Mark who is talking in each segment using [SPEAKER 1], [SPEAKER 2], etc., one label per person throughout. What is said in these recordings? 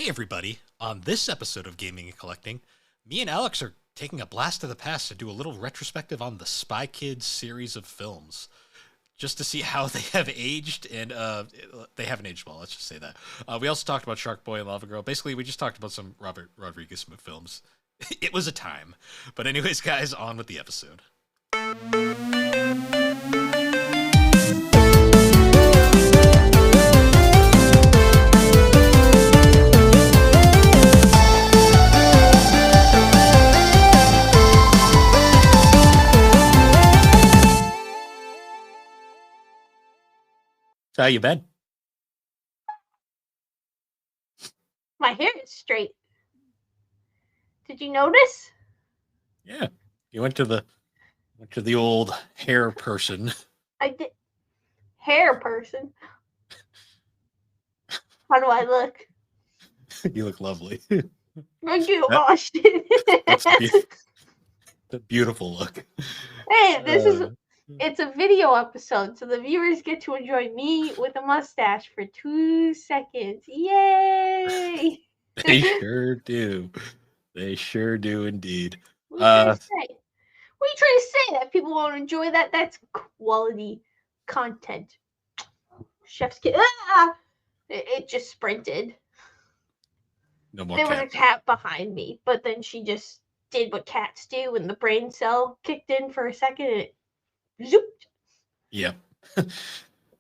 [SPEAKER 1] Hey everybody, on this episode of Gaming and Collecting, me and Alex are taking a blast to the past to do a little retrospective on the Spy Kids series of films, just to see how they have aged, and they haven't aged well, let's just say that. We also talked about Sharkboy and Lavagirl. Basically, we just talked about some Robert Rodriguez films. It was a time. But anyways, guys, on with the episode. So how you been?
[SPEAKER 2] My hair is straight. Did you notice?
[SPEAKER 1] Yeah, you went to the old hair person.
[SPEAKER 2] I did. Hair person. How do I look?
[SPEAKER 1] You look lovely.
[SPEAKER 2] Thank you,
[SPEAKER 1] That,
[SPEAKER 2] Austin.
[SPEAKER 1] that's a beautiful look.
[SPEAKER 2] Hey,
[SPEAKER 1] Uh,
[SPEAKER 2] it's a video episode, so the viewers get to enjoy me with a mustache for 2 seconds. Yay!
[SPEAKER 1] they sure do. They sure do indeed.
[SPEAKER 2] What are you trying to say? What are you trying to say? That people won't enjoy that? That's quality content. Chef's kid. Ah! It just sprinted.
[SPEAKER 1] No more
[SPEAKER 2] There was a
[SPEAKER 1] cats.
[SPEAKER 2] cat behind me, but then she just did what cats do when the brain cell kicked in for a second and it zooped.
[SPEAKER 1] Yep.
[SPEAKER 2] Phil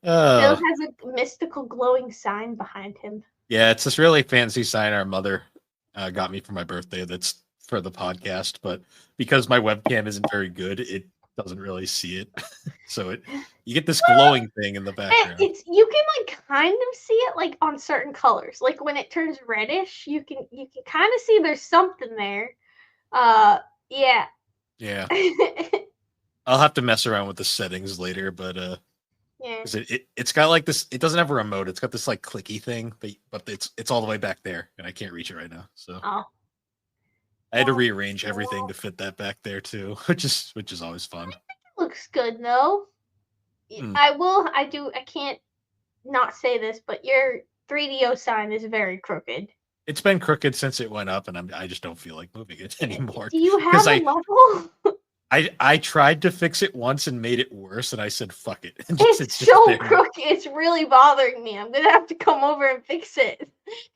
[SPEAKER 1] uh,
[SPEAKER 2] has a mystical glowing sign behind him.
[SPEAKER 1] yeah, it's this really fancy sign our mother got me for my birthday that's for the podcast, but because my webcam isn't very good, it doesn't really see it. So you get this glowing thing in the background.
[SPEAKER 2] It's you can like kind of see it like on certain colors. Like when it turns reddish, you can kind of see there's something there. Yeah.
[SPEAKER 1] Yeah. I'll have to mess around with the settings later, but
[SPEAKER 2] yeah.
[SPEAKER 1] it's got like this. It doesn't have a remote. It's got this like clicky thing, but it's all the way back there, and I can't reach it right now. So
[SPEAKER 2] Oh.
[SPEAKER 1] I had to rearrange everything to fit that back there too, which is always fun.
[SPEAKER 2] It looks good though. I can't not say this, but your 3DO sign is very crooked.
[SPEAKER 1] It's been crooked since it went up, and I just don't feel like moving it anymore.
[SPEAKER 2] Do you have a level?
[SPEAKER 1] I tried to fix it once and made it worse, and I said fuck it.
[SPEAKER 2] It's so crooked. It's really bothering me. I'm gonna have to come over and fix it.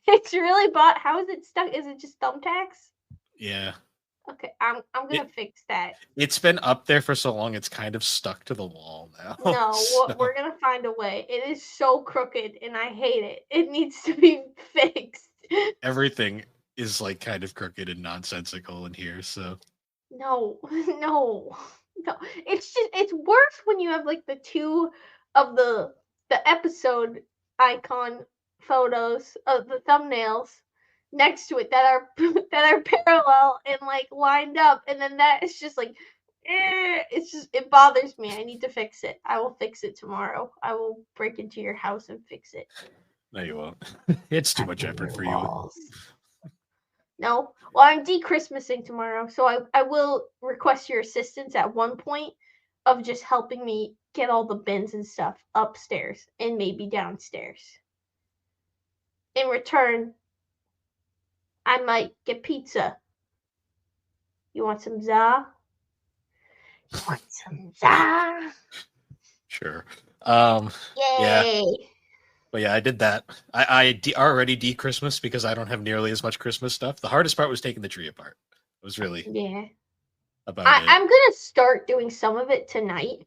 [SPEAKER 2] It's really how is it stuck? Is it just thumbtacks?
[SPEAKER 1] Yeah.
[SPEAKER 2] Okay, I'm gonna fix that.
[SPEAKER 1] It's been up there for so long, it's kind of stuck to the wall now.
[SPEAKER 2] No,
[SPEAKER 1] so.
[SPEAKER 2] we're gonna find a way. It is so crooked, and I hate it. It needs to be fixed.
[SPEAKER 1] Everything is like kind of crooked and nonsensical in here, so.
[SPEAKER 2] No. It's worse when you have like the two of the episode icon photos of the thumbnails next to it that are that are parallel and like lined up, and then that is just like it bothers me. I need to fix it. I will fix it tomorrow. I will break into your house and fix it.
[SPEAKER 1] No, you won't. It's too much effort for you.
[SPEAKER 2] No. Well, I'm de-Christmasing tomorrow, so I will request your assistance at one point of just helping me get all the bins and stuff upstairs and maybe downstairs. In return, I might get pizza. You want some za? You want some za?
[SPEAKER 1] Sure.
[SPEAKER 2] Yay!
[SPEAKER 1] Yeah. But yeah, I did that. I already de-Christmas because I don't have nearly as much Christmas stuff. The hardest part was taking the tree apart. It was really about it.
[SPEAKER 2] I'm gonna start doing some of it tonight.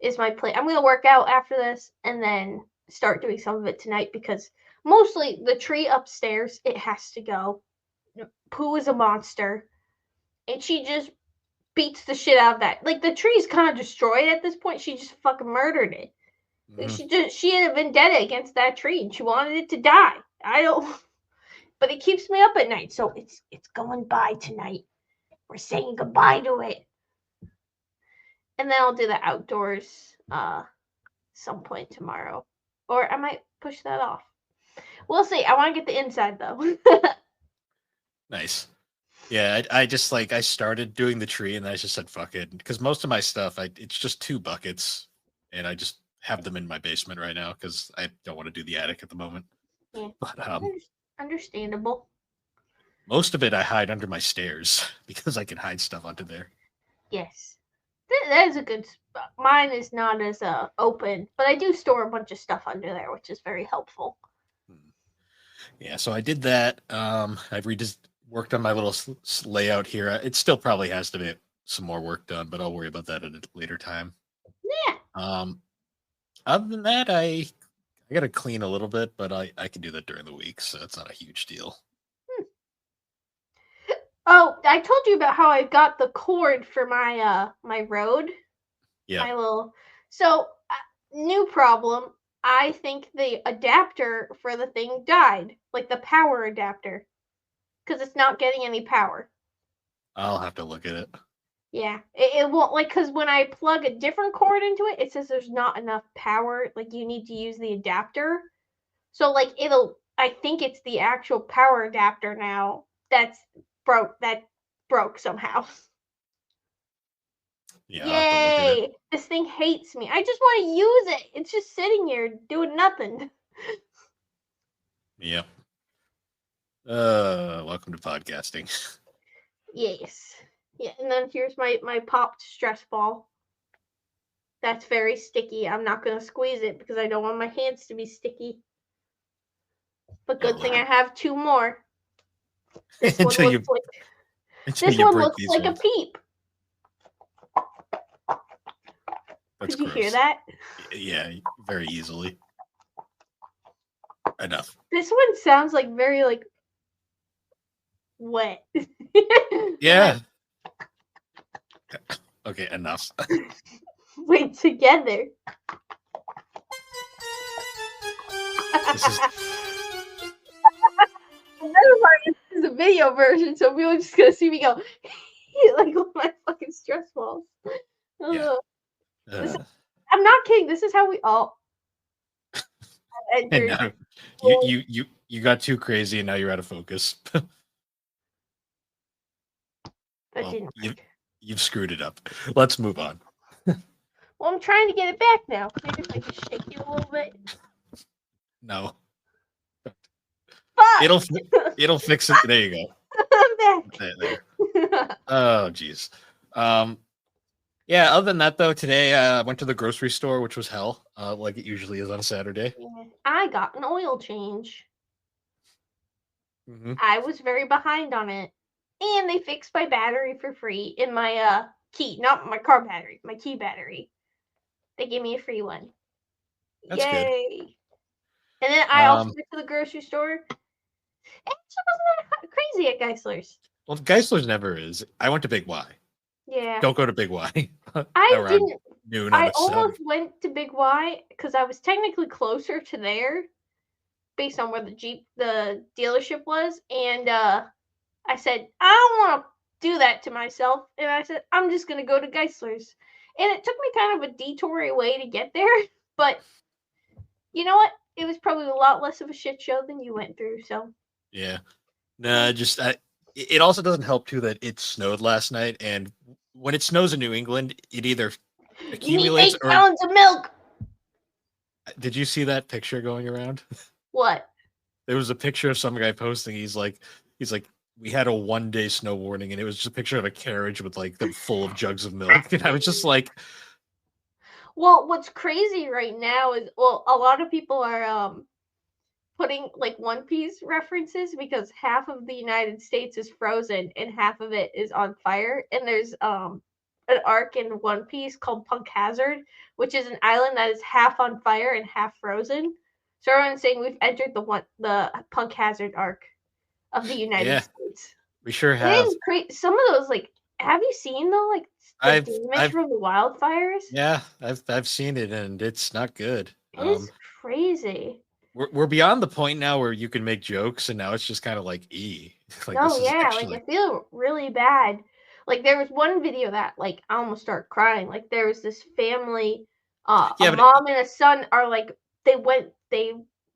[SPEAKER 2] Is my plan. I'm gonna work out after this and then start doing some of it tonight because mostly the tree upstairs, it has to go. Pooh is a monster, and she just beats the shit out of that. Like the tree's kind of destroyed at this point. She just fucking murdered it. She had a vendetta against that tree and she wanted it to die. I don't, but it keeps me up at night. So it's going by tonight. We're saying goodbye to it, and then I'll do the outdoors some point tomorrow, or I might push that off. We'll see. I want to get the inside though.
[SPEAKER 1] Nice. Yeah, I just like I started doing the tree and I just said fuck it because most of my stuff it's just 2 buckets and I just have them in my basement right now because I don't want to do the attic at the moment.
[SPEAKER 2] Yeah.
[SPEAKER 1] But
[SPEAKER 2] Understandable.
[SPEAKER 1] Most of it I hide under my stairs because I can hide stuff under there.
[SPEAKER 2] Yes. That is a good spot. Mine is not as open, but I do store a bunch of stuff under there, which is very helpful.
[SPEAKER 1] Hmm. Yeah, so I did that. I've worked on my little layout here. It still probably has to be some more work done, but I'll worry about that at a later time.
[SPEAKER 2] Yeah.
[SPEAKER 1] Um, Other than that, I got to clean a little bit, but I can do that during the week, so it's not a huge deal.
[SPEAKER 2] Hmm. Oh, I told you about how I got the cord for my road,
[SPEAKER 1] Yeah.
[SPEAKER 2] my little. So new problem. I think the adapter for the thing died, like the power adapter, because it's not getting any power.
[SPEAKER 1] I'll have to look at it.
[SPEAKER 2] Yeah, it won't like because when I plug a different cord into it, it says there's not enough power. Like you need to use the adapter. So like it'll. I think it's the actual power adapter now that's broke. That broke somehow.
[SPEAKER 1] Yeah, I'll have to look at it.
[SPEAKER 2] Yay! This thing hates me. I just want to use it. It's just sitting here doing nothing.
[SPEAKER 1] Yep. Welcome to podcasting.
[SPEAKER 2] Yes. Yeah, and then here's my popped stress ball. That's very sticky. I'm not gonna squeeze it because I don't want my hands to be sticky. But good thing
[SPEAKER 1] Oh,
[SPEAKER 2] I have two more. This one
[SPEAKER 1] until
[SPEAKER 2] looks
[SPEAKER 1] you
[SPEAKER 2] like
[SPEAKER 1] until
[SPEAKER 2] this
[SPEAKER 1] you
[SPEAKER 2] one
[SPEAKER 1] break
[SPEAKER 2] looks
[SPEAKER 1] these
[SPEAKER 2] like a
[SPEAKER 1] ones.
[SPEAKER 2] peep.
[SPEAKER 1] That's
[SPEAKER 2] Could you hear
[SPEAKER 1] gross.
[SPEAKER 2] that?
[SPEAKER 1] Yeah, very easily. Enough.
[SPEAKER 2] This one sounds like very like wet.
[SPEAKER 1] Yeah. Okay, enough.
[SPEAKER 2] Wait together.
[SPEAKER 1] This is
[SPEAKER 2] Another part is a video version, so people are just gonna see me go like with my fucking stress balls.
[SPEAKER 1] yeah.
[SPEAKER 2] This, I'm not kidding. This is how we all
[SPEAKER 1] And
[SPEAKER 2] entered.
[SPEAKER 1] now you got too crazy, and now you're out of focus.
[SPEAKER 2] That
[SPEAKER 1] Well,
[SPEAKER 2] didn't work.
[SPEAKER 1] you've screwed it up. Let's move on.
[SPEAKER 2] Well, I'm trying to get it back now. Maybe if I just shake you a little bit.
[SPEAKER 1] No,
[SPEAKER 2] Fuck!
[SPEAKER 1] it'll it'll fix it. There you go.
[SPEAKER 2] I'm back.
[SPEAKER 1] There. Oh, jeez. Um, yeah. Other than that, though, today I went to the grocery store, which was hell, like it usually is on a Saturday.
[SPEAKER 2] I got an oil change.
[SPEAKER 1] Mm-hmm.
[SPEAKER 2] I was very behind on it. And they fixed my battery for free in my key, not my car battery, my key battery. They gave me a free one.
[SPEAKER 1] That's good.
[SPEAKER 2] Yay. And then I also
[SPEAKER 1] Um,
[SPEAKER 2] went to the grocery store. It actually wasn't that crazy at Geisler's.
[SPEAKER 1] well, Geisler's never is. I went to Big Y.
[SPEAKER 2] Yeah.
[SPEAKER 1] Don't go to Big Y
[SPEAKER 2] I
[SPEAKER 1] around
[SPEAKER 2] didn't.
[SPEAKER 1] noon on
[SPEAKER 2] I
[SPEAKER 1] a Saturday.
[SPEAKER 2] almost went to Big Y because I was technically closer to there based on where the dealership was. And I said, I don't want to do that to myself. And I said, I'm just going to go to Geisler's. And it took me kind of a detour way to get there. But you know what? It was probably a lot less of a shit show than you went through. So,
[SPEAKER 1] Yeah. No, just it also doesn't help too that it snowed last night, and when it snows in New England, it either
[SPEAKER 2] you need
[SPEAKER 1] accumulates
[SPEAKER 2] 8
[SPEAKER 1] or
[SPEAKER 2] gallons of milk.
[SPEAKER 1] did you see that picture going around?
[SPEAKER 2] What?
[SPEAKER 1] There was a picture of some guy posting. He's like, we had a 1 day snow warning, and it was just a picture of a carriage with like them full of jugs of milk, and I was just like,
[SPEAKER 2] Well, what's crazy right now is, well, a lot of people are putting like One Piece references because half of the United States is frozen and half of it is on fire. And there's an arc in One Piece called Punk Hazard, which is an island that is half on fire and half frozen. So everyone's saying we've entered the Punk Hazard arc of the United
[SPEAKER 1] yeah,
[SPEAKER 2] States.
[SPEAKER 1] we sure
[SPEAKER 2] It
[SPEAKER 1] have.
[SPEAKER 2] is great. Some of those, like, have you seen though, like the damage
[SPEAKER 1] I've
[SPEAKER 2] from the wildfires?
[SPEAKER 1] yeah, I've seen it, and it's not good.
[SPEAKER 2] It is crazy.
[SPEAKER 1] We're beyond the point now where you can make jokes, and now it's just kind of like like
[SPEAKER 2] No,
[SPEAKER 1] this is
[SPEAKER 2] yeah, like
[SPEAKER 1] actually
[SPEAKER 2] I feel really bad. Like there was one video that like I almost start crying. Like there was this family, a
[SPEAKER 1] yeah, but
[SPEAKER 2] mom and a son are like they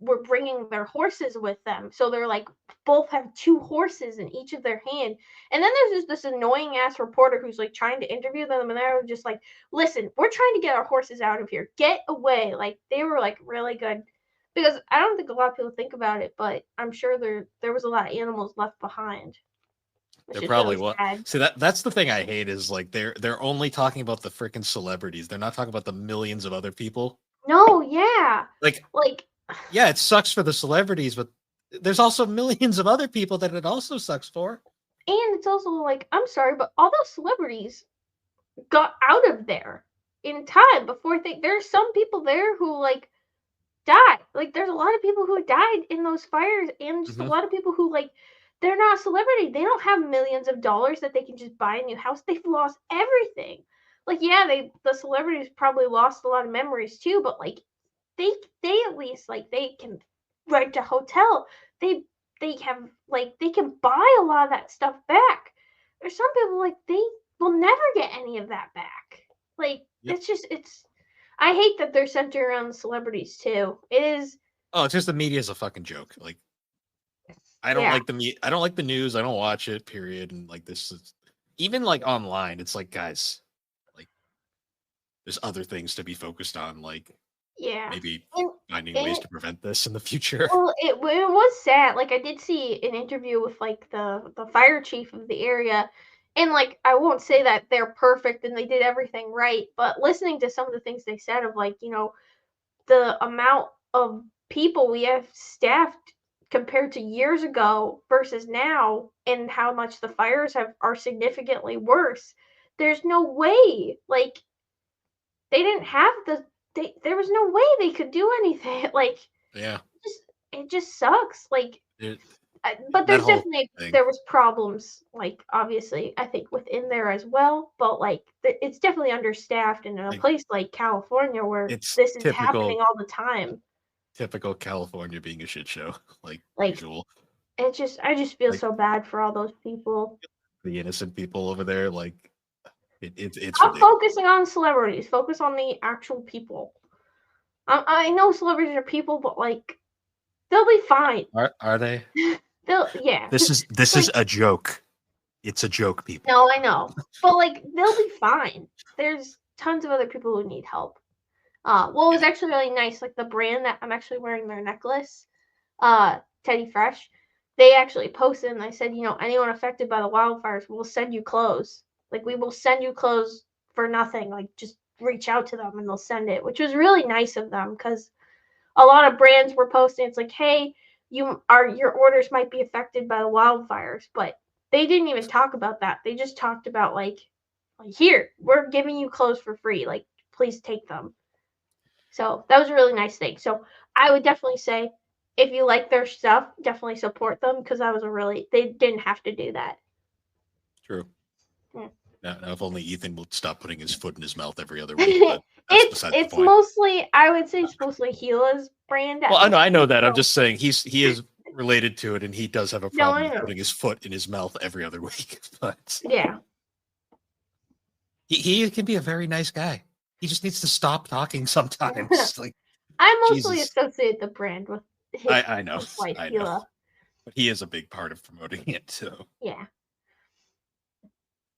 [SPEAKER 2] were bringing their horses with them. So they're like both have two horses in each of their hand. And then there's just this annoying ass reporter who's like trying to interview them and they're just like, "Listen, we're trying to get our horses out of here. Get away." Like they were like really good. because I don't think a lot of people think about it, but I'm sure there was a lot of animals left behind, which
[SPEAKER 1] They're
[SPEAKER 2] is
[SPEAKER 1] probably
[SPEAKER 2] really
[SPEAKER 1] what.
[SPEAKER 2] sad.
[SPEAKER 1] See, that's the thing I hate is like they're only talking about the freaking celebrities. They're not talking about the millions of other people.
[SPEAKER 2] No, yeah,
[SPEAKER 1] Like,
[SPEAKER 2] like,
[SPEAKER 1] yeah, it sucks for the celebrities, but there's also millions of other people that it also sucks for.
[SPEAKER 2] and it's also like, I'm sorry, but all those celebrities got out of there in time before they. There's some people there who like died. Like there's a lot of people who died in those fires, and just a
[SPEAKER 1] Hmm.
[SPEAKER 2] lot of people who like they're not a celebrity. They don't have millions of dollars that they can just buy a new house. They've lost everything. Like yeah, the celebrities probably lost a lot of memories too, but like they they at least like they can rent a hotel. They they have like they can buy a lot of that stuff back. There's some people like they will never get any of that back. Like
[SPEAKER 1] Yep.
[SPEAKER 2] it's just it's I hate that they're centered around celebrities too. It is
[SPEAKER 1] Oh, it's just the media is a fucking joke. Like I don't
[SPEAKER 2] yeah,
[SPEAKER 1] like I don't like the news. I don't watch it. Period. And like this is even like online. It's like guys, like there's other things to be focused on. Like
[SPEAKER 2] yeah.
[SPEAKER 1] maybe
[SPEAKER 2] And
[SPEAKER 1] finding ways
[SPEAKER 2] and
[SPEAKER 1] to prevent this in the future.
[SPEAKER 2] well, it was sad. Like I did see an interview with like the fire chief of the area, and like I won't say that they're perfect and they did everything right, but listening to some of the things they said of like the amount of people we have staffed compared to years ago versus now, and how much the fires are significantly worse. There's no way like they didn't have there was no way they could do anything like
[SPEAKER 1] Yeah.
[SPEAKER 2] just it just sucks. Like,
[SPEAKER 1] It,
[SPEAKER 2] but
[SPEAKER 1] that
[SPEAKER 2] there's
[SPEAKER 1] whole
[SPEAKER 2] definitely
[SPEAKER 1] thing.
[SPEAKER 2] there was problems. Like, obviously, I think within there as well. But like, it's definitely understaffed, and in a
[SPEAKER 1] Like
[SPEAKER 2] place like California where
[SPEAKER 1] it's
[SPEAKER 2] this is happening all the time,
[SPEAKER 1] typical California being a shit show, like
[SPEAKER 2] like
[SPEAKER 1] usual.
[SPEAKER 2] I just feel
[SPEAKER 1] Like
[SPEAKER 2] so bad for all those people.
[SPEAKER 1] the innocent people over there, like it's
[SPEAKER 2] Stop
[SPEAKER 1] ridiculous.
[SPEAKER 2] focusing on celebrities. Focus on the actual people. I know celebrities are people, but like they'll be fine.
[SPEAKER 1] Are they?
[SPEAKER 2] They'll yeah.
[SPEAKER 1] This is
[SPEAKER 2] Like
[SPEAKER 1] a joke. It's a joke, people.
[SPEAKER 2] no, I know. But like they'll be fine. There's tons of other people who need help. Well, it was
[SPEAKER 1] Yeah,
[SPEAKER 2] actually really nice. Like the brand that I'm actually wearing their necklace, Teddy Fresh, they actually posted and they said, anyone affected by the wildfires, we'll send you clothes. Like we will send you clothes for nothing. Like just reach out to them and they'll send it, which was really nice of them because a lot of brands were posting. It's like, hey, your orders might be affected by the wildfires, but they didn't even talk about that. They just talked about like here, we're giving you clothes for free. Like, please take them. So that was a really nice thing. So I would definitely say if you like their stuff, definitely support them because that was they didn't have to do that.
[SPEAKER 1] true.
[SPEAKER 2] Hmm.
[SPEAKER 1] Now, if only Ethan would stop putting his foot in his mouth every other week, but that's
[SPEAKER 2] it's
[SPEAKER 1] besides the
[SPEAKER 2] it's
[SPEAKER 1] point.
[SPEAKER 2] mostly I would say it's mostly Gila's brand
[SPEAKER 1] Well,
[SPEAKER 2] at this
[SPEAKER 1] I know
[SPEAKER 2] point.
[SPEAKER 1] that. I'm
[SPEAKER 2] So
[SPEAKER 1] just saying he is related to it, and he does have a
[SPEAKER 2] no,
[SPEAKER 1] problem
[SPEAKER 2] I
[SPEAKER 1] with
[SPEAKER 2] know.
[SPEAKER 1] putting his foot in his mouth every other week. But
[SPEAKER 2] Yeah.
[SPEAKER 1] he can be a very nice guy. He just needs to stop talking sometimes. Like
[SPEAKER 2] I mostly
[SPEAKER 1] Jesus,
[SPEAKER 2] associate the brand with
[SPEAKER 1] I know,
[SPEAKER 2] his wife,
[SPEAKER 1] I know,
[SPEAKER 2] Gila.
[SPEAKER 1] but he is a big part of promoting it too.
[SPEAKER 2] Yeah.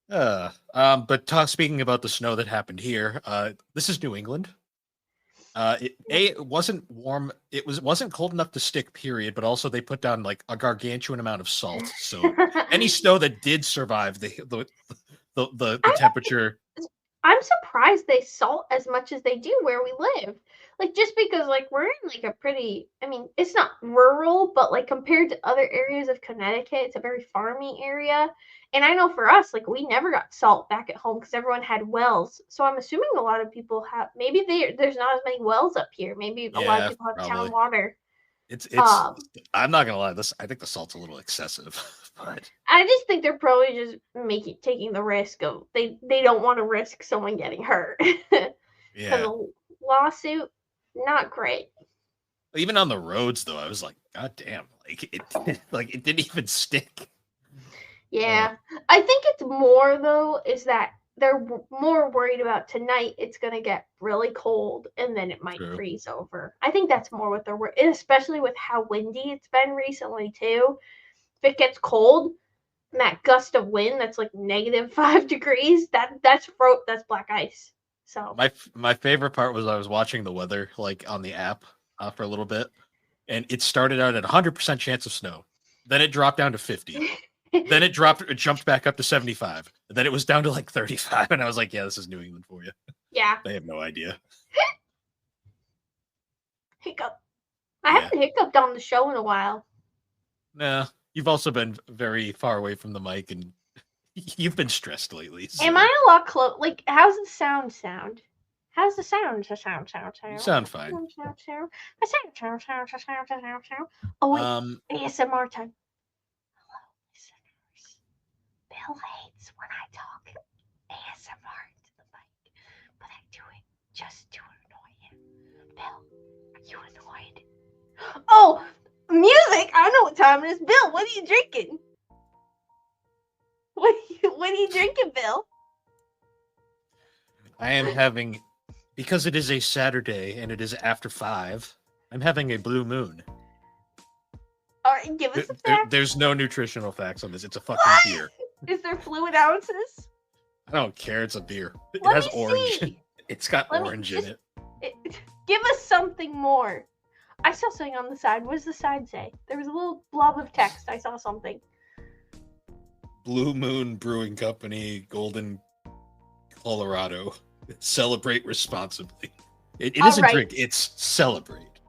[SPEAKER 1] But speaking about the snow that happened here, this is New England. It wasn't warm. Wasn't cold enough to stick. Period. But also they put down like a gargantuan amount of salt. So any snow that did survive the
[SPEAKER 2] I
[SPEAKER 1] temperature.
[SPEAKER 2] I'm surprised they salt as much as they do where we live. Like just because like we're in like a pretty I mean, it's not rural, but like compared to other areas of Connecticut, it's a very farmy area. And I know for us, like we never got salt back at home because everyone had wells. So I'm assuming a lot of people have maybe there's not as many wells up here. Maybe a lot of
[SPEAKER 1] Yeah,
[SPEAKER 2] people have town
[SPEAKER 1] probably.
[SPEAKER 2] water.
[SPEAKER 1] It's.
[SPEAKER 2] Um
[SPEAKER 1] I'm not gonna lie. I think the salt's a little excessive, but
[SPEAKER 2] I just think they're probably just taking the risk of they don't want to risk someone getting hurt because
[SPEAKER 1] yeah.
[SPEAKER 2] a lawsuit not great.
[SPEAKER 1] Even on the roads, though, I was like, God damn! Like it, like it didn't even stick. Uh,
[SPEAKER 2] Yeah, I think it's more though is that they're more worried about tonight. It's gonna get really cold and then it might
[SPEAKER 1] true.
[SPEAKER 2] freeze over. I think that's more what they're worried, especially with how windy it's been recently too. If it gets cold, and that gust of wind that's like -5 degrees, that's black ice. So
[SPEAKER 1] My favorite part was I was watching the weather like on the app for a little bit, and it started out at 100% chance of snow. Then it dropped down to 50. Then it jumped back up to 75. And then it was down to like 35. And I was like, yeah, this is New England for you.
[SPEAKER 2] Yeah.
[SPEAKER 1] They have no idea.
[SPEAKER 2] Hiccup. I haven't hiccuped on the show in a while.
[SPEAKER 1] Nah, you've also been very far away from the mic, and you've been stressed lately. So.
[SPEAKER 2] Am I a lot close? Like, how's the sound? How's the sound?
[SPEAKER 1] You sound fine.
[SPEAKER 2] Oh, wait. ASMR time. Hello, listeners. Bill hates when I talk ASMR into the mic, but I do it just to annoy him. Bill, are you annoyed? Oh, music! I know what time it is. Bill, what are you drinking? What are you drinking, Bill?
[SPEAKER 1] I am having, because it is a Saturday and it is after 5, I'm having a Blue Moon.
[SPEAKER 2] All right, give us a fact.
[SPEAKER 1] There's no nutritional facts on this. It's a fucking beer.
[SPEAKER 2] Is there fluid ounces?
[SPEAKER 1] I don't care. It's a beer. It
[SPEAKER 2] Let
[SPEAKER 1] has
[SPEAKER 2] me
[SPEAKER 1] orange.
[SPEAKER 2] see.
[SPEAKER 1] It's got
[SPEAKER 2] Let
[SPEAKER 1] orange in it.
[SPEAKER 2] Give us something more. I saw something on the side. What does the side say? There was a little blob of text. I saw something.
[SPEAKER 1] Blue Moon Brewing Company, Golden, Colorado. Celebrate responsibly. It isn't
[SPEAKER 2] right.
[SPEAKER 1] drink. It's celebrate.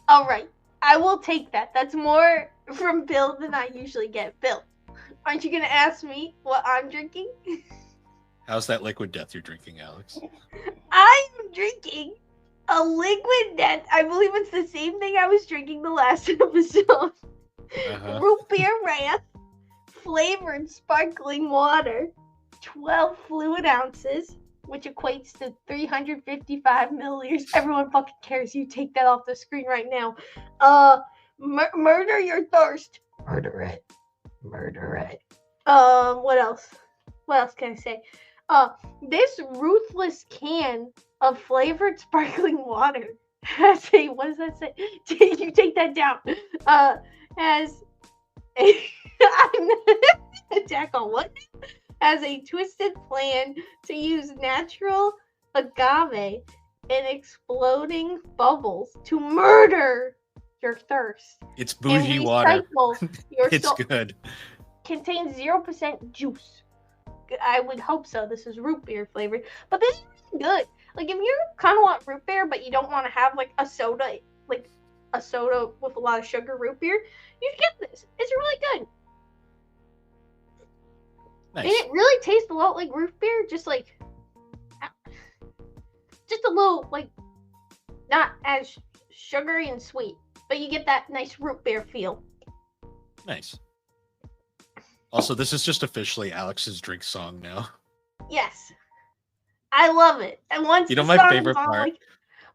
[SPEAKER 2] All right. I will take that. That's more from Bill than I usually get. Bill, aren't you going to ask me what I'm drinking?
[SPEAKER 1] How's that liquid death you're drinking, Alex?
[SPEAKER 2] I'm drinking a liquid death. I believe it's the same thing I was drinking the last episode. Root beer wrath, flavored sparkling water, 12 fluid ounces, which equates to 355 milliliters. Everyone fucking cares. You take that off the screen right now. Murder your thirst. Murder it. What else? What else can I say? This ruthless can of flavored sparkling water has a, what does that say? You take that down. Has a attack on what? Has a twisted plan to use natural agave and exploding bubbles to murder your thirst.
[SPEAKER 1] It's bougie water. It's good.
[SPEAKER 2] Contains 0% juice. I would hope so. This is root beer flavored, but this is really good. Like, if you kind of want root beer, but you don't want to have like a soda with a lot of sugar root beer, you should get this. It's really good.
[SPEAKER 1] Nice.
[SPEAKER 2] And it really tastes a lot like root beer, just a little, like, not as sugary and sweet, but you get that nice root beer feel.
[SPEAKER 1] Nice. Also, this is just officially Alex's drink song now.
[SPEAKER 2] Yes. I love it. And once
[SPEAKER 1] my favorite part?
[SPEAKER 2] like,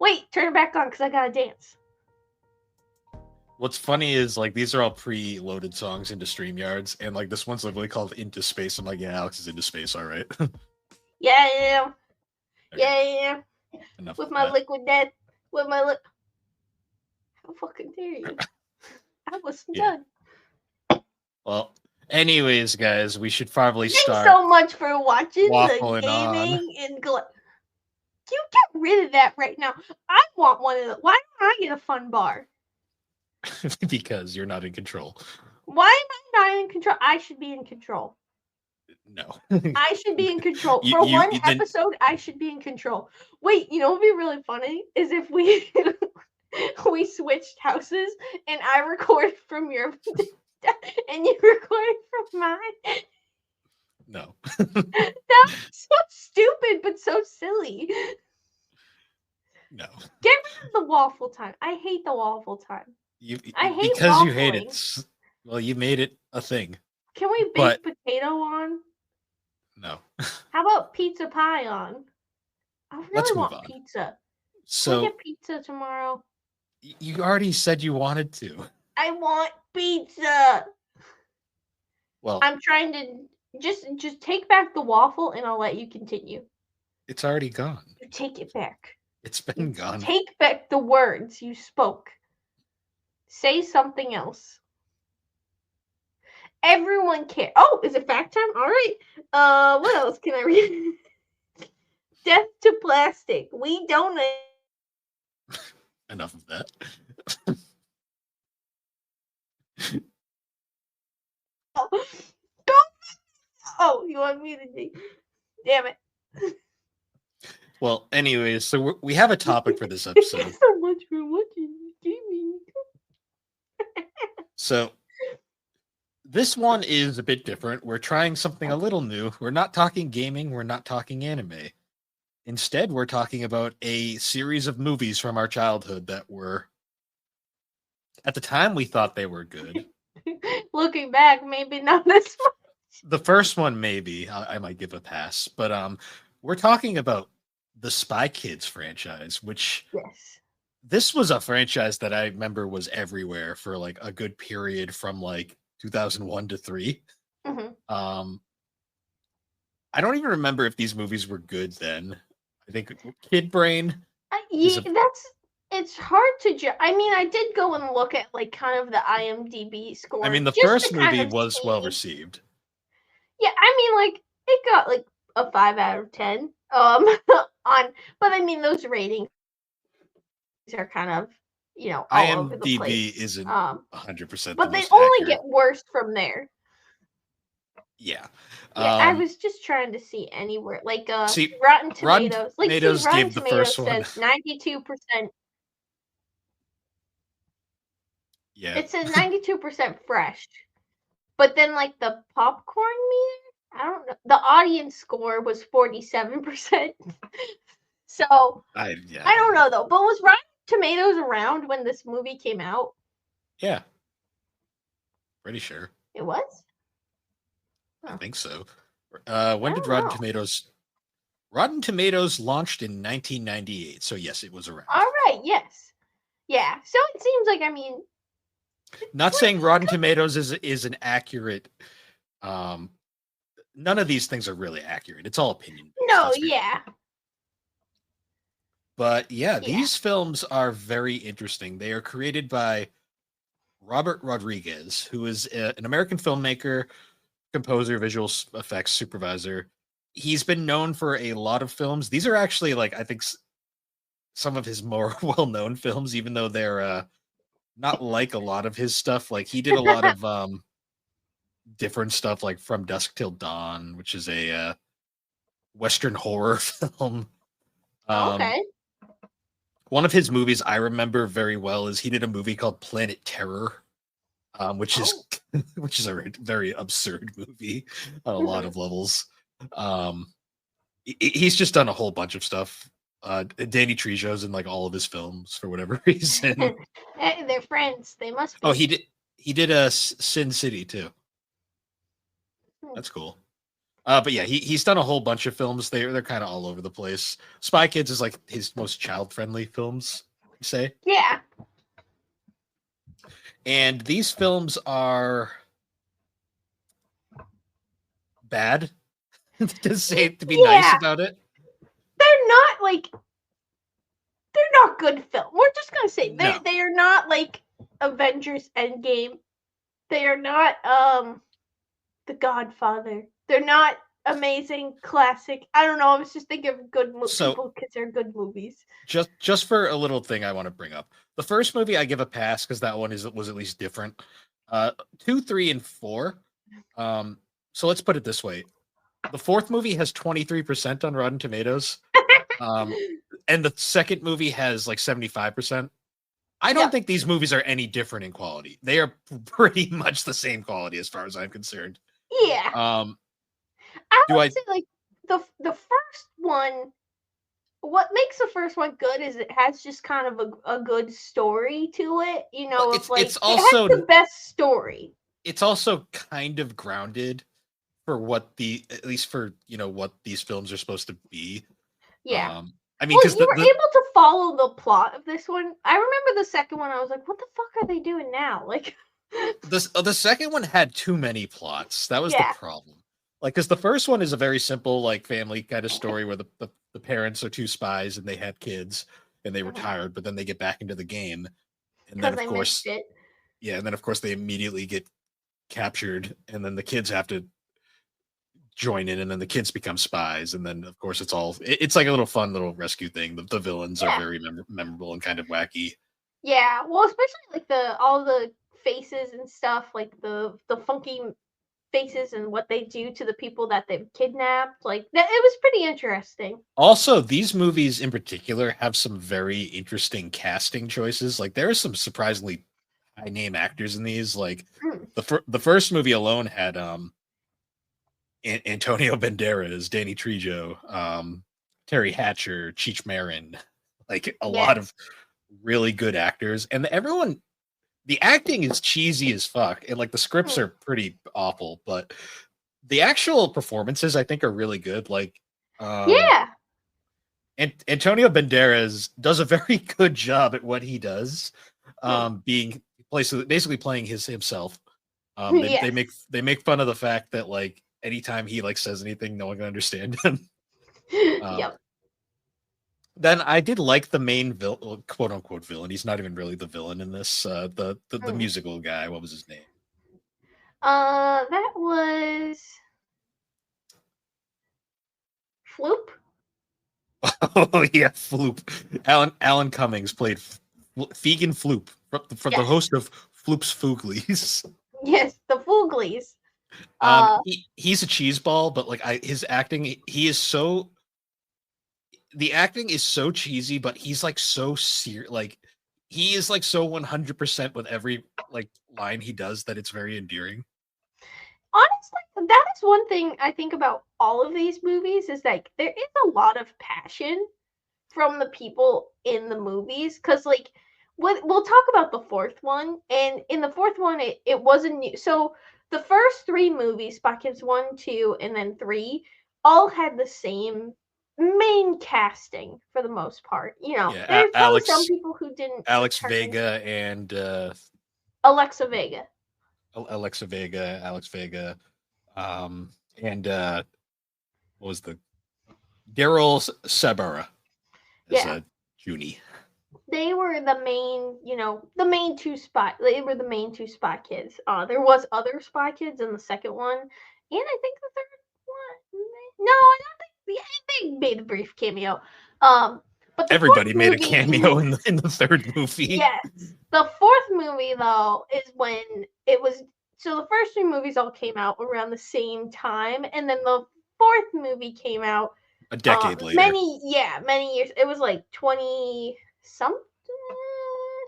[SPEAKER 2] wait, turn it back on because I gotta dance.
[SPEAKER 1] What's funny is, like, these are all pre-loaded songs into StreamYards, and, like, this one's literally called Into Space. I'm like, yeah, Alex is into space, all right.
[SPEAKER 2] Yeah.
[SPEAKER 1] Okay.
[SPEAKER 2] Yeah.
[SPEAKER 1] Enough
[SPEAKER 2] With
[SPEAKER 1] of
[SPEAKER 2] my
[SPEAKER 1] that.
[SPEAKER 2] liquid death. How fucking dare you? I wasn't done.
[SPEAKER 1] Well, anyways, guys, we should probably start.
[SPEAKER 2] Thanks so much for watching
[SPEAKER 1] waffling
[SPEAKER 2] the gaming and You get rid of that right now. I want one of those. Why don't I get a fun bar?
[SPEAKER 1] Because you're not in control.
[SPEAKER 2] Why am I not in control? I should be in control.
[SPEAKER 1] No.
[SPEAKER 2] I should be in control. For one episode, I should be in control. Wait, you know what would be really funny? Is if we we switched houses and I recorded from your and you recorded from mine.
[SPEAKER 1] No.
[SPEAKER 2] That's so stupid, but so silly.
[SPEAKER 1] No.
[SPEAKER 2] Get rid of the waffle time. I hate the waffle time. I hate
[SPEAKER 1] because
[SPEAKER 2] waffling.
[SPEAKER 1] you hate it. Well, you made it a thing.
[SPEAKER 2] Can we bake potato on?
[SPEAKER 1] No.
[SPEAKER 2] How about pizza pie on? I really want pizza.
[SPEAKER 1] So
[SPEAKER 2] can we get pizza tomorrow?
[SPEAKER 1] You already said you wanted to.
[SPEAKER 2] I want pizza.
[SPEAKER 1] Well,
[SPEAKER 2] I'm trying to just take back the waffle and I'll let you continue.
[SPEAKER 1] It's already gone.
[SPEAKER 2] You take it back.
[SPEAKER 1] It's been gone.
[SPEAKER 2] Take back the words you spoke. Say something else. Everyone cares. Oh, is it fact time? All right. What else can I read? Death to plastic. We donate.
[SPEAKER 1] Enough of that.
[SPEAKER 2] Oh, don't. Oh, you want me to do? Damn it.
[SPEAKER 1] Well, anyways, so we have a topic for this
[SPEAKER 2] Thank you
[SPEAKER 1] episode.
[SPEAKER 2] so much for watching gaming.
[SPEAKER 1] So this one is a bit different. We're trying something a little new. We're not talking gaming. We're not talking anime. Instead, we're talking about a series of movies from our childhood that were, at the time, we thought they were good.
[SPEAKER 2] Looking back, maybe not this one.
[SPEAKER 1] The first one, maybe I might give a pass, but we're talking about the Spy Kids franchise, which
[SPEAKER 2] Yes.
[SPEAKER 1] this was a franchise that I remember was everywhere for like a good period from like 2001 to 3.
[SPEAKER 2] Mm-hmm.
[SPEAKER 1] Um, I don't even remember if these movies were good then. I think Kid Brain is
[SPEAKER 2] Yeah,
[SPEAKER 1] a.
[SPEAKER 2] it's hard to judge. I mean, I did go and look at like kind of the IMDb
[SPEAKER 1] I
[SPEAKER 2] score
[SPEAKER 1] mean, the
[SPEAKER 2] just to
[SPEAKER 1] first
[SPEAKER 2] kind
[SPEAKER 1] movie
[SPEAKER 2] of
[SPEAKER 1] was well
[SPEAKER 2] see.
[SPEAKER 1] received.
[SPEAKER 2] Yeah, I mean, like it got like a 5 out of 10. On, but I mean, those ratings are kind of all over the
[SPEAKER 1] IMDb
[SPEAKER 2] place.
[SPEAKER 1] isn't 100% the
[SPEAKER 2] But they
[SPEAKER 1] most
[SPEAKER 2] only
[SPEAKER 1] accurate.
[SPEAKER 2] get worse from there.
[SPEAKER 1] Yeah.
[SPEAKER 2] Yeah, I was just trying to see anywhere like
[SPEAKER 1] See,
[SPEAKER 2] Rotten
[SPEAKER 1] Rotten
[SPEAKER 2] Tomatoes. Like, see,
[SPEAKER 1] Tomatoes
[SPEAKER 2] Rotten
[SPEAKER 1] gave the first
[SPEAKER 2] Tomatoes
[SPEAKER 1] one.
[SPEAKER 2] says 92%.
[SPEAKER 1] Yeah.
[SPEAKER 2] It says 92% fresh. But then, like, the popcorn meter, I don't know. The audience score was 47%. So,
[SPEAKER 1] I
[SPEAKER 2] I
[SPEAKER 1] don't
[SPEAKER 2] don't
[SPEAKER 1] know.
[SPEAKER 2] know, though. But was Rotten Tomatoes around when this movie came out?
[SPEAKER 1] Yeah. Pretty sure.
[SPEAKER 2] It was?
[SPEAKER 1] I
[SPEAKER 2] Huh.
[SPEAKER 1] think so.
[SPEAKER 2] I
[SPEAKER 1] When did
[SPEAKER 2] don't know.
[SPEAKER 1] Rotten Tomatoes launched in 1998, so yes, it was around.
[SPEAKER 2] All right, yes. Yeah. So it seems like, I mean,
[SPEAKER 1] Not saying Rotten Tomatoes is an accurate. Um, None of these things are really accurate. It's all opinion based.
[SPEAKER 2] no,
[SPEAKER 1] Let's be.
[SPEAKER 2] yeah.
[SPEAKER 1] But yeah,
[SPEAKER 2] Yeah.
[SPEAKER 1] these films are very interesting. They are created by Robert Rodriguez, who is an American filmmaker, composer, visual effects supervisor. He's been known for a lot of films. These are actually like I think some of his more well-known films, even though they're not like a lot of his stuff. Like he did a lot of different stuff, like From Dusk Till Dawn, which is a Western horror film. Um,
[SPEAKER 2] Okay.
[SPEAKER 1] One of his movies I remember very well is he did a movie called Planet Terror, which is
[SPEAKER 2] Oh.
[SPEAKER 1] which is a very absurd movie on a lot
[SPEAKER 2] Mhm.
[SPEAKER 1] of levels. Um, he's just done a whole bunch of stuff. Danny Trejo's in like all of his films for whatever reason.
[SPEAKER 2] Hey, they're friends. They must
[SPEAKER 1] Oh,
[SPEAKER 2] be.
[SPEAKER 1] he did a Sin City too.
[SPEAKER 2] Hmm.
[SPEAKER 1] That's cool. But yeah, he's done a whole bunch of films. They're kind of all over the place. Spy Kids is like his most child friendly films, you say.
[SPEAKER 2] Yeah.
[SPEAKER 1] And these films are bad to be nice
[SPEAKER 2] Yeah.
[SPEAKER 1] about it.
[SPEAKER 2] They're not like they're not good film. We're just gonna say
[SPEAKER 1] No.
[SPEAKER 2] they are not like Avengers Endgame. They are not The Godfather. They're not amazing classic. I don't know. I was just thinking of good
[SPEAKER 1] So
[SPEAKER 2] people consider good movies.
[SPEAKER 1] just for a little thing I want to bring up. The first movie I give a pass because that one was at least different. 2, 3, and 4. So let's put it this way: the fourth movie has 23% on Rotten Tomatoes, and the second movie has like 75%. I don't
[SPEAKER 2] Yeah.
[SPEAKER 1] think these movies are any different in quality. They are pretty much the same quality as far as I'm concerned.
[SPEAKER 2] Yeah. I
[SPEAKER 1] Do
[SPEAKER 2] would
[SPEAKER 1] I?
[SPEAKER 2] say like the first one. What makes the first one good is it has just kind of a good story to it. You
[SPEAKER 1] Well,
[SPEAKER 2] know, of
[SPEAKER 1] it's
[SPEAKER 2] like it has
[SPEAKER 1] also
[SPEAKER 2] the best story.
[SPEAKER 1] it's also kind of grounded for what at least for what these films are supposed to be.
[SPEAKER 2] Yeah.
[SPEAKER 1] I mean,
[SPEAKER 2] Well,
[SPEAKER 1] because
[SPEAKER 2] you were able to follow the plot of this one. I remember the second one. I was like, "What the fuck are they doing now?" Like,
[SPEAKER 1] the second one had too many plots. That was the
[SPEAKER 2] yeah.
[SPEAKER 1] problem. Like, because the first one is a very simple, like, family kind of story where the parents are two spies and they had kids and they retired, but then they get back into the game. And then,
[SPEAKER 2] Because
[SPEAKER 1] of
[SPEAKER 2] I missed
[SPEAKER 1] course,
[SPEAKER 2] it.
[SPEAKER 1] yeah, and then, of course, they immediately get captured and then the kids have to join in and then the kids become spies. And then, of course, it's like a little fun little rescue thing. The villains are
[SPEAKER 2] Yeah.
[SPEAKER 1] very memorable and kind of wacky.
[SPEAKER 2] Yeah. Well, especially like all the faces and stuff, like the funky faces and what they do to the people that they've kidnapped. Like that, it was pretty interesting.
[SPEAKER 1] Also, these movies in particular have some very interesting casting choices. Like there are some surprisingly high name actors in these. Like
[SPEAKER 2] Mm,
[SPEAKER 1] the first movie alone had Antonio Banderas, Danny Trejo, Terry Hatcher, Cheech Marin, like a lot
[SPEAKER 2] yes.
[SPEAKER 1] of really good actors, and everyone. The acting is cheesy as fuck, and like the scripts
[SPEAKER 2] Mm,
[SPEAKER 1] are pretty awful, but the actual performances I think are really good. Like, um,
[SPEAKER 2] yeah.
[SPEAKER 1] Antonio Banderas does a very good job at what he does,
[SPEAKER 2] Mm,
[SPEAKER 1] being basically playing himself.
[SPEAKER 2] yes.
[SPEAKER 1] They make fun of the fact that like anytime he like says anything, no one can understand him. Um,
[SPEAKER 2] Yep.
[SPEAKER 1] then I did like the main quote unquote villain. He's not even really the villain in this. The
[SPEAKER 2] Mm.
[SPEAKER 1] musical guy. What was his name?
[SPEAKER 2] That was Floop.
[SPEAKER 1] Oh yeah, Floop. Alan Cummings played Fegan Floop from the
[SPEAKER 2] Yes.
[SPEAKER 1] host of Floop's Fooglies.
[SPEAKER 2] Yes, the Fooglies. Uh,
[SPEAKER 1] He's a cheeseball, but like his acting, he is so the acting is so cheesy, but he's like so serious. Like he is like so 100% with every like line he does that it's very endearing.
[SPEAKER 2] honestly, that is one thing I think about all of these movies is like there is a lot of passion from the people in the movies because like we'll talk about the fourth one, and in the fourth one it wasn't new. So the first three movies, Spy Kids 1, 2, and then 3, all had the same main casting for the most part.
[SPEAKER 1] Yeah,
[SPEAKER 2] There's probably some people who didn't
[SPEAKER 1] Alex
[SPEAKER 2] return.
[SPEAKER 1] Vega and
[SPEAKER 2] Alexa Vega.
[SPEAKER 1] Alexa Vega, Alex Vega, and what was the Daryl Sabara as
[SPEAKER 2] Yeah,
[SPEAKER 1] Junie.
[SPEAKER 2] they were the main, the main two spy. They were the main two spy kids. There was other spy kids in the second one, and I think the third one. No, I don't think. Yeah, they made a brief cameo. But the fourth
[SPEAKER 1] Everybody made a
[SPEAKER 2] movie,
[SPEAKER 1] cameo in the third movie.
[SPEAKER 2] yes, the fourth movie though is when it was. So the first three movies all came out around the same time, and then the fourth movie came out
[SPEAKER 1] A decade later,
[SPEAKER 2] many years. It was like 20 something.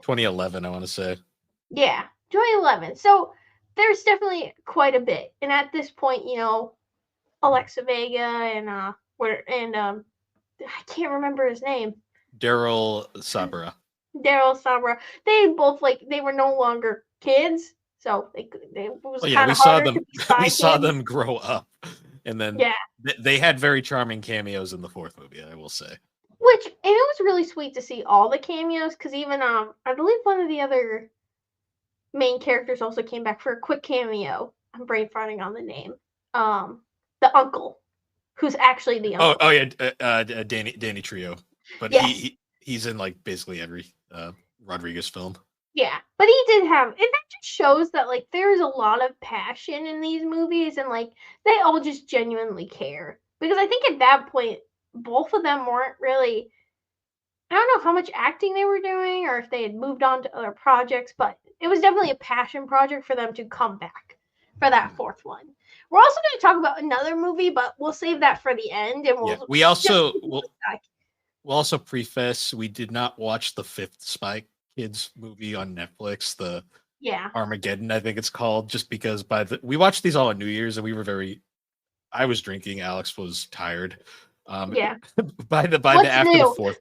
[SPEAKER 1] 2011, I want to say.
[SPEAKER 2] Yeah, 2011. So there's definitely quite a bit. And at this point, Alexa Vega and where and I can't remember his name.
[SPEAKER 1] Daryl Sabara.
[SPEAKER 2] Daryl Sabra. They both they were no longer kids, so it was
[SPEAKER 1] Well, yeah,
[SPEAKER 2] kind
[SPEAKER 1] we
[SPEAKER 2] of
[SPEAKER 1] saw
[SPEAKER 2] harder
[SPEAKER 1] them.
[SPEAKER 2] to be spy
[SPEAKER 1] We saw
[SPEAKER 2] kids.
[SPEAKER 1] them grow up, and then
[SPEAKER 2] Yeah,
[SPEAKER 1] they had very charming cameos in the fourth movie. I will say.
[SPEAKER 2] which and it was really sweet to see all the cameos because even I believe one of the other main characters also came back for a quick cameo. I'm brain farting on the name. Um, the uncle, who's actually the uncle.
[SPEAKER 1] Oh yeah, Danny Trio, but
[SPEAKER 2] Yes,
[SPEAKER 1] he's in like basically every Rodriguez film.
[SPEAKER 2] yeah, but he did have, and that just shows that there's a lot of passion in these movies, and they all just genuinely care. Because I think at that point, both of them weren't really. I don't know how much acting they were doing, or if they had moved on to other projects, but it was definitely a passion project for them to come back for that fourth one. We're also going to talk about another movie, but we'll save that for the end, and
[SPEAKER 1] Yeah,
[SPEAKER 2] we'll
[SPEAKER 1] we
[SPEAKER 2] just
[SPEAKER 1] also we'll also preface we did not watch the fifth Spy Kids movie on Netflix, the
[SPEAKER 2] yeah,
[SPEAKER 1] Armageddon, I think it's called, just because we watched these all on New Year's and we were very. I was drinking. Alex was tired. Um,
[SPEAKER 2] yeah.
[SPEAKER 1] by the
[SPEAKER 2] What's new?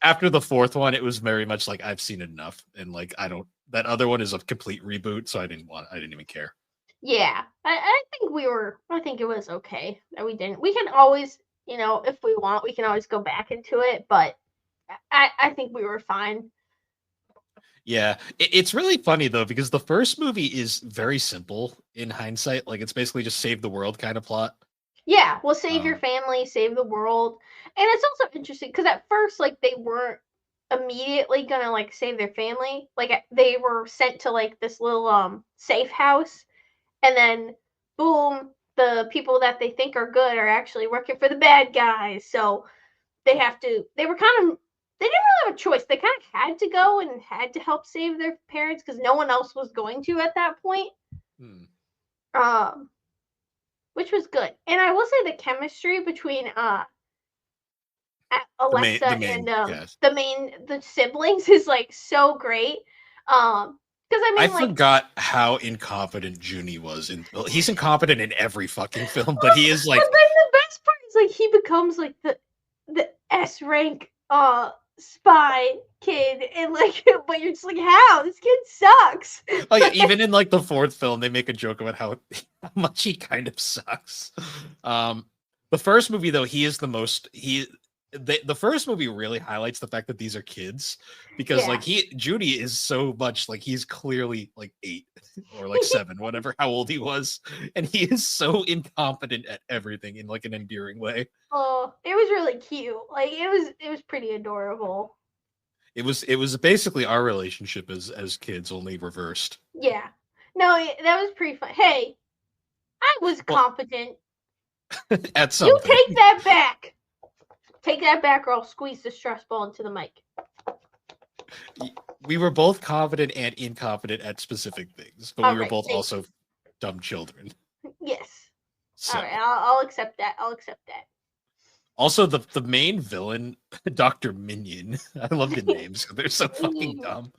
[SPEAKER 1] after the fourth one, it was very much like I've seen enough, and like I don't. That other one is a complete reboot, so I didn't even care.
[SPEAKER 2] Yeah, I think we were. I think it was okay that we didn't. We can always, if we want, we can always go back into it. But I think we were fine.
[SPEAKER 1] Yeah, it's really funny though because the first movie is very simple in hindsight. Like it's basically just save the world kind of plot.
[SPEAKER 2] Yeah, we'll save your
[SPEAKER 1] Um,
[SPEAKER 2] family, save the world, and it's also interesting because at first, they weren't immediately gonna save their family. They were sent to this little safe house, and then boom, the people that they think are good are actually working for the bad guys. So they have to. They were kind of they didn't really have a choice. They kind of had to go and had to help save their parents because no one else was going to at that point.
[SPEAKER 1] Hmm.
[SPEAKER 2] Um, which was good. And I will say the chemistry between Alexa
[SPEAKER 1] The
[SPEAKER 2] and
[SPEAKER 1] main, yes.
[SPEAKER 2] the siblings is like so great. Because I
[SPEAKER 1] I
[SPEAKER 2] mean, like,
[SPEAKER 1] forgot how incompetent Junie was. Well, he's incompetent in every fucking film, but he is
[SPEAKER 2] but
[SPEAKER 1] like,
[SPEAKER 2] then the best part is like he becomes like the S rank spy kid, and like, but you're just like, how this kid sucks.
[SPEAKER 1] oh yeah, even in like the fourth film, they make a joke about how much he kind of sucks. Um, the first movie though, he is the most the first movie really highlights the fact that these are kids because
[SPEAKER 2] Yeah.
[SPEAKER 1] like Judy is so much like he's clearly like 8 or like 7, whatever how old he was, and he is so incompetent at everything in like an endearing way.
[SPEAKER 2] Oh, it was really cute. Like it was pretty adorable.
[SPEAKER 1] It was basically our relationship as kids, only reversed.
[SPEAKER 2] Yeah. No, that was pretty fun. Hey, I was
[SPEAKER 1] Well,
[SPEAKER 2] competent.
[SPEAKER 1] at
[SPEAKER 2] You
[SPEAKER 1] something.
[SPEAKER 2] take that back. Take that back, or I'll squeeze the stress ball into the mic.
[SPEAKER 1] We were both confident and incompetent at specific things, but we
[SPEAKER 2] All
[SPEAKER 1] were
[SPEAKER 2] right.
[SPEAKER 1] both
[SPEAKER 2] Thank
[SPEAKER 1] also
[SPEAKER 2] you.
[SPEAKER 1] dumb children.
[SPEAKER 2] Yes. All
[SPEAKER 1] So,
[SPEAKER 2] right. I'll accept that. I'll accept that.
[SPEAKER 1] also the main villain, Doctor Minion. I love the names; they're so fucking dumb.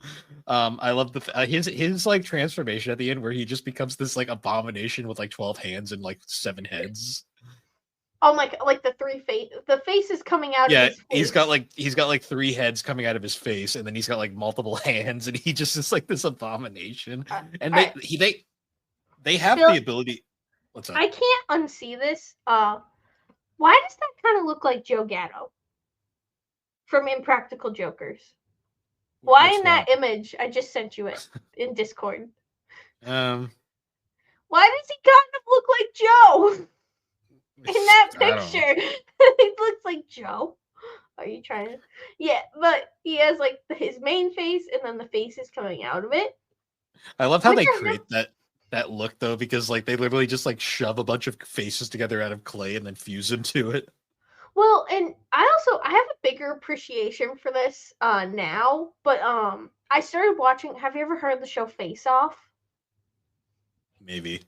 [SPEAKER 1] I love his like transformation at the end, where he just becomes this like abomination with like 12 hands and like 7 heads.
[SPEAKER 2] Oh my god! Like the face is coming out of
[SPEAKER 1] Yeah,
[SPEAKER 2] his face.
[SPEAKER 1] he's got like 3 heads coming out of his face, and then he's got like multiple hands, and he just is like this abomination. And
[SPEAKER 2] All right,
[SPEAKER 1] they have
[SPEAKER 2] Phil.
[SPEAKER 1] the ability. What's up?
[SPEAKER 2] I can't unsee this. Why does that kind of look like Joe Gatto from Impractical Jokers? Why
[SPEAKER 1] Which
[SPEAKER 2] in
[SPEAKER 1] one?
[SPEAKER 2] that image? I just sent you it in Discord.
[SPEAKER 1] Um,
[SPEAKER 2] Why does he kind of look like Joe in that
[SPEAKER 1] I don't know.
[SPEAKER 2] picture? He looks like Joe. Are you trying to? Yeah, but he has like his main face and then the face is coming out of it.
[SPEAKER 1] I love how
[SPEAKER 2] Which
[SPEAKER 1] they
[SPEAKER 2] I have.
[SPEAKER 1] create that look though, because like they literally just like shove a bunch of faces together out of clay and then fuse them to it.
[SPEAKER 2] Well, and I have a bigger appreciation for this now, but I started watching. Have you ever heard the show Face Off?
[SPEAKER 1] Maybe.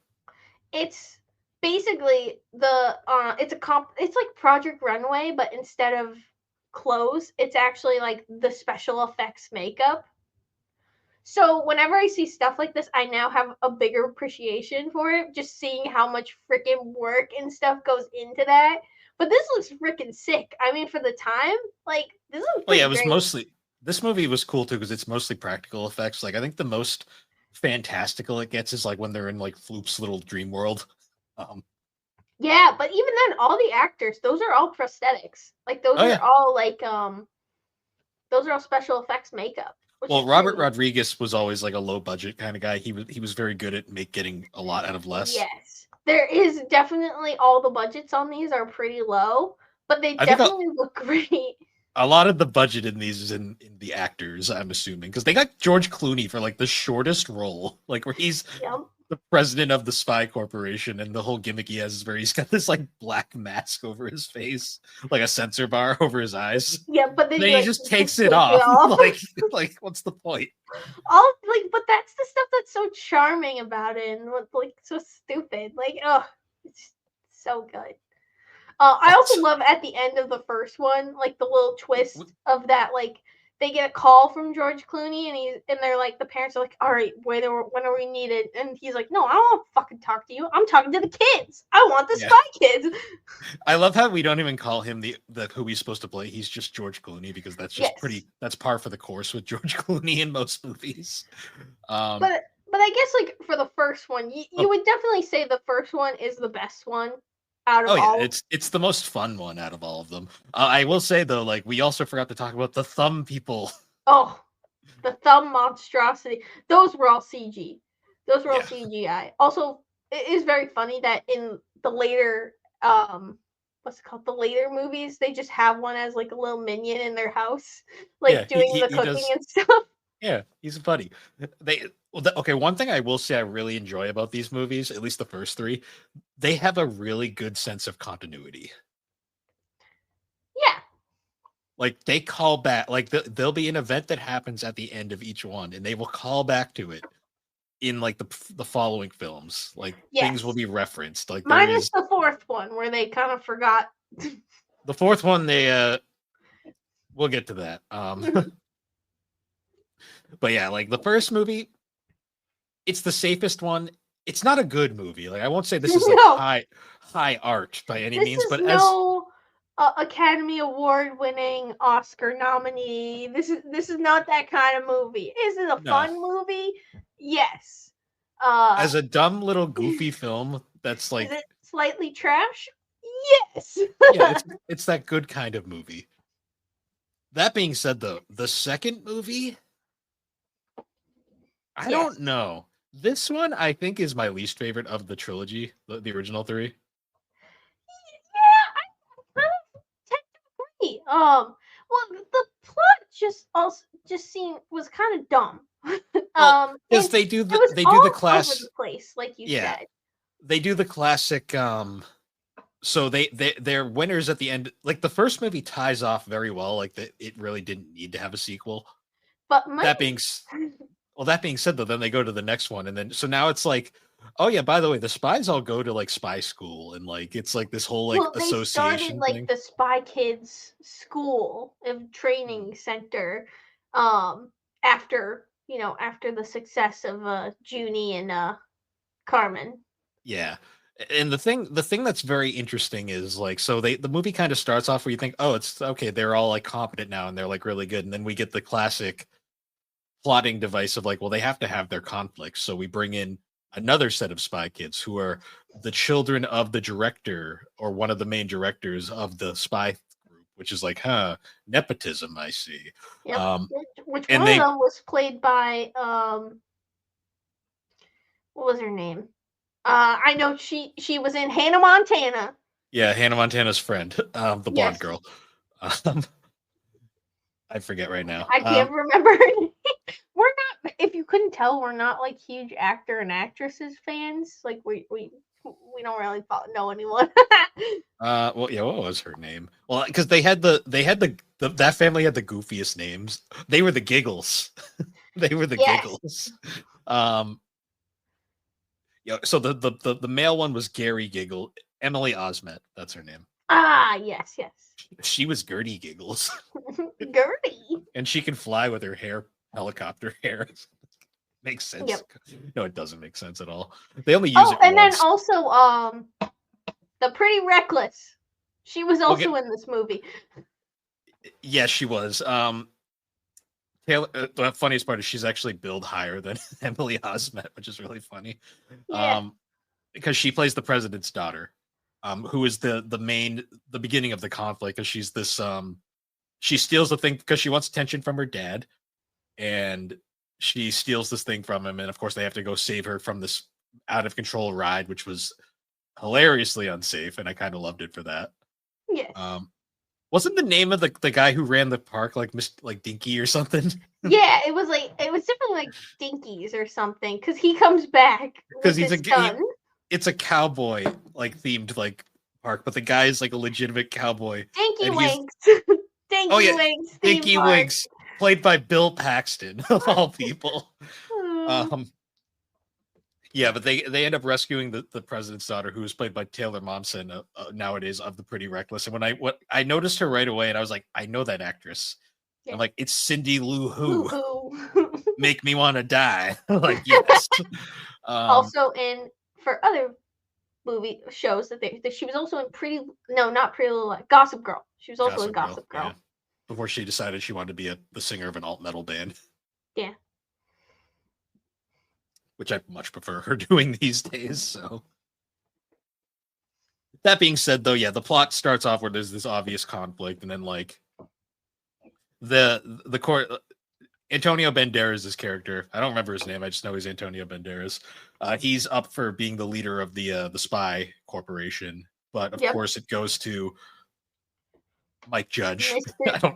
[SPEAKER 2] It's basically it's like Project Runway, but instead of clothes, it's actually like the special effects makeup. So whenever I see stuff like this, I now have a bigger appreciation for it, just seeing how much freaking work and stuff goes into that. But this looks freaking sick. I mean, for the time, like this is
[SPEAKER 1] Oh yeah,
[SPEAKER 2] pretty
[SPEAKER 1] it was
[SPEAKER 2] great.
[SPEAKER 1] mostly this movie was cool too because it's mostly practical effects. Like I think the most fantastical it gets is like when they're in like Floop's little dream world. Um,
[SPEAKER 2] Yeah, but even then, all the actors, those are all prosthetics. Like those
[SPEAKER 1] oh
[SPEAKER 2] are
[SPEAKER 1] yeah.
[SPEAKER 2] all those are all special effects makeup, which is
[SPEAKER 1] Well, Robert
[SPEAKER 2] pretty.
[SPEAKER 1] Rodriguez was always like a low budget kind of guy. He was very good at make getting a lot out of less.
[SPEAKER 2] Yes, there is definitely all the budgets on these are pretty low, but they
[SPEAKER 1] I think
[SPEAKER 2] definitely look great.
[SPEAKER 1] a lot of the budget in these is in the actors, I'm assuming, because they got George Clooney for like the shortest role, like where he's
[SPEAKER 2] Yep.
[SPEAKER 1] the president of the spy corporation, and the whole gimmick he has is where he's got this like black mask over his face, like a sensor bar over his eyes.
[SPEAKER 2] Yeah, but then
[SPEAKER 1] Then
[SPEAKER 2] he
[SPEAKER 1] he
[SPEAKER 2] like
[SPEAKER 1] just takes it
[SPEAKER 2] take it
[SPEAKER 1] off.
[SPEAKER 2] off.
[SPEAKER 1] Like what's the point?
[SPEAKER 2] All like, but that's the stuff that's so charming about it, and what's like so stupid. Like, oh, it's so good. I also
[SPEAKER 1] Also,
[SPEAKER 2] love at the end of the first one, like the little twist of that, like they get a call from George Clooney, and they're like the parents are like, all right, when are we needed? And he's like, no, I don't want to fucking talk to you. I'm talking to the kids. I want the
[SPEAKER 1] yeah,
[SPEAKER 2] spy kids.
[SPEAKER 1] I love how we don't even call him the who he's supposed to play. He's just George Clooney because
[SPEAKER 2] Yes,
[SPEAKER 1] that's par for the course with George Clooney in most movies. Um,
[SPEAKER 2] but I guess like for the first one, you
[SPEAKER 1] oh,
[SPEAKER 2] would definitely say the first one is the best one out of
[SPEAKER 1] oh yeah,
[SPEAKER 2] all.
[SPEAKER 1] it's the most fun one out of all of them. I will say though, like we also forgot to talk about the thumb people.
[SPEAKER 2] Oh, the thumb monstrosity. Those were all CG. Those were all
[SPEAKER 1] Yeah,
[SPEAKER 2] CGI. Also, it is very funny that in the later what's it called? The later movies, they just have one as like a little minion in their house,
[SPEAKER 1] yeah,
[SPEAKER 2] like doing the
[SPEAKER 1] he
[SPEAKER 2] cooking
[SPEAKER 1] does.
[SPEAKER 2] and stuff.
[SPEAKER 1] Yeah, he's a buddy. Okay. One thing I will say I really enjoy about these movies, at least the first three, they have a really good sense of continuity.
[SPEAKER 2] Yeah.
[SPEAKER 1] Like they call back, like there'll be an event that happens at the end of each one, and they will call back to it in like the following films. Like things will
[SPEAKER 2] Yes.
[SPEAKER 1] be referenced. Like there
[SPEAKER 2] Minus
[SPEAKER 1] is
[SPEAKER 2] the fourth one where they kind of forgot.
[SPEAKER 1] the fourth one. We'll get to that. But yeah, like the first movie, it's the safest one. It's not a good movie. Like I won't say this is like
[SPEAKER 2] No,
[SPEAKER 1] high art by any
[SPEAKER 2] this
[SPEAKER 1] means,
[SPEAKER 2] is
[SPEAKER 1] but as
[SPEAKER 2] no Academy Award winning Oscar nominee. This is not that kind of movie. Is it a
[SPEAKER 1] no,
[SPEAKER 2] fun movie? Yes.
[SPEAKER 1] as a dumb little goofy film that's
[SPEAKER 2] Is
[SPEAKER 1] like
[SPEAKER 2] it slightly trash? Yes.
[SPEAKER 1] yeah, it's that good kind of movie. That being said, though, the second movie, I
[SPEAKER 2] Yes.
[SPEAKER 1] don't know. This one I think is my least favorite of the trilogy, the original three.
[SPEAKER 2] Yeah, I kind of tend to agree. Well, the plot just seemed was kind of dumb.
[SPEAKER 1] Well,
[SPEAKER 2] And
[SPEAKER 1] because
[SPEAKER 2] it was
[SPEAKER 1] they do the
[SPEAKER 2] all over
[SPEAKER 1] class,
[SPEAKER 2] the place, like you
[SPEAKER 1] yeah,
[SPEAKER 2] said.
[SPEAKER 1] they do the classic. So they're winners at the end. Like the first movie ties off very well. Like that, it really didn't need to have a sequel.
[SPEAKER 2] But my
[SPEAKER 1] That being well, that being said, though, then they go to the next one, and then so now it's like, oh yeah, by the way, the spies all go to like spy school, and like it's like this whole like
[SPEAKER 2] well, they started
[SPEAKER 1] association
[SPEAKER 2] like
[SPEAKER 1] thing.
[SPEAKER 2] the Spy Kids school and
[SPEAKER 1] Mm.
[SPEAKER 2] training center, um, after the success of Junie and Carmen.
[SPEAKER 1] Yeah. And the thing that's very interesting is like so the movie kind of starts off where you think, oh, it's okay, they're all like competent now and they're like really good. And then we get the classic plotting device of like, well, they have to have their conflicts. So we bring in another set of spy kids who are the children of the director or one of the main directors of the spy group, which is like, nepotism, I see.
[SPEAKER 2] Yep.
[SPEAKER 1] Um,
[SPEAKER 2] Which one
[SPEAKER 1] and
[SPEAKER 2] of
[SPEAKER 1] they
[SPEAKER 2] them was played by what was her name? I know she was in Hannah Montana.
[SPEAKER 1] yeah, Hannah Montana's friend, the blonde
[SPEAKER 2] Yes,
[SPEAKER 1] girl. Um, I forget right now.
[SPEAKER 2] I can't remember her name. We're not. If you couldn't tell, we're not like huge actor and actresses fans. Like we don't really know anyone.
[SPEAKER 1] Well, yeah, what was her name? Well, because that family had the goofiest names. They were the Giggles. They were the
[SPEAKER 2] Yes.
[SPEAKER 1] Giggles. Um, yeah. So the male one was Gary Giggle. Emily Osment, that's her name.
[SPEAKER 2] Ah, yes, yes.
[SPEAKER 1] She was Gertie Giggles,
[SPEAKER 2] Gertie.
[SPEAKER 1] and she can fly with her hair, helicopter hair. Makes
[SPEAKER 2] Yep.
[SPEAKER 1] sense. No, it doesn't make sense at all. They only use
[SPEAKER 2] Oh,
[SPEAKER 1] it
[SPEAKER 2] and then
[SPEAKER 1] once.
[SPEAKER 2] also the Pretty Reckless. She was
[SPEAKER 1] We'll get.
[SPEAKER 2] also in this movie.
[SPEAKER 1] Yes, she was. Taylor, the funniest part is she's actually billed higher than Emily Osment, which is really funny.
[SPEAKER 2] Yeah.
[SPEAKER 1] Um, because she plays the president's daughter, who is the beginning of the conflict. Because she's this she steals the thing because she wants attention from her dad, and she steals this thing from him, and of course they have to go save her from this out of control ride, which was hilariously unsafe, and I kind of loved it for that.
[SPEAKER 2] Yes.
[SPEAKER 1] Um, wasn't the name of the guy who ran the park like Dinky or something?
[SPEAKER 2] Yeah, it was definitely like Dinkies or something because he comes back
[SPEAKER 1] Because
[SPEAKER 2] with his son.
[SPEAKER 1] it's a cowboy like themed like park, but the guy is like a legitimate cowboy,
[SPEAKER 2] Dinky
[SPEAKER 1] and he's
[SPEAKER 2] Winks.
[SPEAKER 1] oh
[SPEAKER 2] Dinky
[SPEAKER 1] yeah,
[SPEAKER 2] Winks theme
[SPEAKER 1] Dinky
[SPEAKER 2] park.
[SPEAKER 1] Winks, played by Bill Paxton of all people.
[SPEAKER 2] Hmm.
[SPEAKER 1] Um, yeah, but they end up rescuing the president's daughter, who is played by Taylor Momsen nowadays of the Pretty Reckless. And what I noticed her right away, and I was like, I know that actress. I'm
[SPEAKER 2] Yeah.
[SPEAKER 1] like, it's Cindy Lou Who.
[SPEAKER 2] Woohoo.
[SPEAKER 1] Make me want to die. Like yes. Um,
[SPEAKER 2] Also in for other movie shows that she was also in not Pretty Little Gossip Girl. She was also in
[SPEAKER 1] Gossip Girl.
[SPEAKER 2] Gossip
[SPEAKER 1] Yeah.
[SPEAKER 2] Girl.
[SPEAKER 1] Before she decided she wanted to be the singer of an alt metal band,
[SPEAKER 2] Yeah.
[SPEAKER 1] which I much prefer her doing these days. So that being said, though, yeah, the plot starts off where there's this obvious conflict, and then like the court. Antonio Banderas' character. I don't remember his name. I just know he's Antonio Banderas. He's up for being the leader of the spy corporation, but of
[SPEAKER 2] Yep.
[SPEAKER 1] course it goes to Mike Judge.
[SPEAKER 2] Mr.
[SPEAKER 1] I don't,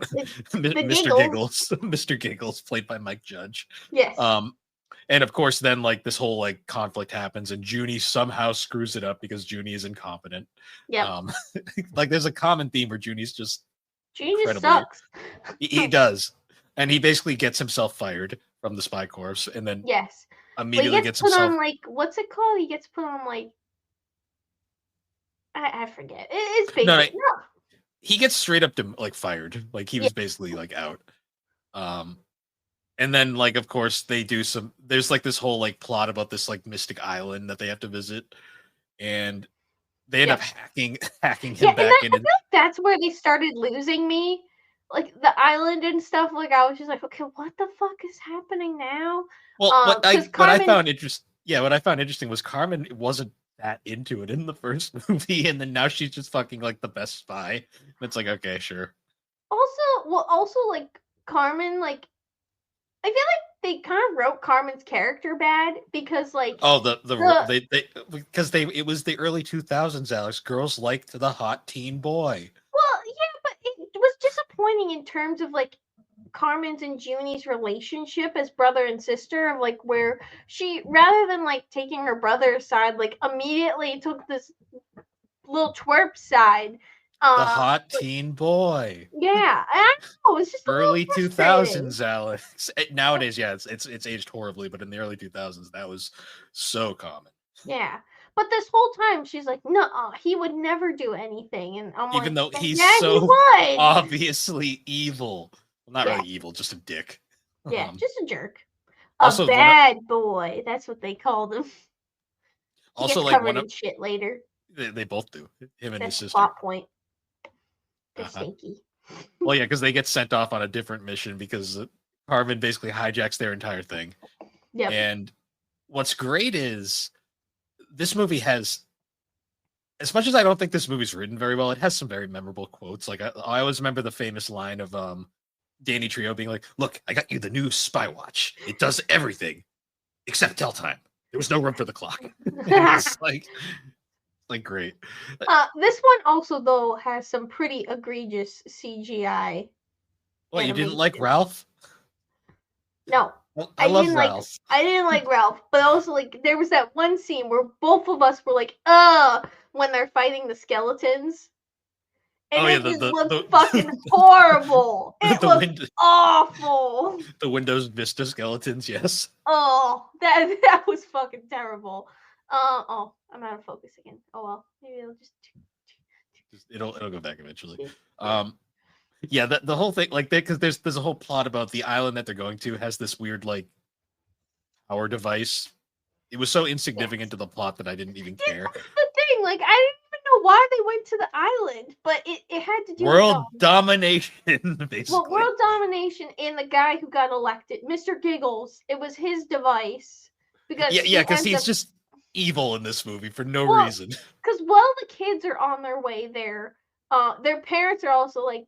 [SPEAKER 2] The
[SPEAKER 1] Mr.
[SPEAKER 2] Giggles.
[SPEAKER 1] Giggles, Mr. Giggles, played by Mike Judge.
[SPEAKER 2] Yes.
[SPEAKER 1] Um, and of course, then like this whole like conflict happens, and Junie somehow screws it up because Junie is incompetent.
[SPEAKER 2] Yep.
[SPEAKER 1] Um, like there's a common theme where Junie's just
[SPEAKER 2] Genie just
[SPEAKER 1] incredibly.
[SPEAKER 2] sucks.
[SPEAKER 1] He does, and he basically gets himself fired from the Spy Corps, and then
[SPEAKER 2] Yes. But he
[SPEAKER 1] immediately
[SPEAKER 2] gets
[SPEAKER 1] gets
[SPEAKER 2] put
[SPEAKER 1] himself.
[SPEAKER 2] on, like, what's it called? He gets put on, like, I forget. It's
[SPEAKER 1] No, no,
[SPEAKER 2] basic. No.
[SPEAKER 1] he gets straight up to like fired. Like he
[SPEAKER 2] Yeah.
[SPEAKER 1] was basically like out. Um, and then like of course they do some. There's like this whole like plot about this like mystic island that they have to visit, and they end up
[SPEAKER 2] Yes.
[SPEAKER 1] hacking
[SPEAKER 2] Yeah,
[SPEAKER 1] him
[SPEAKER 2] and
[SPEAKER 1] back
[SPEAKER 2] I
[SPEAKER 1] in.
[SPEAKER 2] feel
[SPEAKER 1] And
[SPEAKER 2] like that's where they started losing me. Like the island and stuff. Like I was just like, okay, what the fuck is happening now?
[SPEAKER 1] well,
[SPEAKER 2] Because
[SPEAKER 1] what I
[SPEAKER 2] Carmen,
[SPEAKER 1] found interesting, yeah, what I found interesting was Carmen wasn't that into it in the first movie, and then now she's just fucking like the best spy. And it's like okay, sure.
[SPEAKER 2] also like Carmen, like I feel like they kind of wrote Carmen's character bad because like
[SPEAKER 1] Oh,
[SPEAKER 2] the
[SPEAKER 1] they because they it was the early 2000s, Alex. Girls liked the hot teen boy.
[SPEAKER 2] well, yeah, but it was disappointing in terms of like Carmen's and Junie's relationship as brother and sister of like where she rather than like taking her brother's side, like immediately took this little twerp side.
[SPEAKER 1] The hot
[SPEAKER 2] Like
[SPEAKER 1] teen boy.
[SPEAKER 2] yeah, I know it's just a little
[SPEAKER 1] Early
[SPEAKER 2] frustrating.
[SPEAKER 1] 2000s, Alex. Nowadays, yeah, it's aged horribly, but in the early 2000s, that was so common.
[SPEAKER 2] Yeah, but this whole time she's like, no, he would never do anything, and I'm
[SPEAKER 1] Even
[SPEAKER 2] like,
[SPEAKER 1] though he's
[SPEAKER 2] yeah, he
[SPEAKER 1] so
[SPEAKER 2] would.
[SPEAKER 1] obviously evil. Well, not
[SPEAKER 2] Yeah,
[SPEAKER 1] really evil, just a dick.
[SPEAKER 2] yeah, just a jerk, a
[SPEAKER 1] Also,
[SPEAKER 2] bad boy. That's what they called him. He
[SPEAKER 1] also
[SPEAKER 2] gets
[SPEAKER 1] like
[SPEAKER 2] covered
[SPEAKER 1] one of
[SPEAKER 2] in shit later.
[SPEAKER 1] they both do. Him and his
[SPEAKER 2] That's a
[SPEAKER 1] sister.
[SPEAKER 2] plot point. They're
[SPEAKER 1] Uh-huh.
[SPEAKER 2] stinky.
[SPEAKER 1] Well, yeah, because they get sent off on a different mission because Carmen basically hijacks their entire thing.
[SPEAKER 2] Yep.
[SPEAKER 1] And what's great is this movie has, as much as I don't think this movie's written very well, it has some very memorable quotes. Like I always remember the famous line of Danny Trio being like, "Look, I got you the new spy watch. It does everything except tell time. There was no room for the clock." And it's like great.
[SPEAKER 2] This one also though has some pretty egregious CGI
[SPEAKER 1] What, you didn't like
[SPEAKER 2] animation.
[SPEAKER 1] Ralph?
[SPEAKER 2] No,
[SPEAKER 1] Well, I
[SPEAKER 2] I
[SPEAKER 1] love
[SPEAKER 2] didn't like
[SPEAKER 1] Ralph.
[SPEAKER 2] I didn't like Ralph, but also like there was that one scene where both of us were like, when they're fighting the skeletons. And
[SPEAKER 1] Oh yeah,
[SPEAKER 2] it just looked fucking horrible. It
[SPEAKER 1] the
[SPEAKER 2] looked
[SPEAKER 1] wind
[SPEAKER 2] awful.
[SPEAKER 1] the Windows Vista skeletons. Yes,
[SPEAKER 2] Oh, that was fucking terrible. Oh, I'm out of focus again. Oh well, maybe it'll just.
[SPEAKER 1] it'll go back eventually.
[SPEAKER 2] Yeah.
[SPEAKER 1] Yeah, the whole thing like because there's a whole plot about the island that they're going to has this weird like power device. It was so insignificant
[SPEAKER 2] Yes.
[SPEAKER 1] to the plot that I didn't even
[SPEAKER 2] See,
[SPEAKER 1] care.
[SPEAKER 2] that's the thing. Like, I didn't even know why they went to the island, but it had to do with
[SPEAKER 1] World domination,
[SPEAKER 2] well,
[SPEAKER 1] basically.
[SPEAKER 2] world domination and the guy who got elected, Mr. Giggles. It was his device because
[SPEAKER 1] Yeah,
[SPEAKER 2] he
[SPEAKER 1] because
[SPEAKER 2] ends
[SPEAKER 1] he's
[SPEAKER 2] up
[SPEAKER 1] just evil in this movie for no
[SPEAKER 2] well,
[SPEAKER 1] reason.
[SPEAKER 2] because while the kids are on their way there, their parents are also like,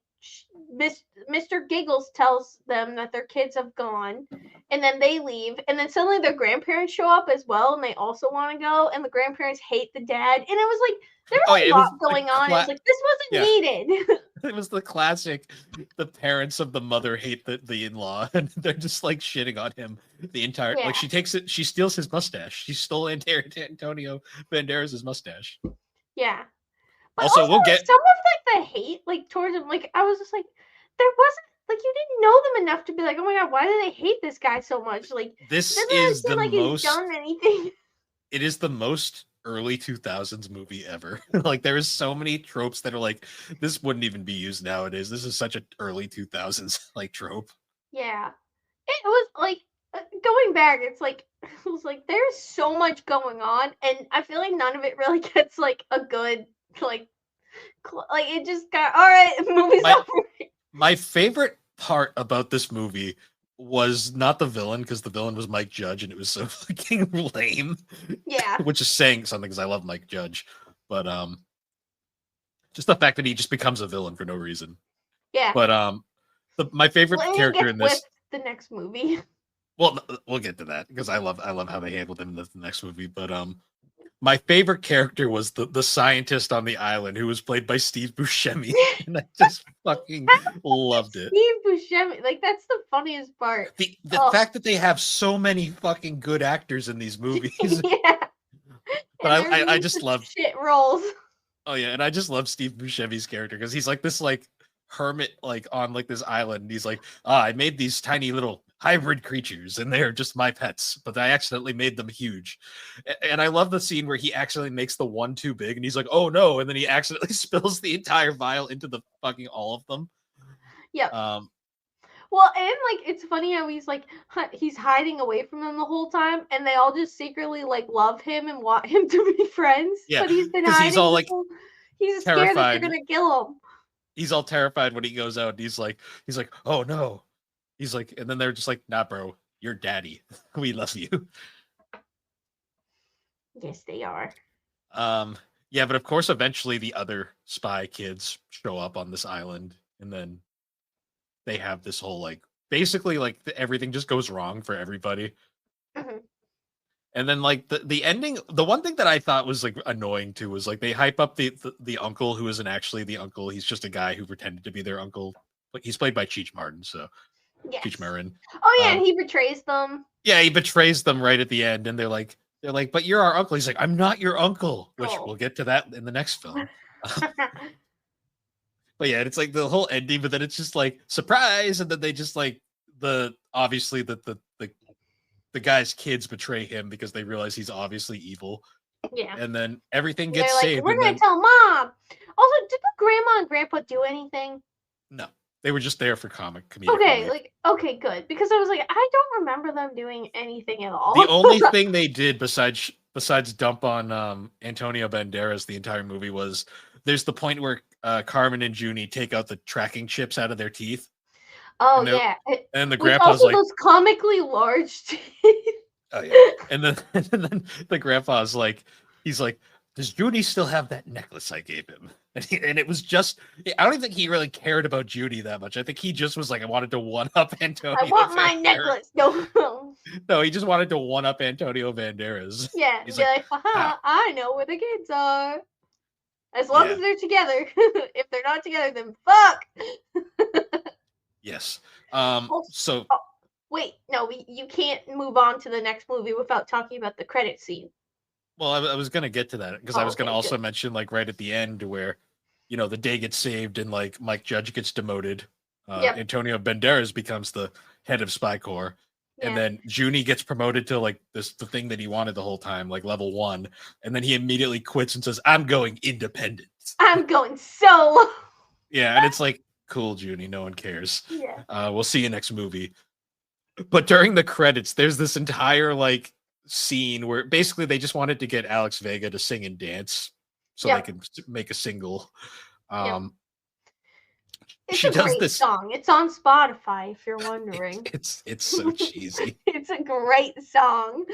[SPEAKER 2] Mr. Giggles tells them that their kids have gone, and then they leave, and then suddenly their grandparents show up as well, and they also want to go, and the grandparents hate the dad, and it was like there
[SPEAKER 1] Oh
[SPEAKER 2] was
[SPEAKER 1] yeah,
[SPEAKER 2] a
[SPEAKER 1] it
[SPEAKER 2] lot
[SPEAKER 1] was the
[SPEAKER 2] going on. It was like this wasn't
[SPEAKER 1] yeah,
[SPEAKER 2] needed.
[SPEAKER 1] it was the classic. The parents of the mother hate the in-law, and they're just like shitting on him the entire.
[SPEAKER 2] Yeah,
[SPEAKER 1] Like she steals his mustache. She stole Antonio Banderas' mustache.
[SPEAKER 2] yeah. But
[SPEAKER 1] Also,
[SPEAKER 2] also
[SPEAKER 1] we'll
[SPEAKER 2] like
[SPEAKER 1] get.
[SPEAKER 2] some of like the hate like towards him, like I was just like there wasn't like you didn't know them enough to be like, oh my god, why do they hate this guy so much? Like it
[SPEAKER 1] This
[SPEAKER 2] doesn't really
[SPEAKER 1] is
[SPEAKER 2] seem
[SPEAKER 1] the
[SPEAKER 2] like he's
[SPEAKER 1] most.
[SPEAKER 2] done anything.
[SPEAKER 1] It is the most early 2000s movie ever. Like there is so many tropes that are like this wouldn't even be used nowadays. This is such an early 2000s like trope.
[SPEAKER 2] Yeah. It was like going back, it's like it was like there's so much going on, and I feel like none of it really gets like a good like like it just got all right. Movie's
[SPEAKER 1] My
[SPEAKER 2] over.
[SPEAKER 1] my favorite part about this movie was not the villain because the villain was Mike Judge and it was so fucking lame,
[SPEAKER 2] Yeah,
[SPEAKER 1] which is saying something because I love Mike Judge, but just the fact that he just becomes a villain for no reason.
[SPEAKER 2] yeah.
[SPEAKER 1] But my
[SPEAKER 2] Well,
[SPEAKER 1] favorite
[SPEAKER 2] and he
[SPEAKER 1] character
[SPEAKER 2] gets
[SPEAKER 1] in this.
[SPEAKER 2] whipped the next movie.
[SPEAKER 1] Well, we'll get to that because I love how they handled him in the next movie. But my favorite character was the scientist on the island who was played by Steve Buscemi, and I just fucking loved it.
[SPEAKER 2] Steve Buscemi, like that's the funniest part.
[SPEAKER 1] The
[SPEAKER 2] Oh,
[SPEAKER 1] fact that they have so many fucking good actors in these movies,
[SPEAKER 2] yeah,
[SPEAKER 1] but
[SPEAKER 2] and they're
[SPEAKER 1] I
[SPEAKER 2] doing
[SPEAKER 1] just
[SPEAKER 2] such
[SPEAKER 1] love.
[SPEAKER 2] shit roles.
[SPEAKER 1] Oh yeah, and I just love Steve Buscemi's character because he's like this like hermit like on like this island. And he's like, I made these tiny little hybrid creatures and they're just my pets, but I accidentally made them huge. And I love the scene where he accidentally makes the one too big and he's like, oh no, and then he accidentally spills the entire vial into the fucking all of them.
[SPEAKER 2] Yep.
[SPEAKER 1] Um
[SPEAKER 2] Well, and like it's funny how he's like he's hiding away from them the whole time, and they all just secretly like love him and want him to be friends.
[SPEAKER 1] yeah,
[SPEAKER 2] But he's been
[SPEAKER 1] because he's
[SPEAKER 2] hiding
[SPEAKER 1] all
[SPEAKER 2] this
[SPEAKER 1] like
[SPEAKER 2] whole. He's scared that they're
[SPEAKER 1] terrified.
[SPEAKER 2] gonna kill him.
[SPEAKER 1] He's all terrified when he goes out. And he's like, oh no. He's like, and then they're just like, nah, bro, you're daddy. We love you.
[SPEAKER 2] Yes, they are.
[SPEAKER 1] Yeah, but of course, eventually the other spy kids show up on this island, and then they have this whole like, basically like everything just goes wrong for everybody.
[SPEAKER 2] Mhm.
[SPEAKER 1] And then like the ending, the one thing that I thought was like annoying too was like they hype up the uncle who isn't actually the uncle. He's just a guy who pretended to be their uncle. Like he's played by Cheech Martin, so Cheech
[SPEAKER 2] Yes.
[SPEAKER 1] Marin.
[SPEAKER 2] Oh yeah, and he betrays them.
[SPEAKER 1] Yeah, he betrays them right at the end, and they're like, but you're our uncle. He's like, I'm not your uncle, which
[SPEAKER 2] Oh.
[SPEAKER 1] we'll get to that in the next film. But yeah, it's like the whole ending, but then it's just like surprise, and then they just like obviously the guy's kids betray him because they realize he's obviously evil,
[SPEAKER 2] Yeah.
[SPEAKER 1] and then everything
[SPEAKER 2] And
[SPEAKER 1] gets
[SPEAKER 2] they're like,
[SPEAKER 1] saved,
[SPEAKER 2] we're
[SPEAKER 1] and
[SPEAKER 2] gonna
[SPEAKER 1] then
[SPEAKER 2] tell mom. Also, did the grandma and grandpa do anything?
[SPEAKER 1] no, they were just there for comedic
[SPEAKER 2] Okay,
[SPEAKER 1] relief.
[SPEAKER 2] like okay, good. Because I was like, I don't remember them doing anything at all.
[SPEAKER 1] The only thing they did besides dump on Antonio Banderas the entire movie was there's the point where Carmen and Junie take out the tracking chips out of their teeth.
[SPEAKER 2] Oh
[SPEAKER 1] And
[SPEAKER 2] yeah.
[SPEAKER 1] and the
[SPEAKER 2] With
[SPEAKER 1] grandpa's
[SPEAKER 2] also
[SPEAKER 1] like,
[SPEAKER 2] those comically large teeth.
[SPEAKER 1] oh yeah. And then and then the grandpa's like, he's like, does Judy still have that necklace I gave him? And it was just, I don't even think he really cared about Judy that much. I think he just was like, I wanted to one up Antonio.
[SPEAKER 2] I want my
[SPEAKER 1] Banderas.
[SPEAKER 2] necklace. No.
[SPEAKER 1] No, he just wanted to one up Antonio Banderas.
[SPEAKER 2] Yeah,
[SPEAKER 1] He's
[SPEAKER 2] be
[SPEAKER 1] like,
[SPEAKER 2] like, haha,
[SPEAKER 1] how?
[SPEAKER 2] I know where the kids are. As long
[SPEAKER 1] Yeah.
[SPEAKER 2] as they're together. If they're not together, then fuck.
[SPEAKER 1] Yes.
[SPEAKER 2] Also,
[SPEAKER 1] So
[SPEAKER 2] oh, wait, no, you can't move on to the next movie without talking about the credit scene.
[SPEAKER 1] well, I was gonna get to that because I
[SPEAKER 2] Oh,
[SPEAKER 1] was gonna
[SPEAKER 2] okay,
[SPEAKER 1] also
[SPEAKER 2] good.
[SPEAKER 1] mention like right at the end where, you know, the day gets saved and like Mike Judge gets demoted.
[SPEAKER 2] Yep.
[SPEAKER 1] Antonio Banderas becomes the head of Spy Corps, and
[SPEAKER 2] Yeah.
[SPEAKER 1] then Junie gets promoted to like the thing that he wanted the whole time, like level 1, and then he immediately quits and says, "I'm going independent."
[SPEAKER 2] I'm going solo.
[SPEAKER 1] Yeah, and it's like, cool, Junie, no one cares.
[SPEAKER 2] Yeah.
[SPEAKER 1] We'll see you next movie. But during the credits, there's this entire like scene where basically they just wanted to get Alex Vega to sing and dance so they
[SPEAKER 2] Yep.
[SPEAKER 1] could make a single.
[SPEAKER 2] Yep.
[SPEAKER 1] Um,
[SPEAKER 2] It's
[SPEAKER 1] she
[SPEAKER 2] a
[SPEAKER 1] does
[SPEAKER 2] great
[SPEAKER 1] this.
[SPEAKER 2] song. It's on Spotify if you're wondering.
[SPEAKER 1] It's so cheesy,
[SPEAKER 2] It's a great song.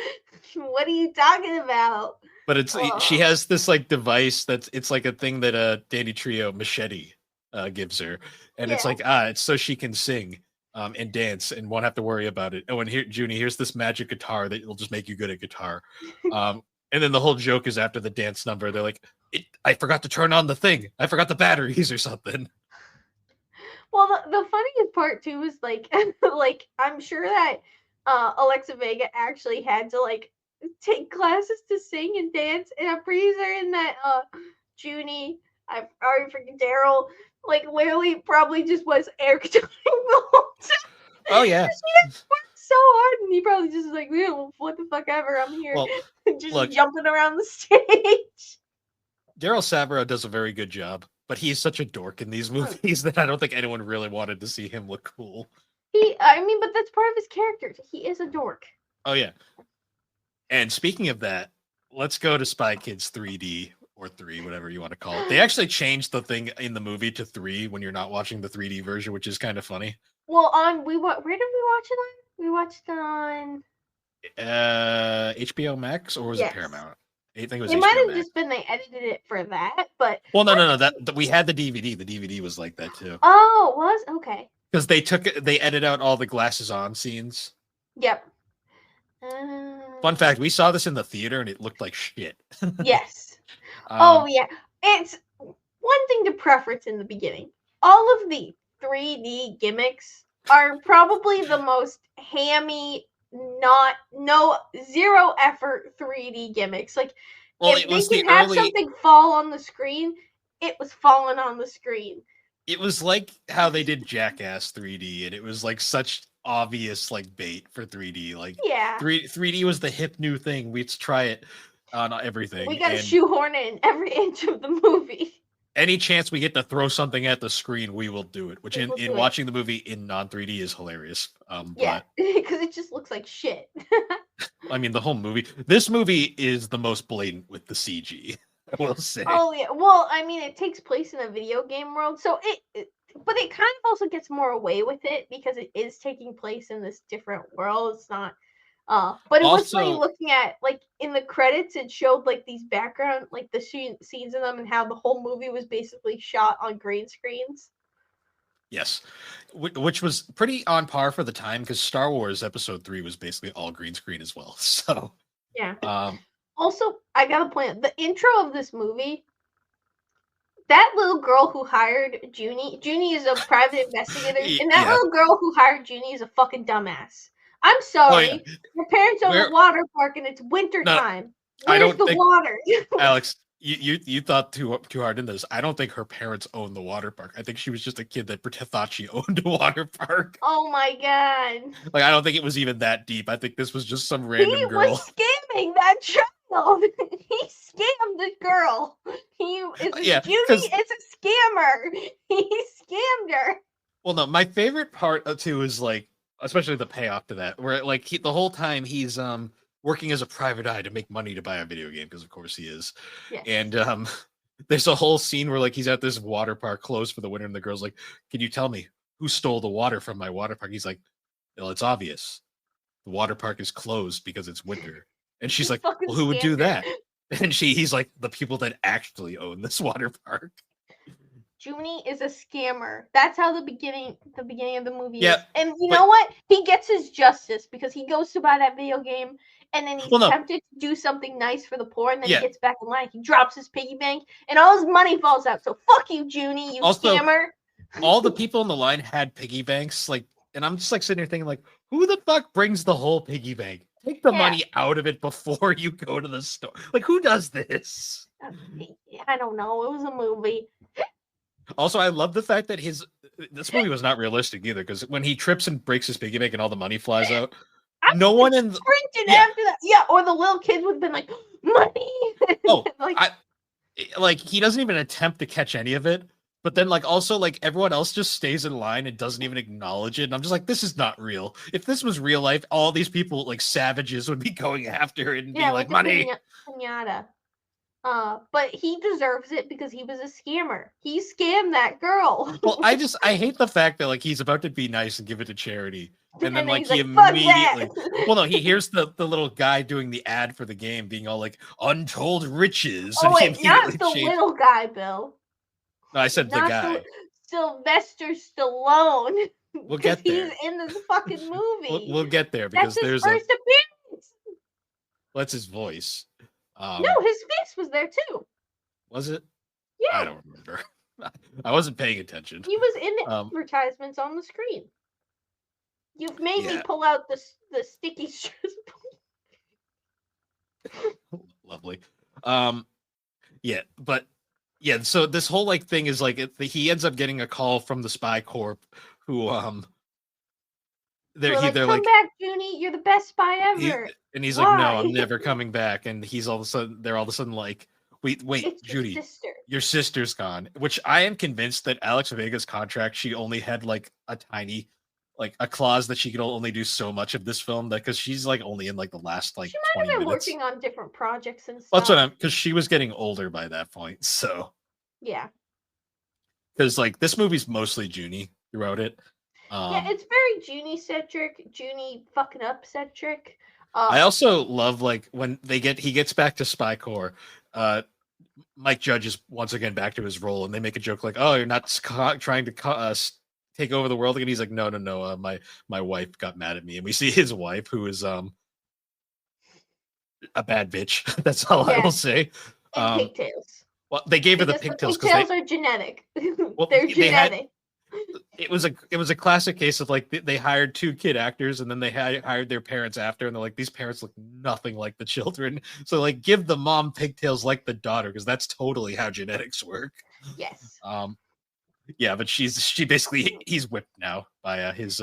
[SPEAKER 2] What are you talking about?
[SPEAKER 1] but it's she
[SPEAKER 2] Oh,
[SPEAKER 1] has this like device that's it's like a thing that Danny Trio Machete gives her, and it's
[SPEAKER 2] yeah.
[SPEAKER 1] like it's so she can sing and dance and won't have to worry about it. Oh, and here, Junie, here's this magic guitar that will just make you good at guitar. And then the whole joke is after the dance number, they're like, I forgot to turn on the thing. I forgot the batteries or something.
[SPEAKER 2] Well, the funniest part too is like, like I'm sure that Alexa Vega actually had to like take classes to sing and dance, and I'm pretty certain that Junie, I already freaking Daryl, like literally probably just was air guitaring the whole time.
[SPEAKER 1] Oh yeah.
[SPEAKER 2] She had worked so hard, and he probably just was like, what the fuck ever, I'm here,
[SPEAKER 1] Well,
[SPEAKER 2] just
[SPEAKER 1] look,
[SPEAKER 2] jumping around the stage.
[SPEAKER 1] Daryl Sabra does a very good job, but he's such a dork in these movies that I don't think anyone really wanted to see him look cool.
[SPEAKER 2] I mean, but that's part of his character. He is a dork.
[SPEAKER 1] Oh yeah. And speaking of that, let's go to Spy Kids 3D or 3, whatever you want to call it. They actually changed the thing in the movie to 3 when you're not watching the 3D version, which is kind of funny.
[SPEAKER 2] Well, where did we watch it on? We watched it on
[SPEAKER 1] HBO Max, or was it
[SPEAKER 2] yes.
[SPEAKER 1] Paramount? I think it was
[SPEAKER 2] It
[SPEAKER 1] HBO
[SPEAKER 2] might have
[SPEAKER 1] Max.
[SPEAKER 2] just been they edited it for that, but
[SPEAKER 1] Well, no, that we had the DVD. The DVD was like that too.
[SPEAKER 2] oh, it was okay.
[SPEAKER 1] Because they edited out all the glasses on scenes.
[SPEAKER 2] Yep.
[SPEAKER 1] Fun fact: we saw this in the theater and it looked like shit.
[SPEAKER 2] Yes. Oh yeah. It's one thing to preference in the beginning. All of the 3D gimmicks are probably the most hammy, zero effort 3D gimmicks. Like
[SPEAKER 1] Well,
[SPEAKER 2] if
[SPEAKER 1] it
[SPEAKER 2] they
[SPEAKER 1] was the
[SPEAKER 2] can have
[SPEAKER 1] early.
[SPEAKER 2] something fall on the screen, it was falling on the screen.
[SPEAKER 1] it was like how they did Jackass 3D, and it was like such obvious like bait for 3D. Like
[SPEAKER 2] Yeah,
[SPEAKER 1] 3D was the hip new thing. Let's try it on
[SPEAKER 2] we
[SPEAKER 1] everything.
[SPEAKER 2] got to
[SPEAKER 1] And
[SPEAKER 2] shoehorn it in every inch of the movie.
[SPEAKER 1] any chance we get to throw something at the screen, we will do it. Which
[SPEAKER 2] We will
[SPEAKER 1] in
[SPEAKER 2] do it.
[SPEAKER 1] watching the movie in non 3D is hilarious.
[SPEAKER 2] Yeah,
[SPEAKER 1] But
[SPEAKER 2] because it just looks like shit.
[SPEAKER 1] I mean, the whole movie. This movie is the most blatant with the CG. I will say.
[SPEAKER 2] Oh yeah. Well, I mean, it takes place in a video game world, so but it kind of also gets more away with it because it is taking place in this different world. It's not. But it was funny
[SPEAKER 1] Also,
[SPEAKER 2] looking at like in the credits. It showed like these background, like the scenes in them, and how the whole movie was basically shot on green screens.
[SPEAKER 1] yes, which was pretty on par for the time because Star Wars Episode 3 was basically all green screen as well. So,
[SPEAKER 2] Yeah.
[SPEAKER 1] um,
[SPEAKER 2] Also, I got a point. The intro of this movie, that little girl who hired Junie is a private investigator, and that
[SPEAKER 1] yeah.
[SPEAKER 2] little girl who hired Junie is a fucking dumbass. I'm
[SPEAKER 1] Oh yeah.
[SPEAKER 2] sorry. Your parents own a
[SPEAKER 1] Where
[SPEAKER 2] water park and it's winter
[SPEAKER 1] no,
[SPEAKER 2] time.
[SPEAKER 1] I
[SPEAKER 2] Where's
[SPEAKER 1] don't
[SPEAKER 2] the
[SPEAKER 1] think
[SPEAKER 2] water?
[SPEAKER 1] Alex. You thought too hard in this. I don't think her parents owned the water park. I think she was just a kid that thought she owned a water park.
[SPEAKER 2] Oh my god.
[SPEAKER 1] Like I don't think it was even that deep. I think this was just some
[SPEAKER 2] He
[SPEAKER 1] random
[SPEAKER 2] was
[SPEAKER 1] girl.
[SPEAKER 2] scamming that child. He scammed the girl. He is
[SPEAKER 1] Yeah,
[SPEAKER 2] Junie
[SPEAKER 1] because
[SPEAKER 2] is a scammer. He scammed her.
[SPEAKER 1] well, no, my favorite part too is like, especially the payoff to that, where like the whole time he's working as a private eye to make money to buy a video game because of course he is,
[SPEAKER 2] Yes.
[SPEAKER 1] and there's a whole scene where like he's at this water park closed for the winter, and the girl's like, "Can you tell me who stole the water from my water park?" He's like, "Well, it's obvious. The water park is closed because it's winter." And she's
[SPEAKER 2] He
[SPEAKER 1] like,
[SPEAKER 2] fucking
[SPEAKER 1] "Well, who would do
[SPEAKER 2] scammed her.
[SPEAKER 1] that?" And he's like, "The people that actually own this water park."
[SPEAKER 2] Junie is a scammer. That's how the beginning of the movie is.
[SPEAKER 1] Yeah,
[SPEAKER 2] And you
[SPEAKER 1] but
[SPEAKER 2] know what? He gets his justice because he goes to buy that video game and then he's
[SPEAKER 1] well, no,
[SPEAKER 2] tempted to do something nice for the poor and then he
[SPEAKER 1] yeah.
[SPEAKER 2] gets back in line. He drops his piggy bank and all his money falls out. So fuck you, Junie, you
[SPEAKER 1] Also,
[SPEAKER 2] scammer.
[SPEAKER 1] all the people in the line had piggy banks, like, and I'm just like sitting here thinking, like, who the fuck brings the whole piggy bank? Take the
[SPEAKER 2] Yeah.
[SPEAKER 1] money out of it before you go to the store. Like, who does this?
[SPEAKER 2] I don't know. It was a movie.
[SPEAKER 1] Also, I love the fact that this movie was not realistic either, because when he trips and breaks his piggy bank and all the money flies out,
[SPEAKER 2] I
[SPEAKER 1] no one in
[SPEAKER 2] sprinted
[SPEAKER 1] yeah.
[SPEAKER 2] after that. Yeah, or the little kids would have been like, money.
[SPEAKER 1] Oh,
[SPEAKER 2] like,
[SPEAKER 1] like he doesn't even attempt to catch any of it. But then, like, also, like, everyone else just stays in line and doesn't even acknowledge it. And I'm just like, this is not real. If this was real life, all these people, like, savages, would be going after it and
[SPEAKER 2] yeah,
[SPEAKER 1] be like,
[SPEAKER 2] a
[SPEAKER 1] money.
[SPEAKER 2] pinata. But he deserves it because he was a scammer. He scammed that girl.
[SPEAKER 1] Well, I hate the fact that, like, he's about to be nice and give it to charity. And then, like,
[SPEAKER 2] he's
[SPEAKER 1] he
[SPEAKER 2] like, fuck
[SPEAKER 1] immediately,
[SPEAKER 2] that.
[SPEAKER 1] well, no, he hears the little guy doing the ad for the game being all like, untold riches.
[SPEAKER 2] Oh,
[SPEAKER 1] And he
[SPEAKER 2] wait, not
[SPEAKER 1] immediately
[SPEAKER 2] the
[SPEAKER 1] changed.
[SPEAKER 2] little guy, Bill.
[SPEAKER 1] No, I said the
[SPEAKER 2] Not
[SPEAKER 1] guy.
[SPEAKER 2] Sylvester Stallone.
[SPEAKER 1] We'll
[SPEAKER 2] Because
[SPEAKER 1] get there.
[SPEAKER 2] he's in this fucking movie.
[SPEAKER 1] We'll get there
[SPEAKER 2] That's
[SPEAKER 1] because
[SPEAKER 2] his
[SPEAKER 1] there's
[SPEAKER 2] first appearance.
[SPEAKER 1] that's his voice.
[SPEAKER 2] No, his face was there too.
[SPEAKER 1] Was it? I
[SPEAKER 2] Yeah,
[SPEAKER 1] don't remember. I wasn't paying attention.
[SPEAKER 2] he was in the
[SPEAKER 1] Um,
[SPEAKER 2] advertisements on the screen. You've made me
[SPEAKER 1] yeah,
[SPEAKER 2] pull out the sticky stress.
[SPEAKER 1] lovely. Yeah, but yeah. So this whole like thing is like he ends up getting a call from the spy corp, who
[SPEAKER 2] We're like,
[SPEAKER 1] they're
[SPEAKER 2] come
[SPEAKER 1] like,
[SPEAKER 2] back, Junie. You're the best spy ever.
[SPEAKER 1] and he's like, no,
[SPEAKER 2] Why?
[SPEAKER 1] I'm never coming back. And he's all of a sudden they're all of a sudden like, wait,
[SPEAKER 2] It's your
[SPEAKER 1] Judy,
[SPEAKER 2] sister.
[SPEAKER 1] your sister's gone. Which I am convinced that Alex Vega's contract, she only had like a tiny, like a clause that she could only do so much of this film, that because she's like only in like the last like
[SPEAKER 2] She might
[SPEAKER 1] 20
[SPEAKER 2] have been
[SPEAKER 1] minutes.
[SPEAKER 2] working on different projects and stuff.
[SPEAKER 1] That's what I'm, because she was getting older by that point. So
[SPEAKER 2] Yeah.
[SPEAKER 1] because like this movie's mostly Junie throughout it.
[SPEAKER 2] Yeah, it's very Junie centric, Junie fucking up centric.
[SPEAKER 1] I also love like when he gets back to Spy Corps. Mike Judge is once again back to his role, and they make a joke like, "Oh, you're not trying to take over the world again." He's like, "No, no, no. My wife got mad at me," and we see his wife, who is a bad bitch. That's all I will say.
[SPEAKER 2] And pigtails.
[SPEAKER 1] Well, they gave her the
[SPEAKER 2] Because
[SPEAKER 1] pigtails
[SPEAKER 2] pigtails are genetic.
[SPEAKER 1] well,
[SPEAKER 2] They're
[SPEAKER 1] they
[SPEAKER 2] genetic.
[SPEAKER 1] it was a classic case of like they hired two kid actors and then they hired their parents after, and they're like, these parents look nothing like the children, so like give the mom pigtails like the daughter, because that's totally how genetics work.
[SPEAKER 2] Yes.
[SPEAKER 1] Yeah, but he's whipped now by his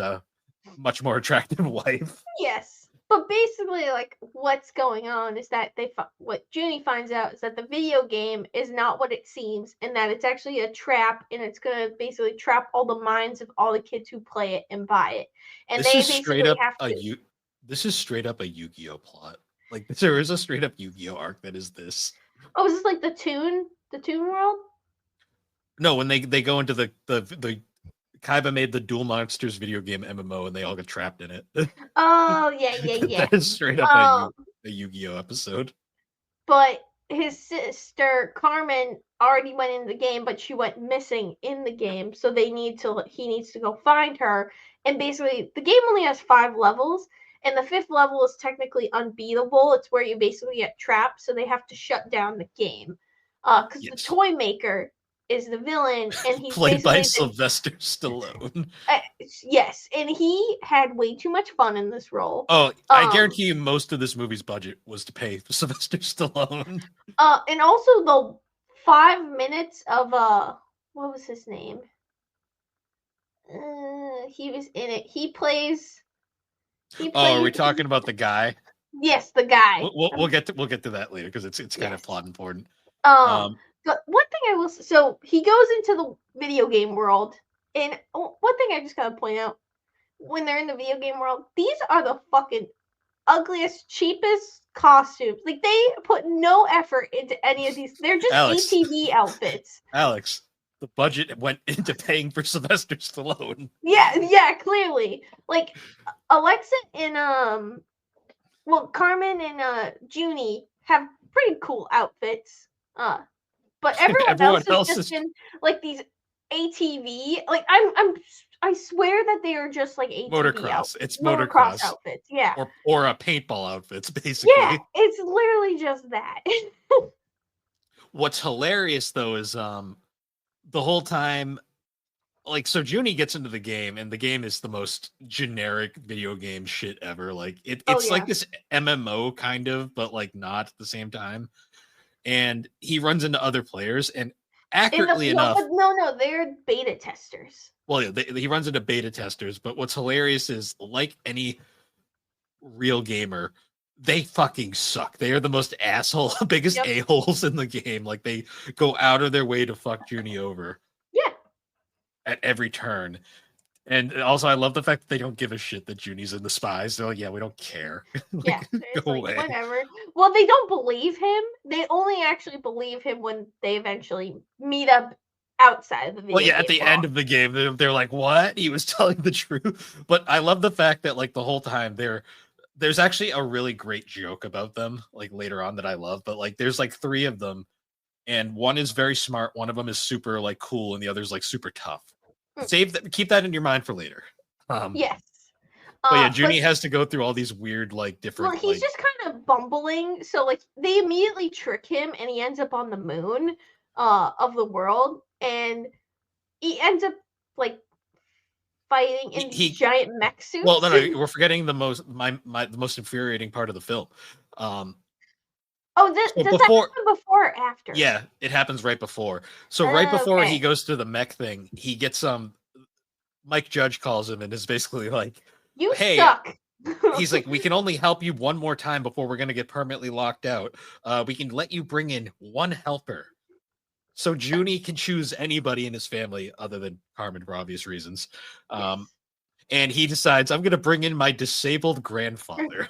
[SPEAKER 1] much more attractive wife.
[SPEAKER 2] Yes. But basically, like, what's going on is that what Junie finds out is that the video game is not what it seems, and that it's actually a trap, and it's gonna basically trap all the minds of all the kids who play it and buy it, and
[SPEAKER 1] This
[SPEAKER 2] they
[SPEAKER 1] is straight
[SPEAKER 2] basically
[SPEAKER 1] up
[SPEAKER 2] have
[SPEAKER 1] a
[SPEAKER 2] to.
[SPEAKER 1] Yu. This is straight up a Yu-Gi-Oh plot. Like there is a straight up Yu-Gi-Oh arc that is this.
[SPEAKER 2] Oh, is this like the Toon World?
[SPEAKER 1] No, when they go into the Kaiba made the Duel Monsters video game MMO and they all get trapped in it.
[SPEAKER 2] Oh yeah, yeah, yeah.
[SPEAKER 1] That is straight up
[SPEAKER 2] Um,
[SPEAKER 1] a Yu-Gi-Oh episode.
[SPEAKER 2] but his sister Carmen already went in the game, but she went missing in the game, so he needs to go find her. And basically, the game only has 5 levels, and the 5th level is technically unbeatable. It's where you basically get trapped, so they have to shut down the game. Because the
[SPEAKER 1] Yes.
[SPEAKER 2] toy maker is the villain, and he's
[SPEAKER 1] Played by
[SPEAKER 2] basically
[SPEAKER 1] Sylvester Stallone.
[SPEAKER 2] yes, and he had way too much fun in this role.
[SPEAKER 1] Oh, I guarantee you most of this movie's budget was to pay for Sylvester Stallone.
[SPEAKER 2] And also the 5 minutes of what was his name? He was in it. He plays. He
[SPEAKER 1] Oh, are
[SPEAKER 2] plays.
[SPEAKER 1] we talking about the guy?
[SPEAKER 2] Yes, the guy.
[SPEAKER 1] We'll get to that later because it's kind of
[SPEAKER 2] Yes.
[SPEAKER 1] plot important.
[SPEAKER 2] But one thing I will. So he goes into the video game world, and one thing I just gotta point out when they're in the video game world, these are the fucking ugliest, cheapest costumes. Like they put no effort into any of these. They're just
[SPEAKER 1] Alex.
[SPEAKER 2] ATV outfits.
[SPEAKER 1] Alex, the budget went into paying for Sylvester Stallone.
[SPEAKER 2] Yeah, clearly. Like Alexa and Carmen and Junie have pretty cool outfits. But everyone else has just been like these ATV. Like I swear that they are just like ATV
[SPEAKER 1] motocross.
[SPEAKER 2] outfits.
[SPEAKER 1] It's motocross
[SPEAKER 2] outfits. Yeah.
[SPEAKER 1] Or a paintball outfits, basically.
[SPEAKER 2] Yeah, it's literally just that.
[SPEAKER 1] What's hilarious though is the whole time, like, so Junie gets into the game and the game is the most generic video game shit ever. Like it's like this MMO kind of, but like not at the same time. And he runs into other players and accurately enough.
[SPEAKER 2] But no, they're beta testers.
[SPEAKER 1] Well, yeah, he runs into beta testers, but what's hilarious is, like any real gamer, they fucking suck. They are the most biggest a-holes in the game. Like they go out of their way to fuck Junie over.
[SPEAKER 2] Yeah.
[SPEAKER 1] At every turn. And also, I love the fact that they don't give a shit that Junie's in the spies. They're like, yeah, we don't care.
[SPEAKER 2] Like,
[SPEAKER 1] yeah, go away.
[SPEAKER 2] Whatever. Well, they don't believe him. They only actually believe him when they eventually meet up outside of the video.
[SPEAKER 1] Well, yeah, at the end of the game, they're like, what? He was telling the truth. But I love the fact that, like, the whole time there's actually a really great joke about them, like, later on that I love. But, like, there's, like, 3 of them. And one is very smart. One of them is super, like, cool. And the other's, like, super tough. Keep that in your mind for later.
[SPEAKER 2] Yes.
[SPEAKER 1] But yeah, Junie has to go through all these weird, like, different.
[SPEAKER 2] Well, he's just kind of bumbling. So, like, they immediately trick him, and he ends up on the moon, of the world, and he ends up like fighting in giant mech suits.
[SPEAKER 1] Well, no, we're forgetting the most infuriating part of the film.
[SPEAKER 2] Does that happen before or after?
[SPEAKER 1] Yeah, it happens right before. So right before he goes through the mech thing, he gets Mike Judge calls him and is basically like,
[SPEAKER 2] "You
[SPEAKER 1] hey,
[SPEAKER 2] suck."
[SPEAKER 1] He's like, we can only help you one more time before we're going to get permanently locked out. We can let you bring in one helper. So Junie can choose anybody in his family other than Carmen for obvious reasons.
[SPEAKER 2] Yes.
[SPEAKER 1] And he decides, I'm going to bring in my disabled grandfather.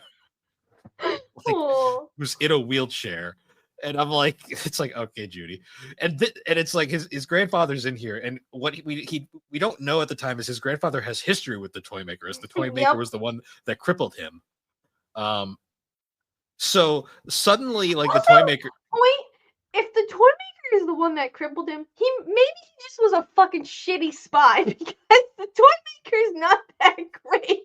[SPEAKER 1] Who's in a wheelchair. And I'm like, it's like, okay, Junie. And it's like his grandfather's in here. And what we don't know at the time is his grandfather has history with the toy maker, as the toy maker was the one that crippled him. So suddenly, like, also, the toy maker.
[SPEAKER 2] Wait, if the toy maker is the one that crippled him, he just was a fucking shitty spy, because the toy maker is not that great.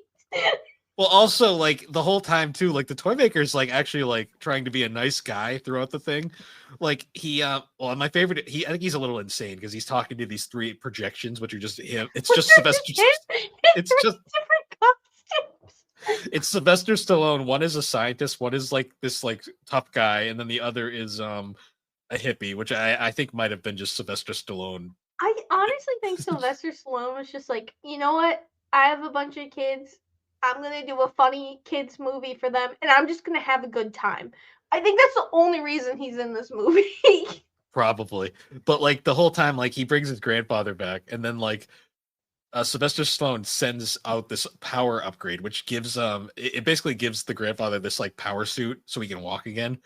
[SPEAKER 1] Well, also, like, the whole time too, like, the toy maker's like actually like trying to be a nice guy throughout the thing. Like, my favorite, I think he's a little insane because he's talking to these 3 projections, which are just him. It's just Sylvester. It's just
[SPEAKER 2] different costumes.
[SPEAKER 1] It's Sylvester Stallone. One is a scientist, one is like this like tough guy, and then the other is a hippie, which I think might have been just Sylvester Stallone.
[SPEAKER 2] I honestly think Sylvester Stallone was just like, you know what? I have a bunch of kids. I'm gonna do a funny kids movie for them, and I'm just gonna have a good time. I think that's the only reason he's in this movie.
[SPEAKER 1] Probably. But like the whole time, like he brings his grandfather back, and then like Sylvester Stallone sends out this power upgrade, which gives it basically gives the grandfather this like power suit so he can walk again.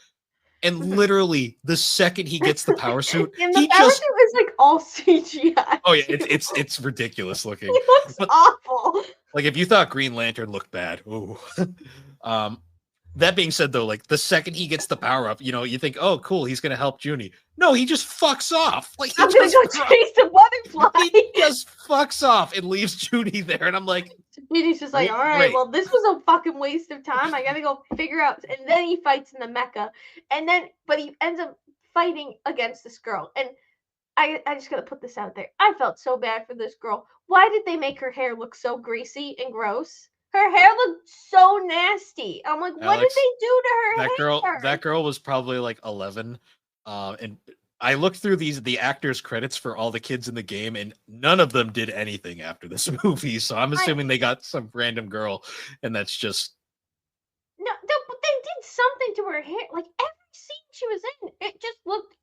[SPEAKER 1] And literally the second he gets the power suit,
[SPEAKER 2] And the
[SPEAKER 1] he
[SPEAKER 2] power
[SPEAKER 1] just
[SPEAKER 2] suit is like all CGI.
[SPEAKER 1] oh yeah,
[SPEAKER 2] too.
[SPEAKER 1] it's ridiculous looking.
[SPEAKER 2] He looks
[SPEAKER 1] But
[SPEAKER 2] awful.
[SPEAKER 1] like if you thought Green Lantern looked bad, ooh. um that being said though, like the second he gets the power up, you think, oh cool, he's gonna help Junie. No, he just fucks off. Like
[SPEAKER 2] I'm gonna go chase the butterfly.
[SPEAKER 1] he just fucks off and leaves Junie there, and I'm like,
[SPEAKER 2] Judy's just like, all right,
[SPEAKER 1] great.
[SPEAKER 2] well, this was a fucking waste of time. I gotta go figure out. And then he fights in the mecha, but he ends up fighting against this girl. And I just gotta put this out there. I felt so bad for this girl. Why did they make her hair look so greasy and gross? Her hair looked so nasty. I'm like, what did
[SPEAKER 1] Alex,
[SPEAKER 2] they do to her hair?
[SPEAKER 1] that girl was probably like 11, and I looked through the actors credits for all the kids in the game, and none of them did anything after this movie, so I'm assuming they got some random girl, and that's just
[SPEAKER 2] no, but they did something to her hair. Like every scene she was in, it just looked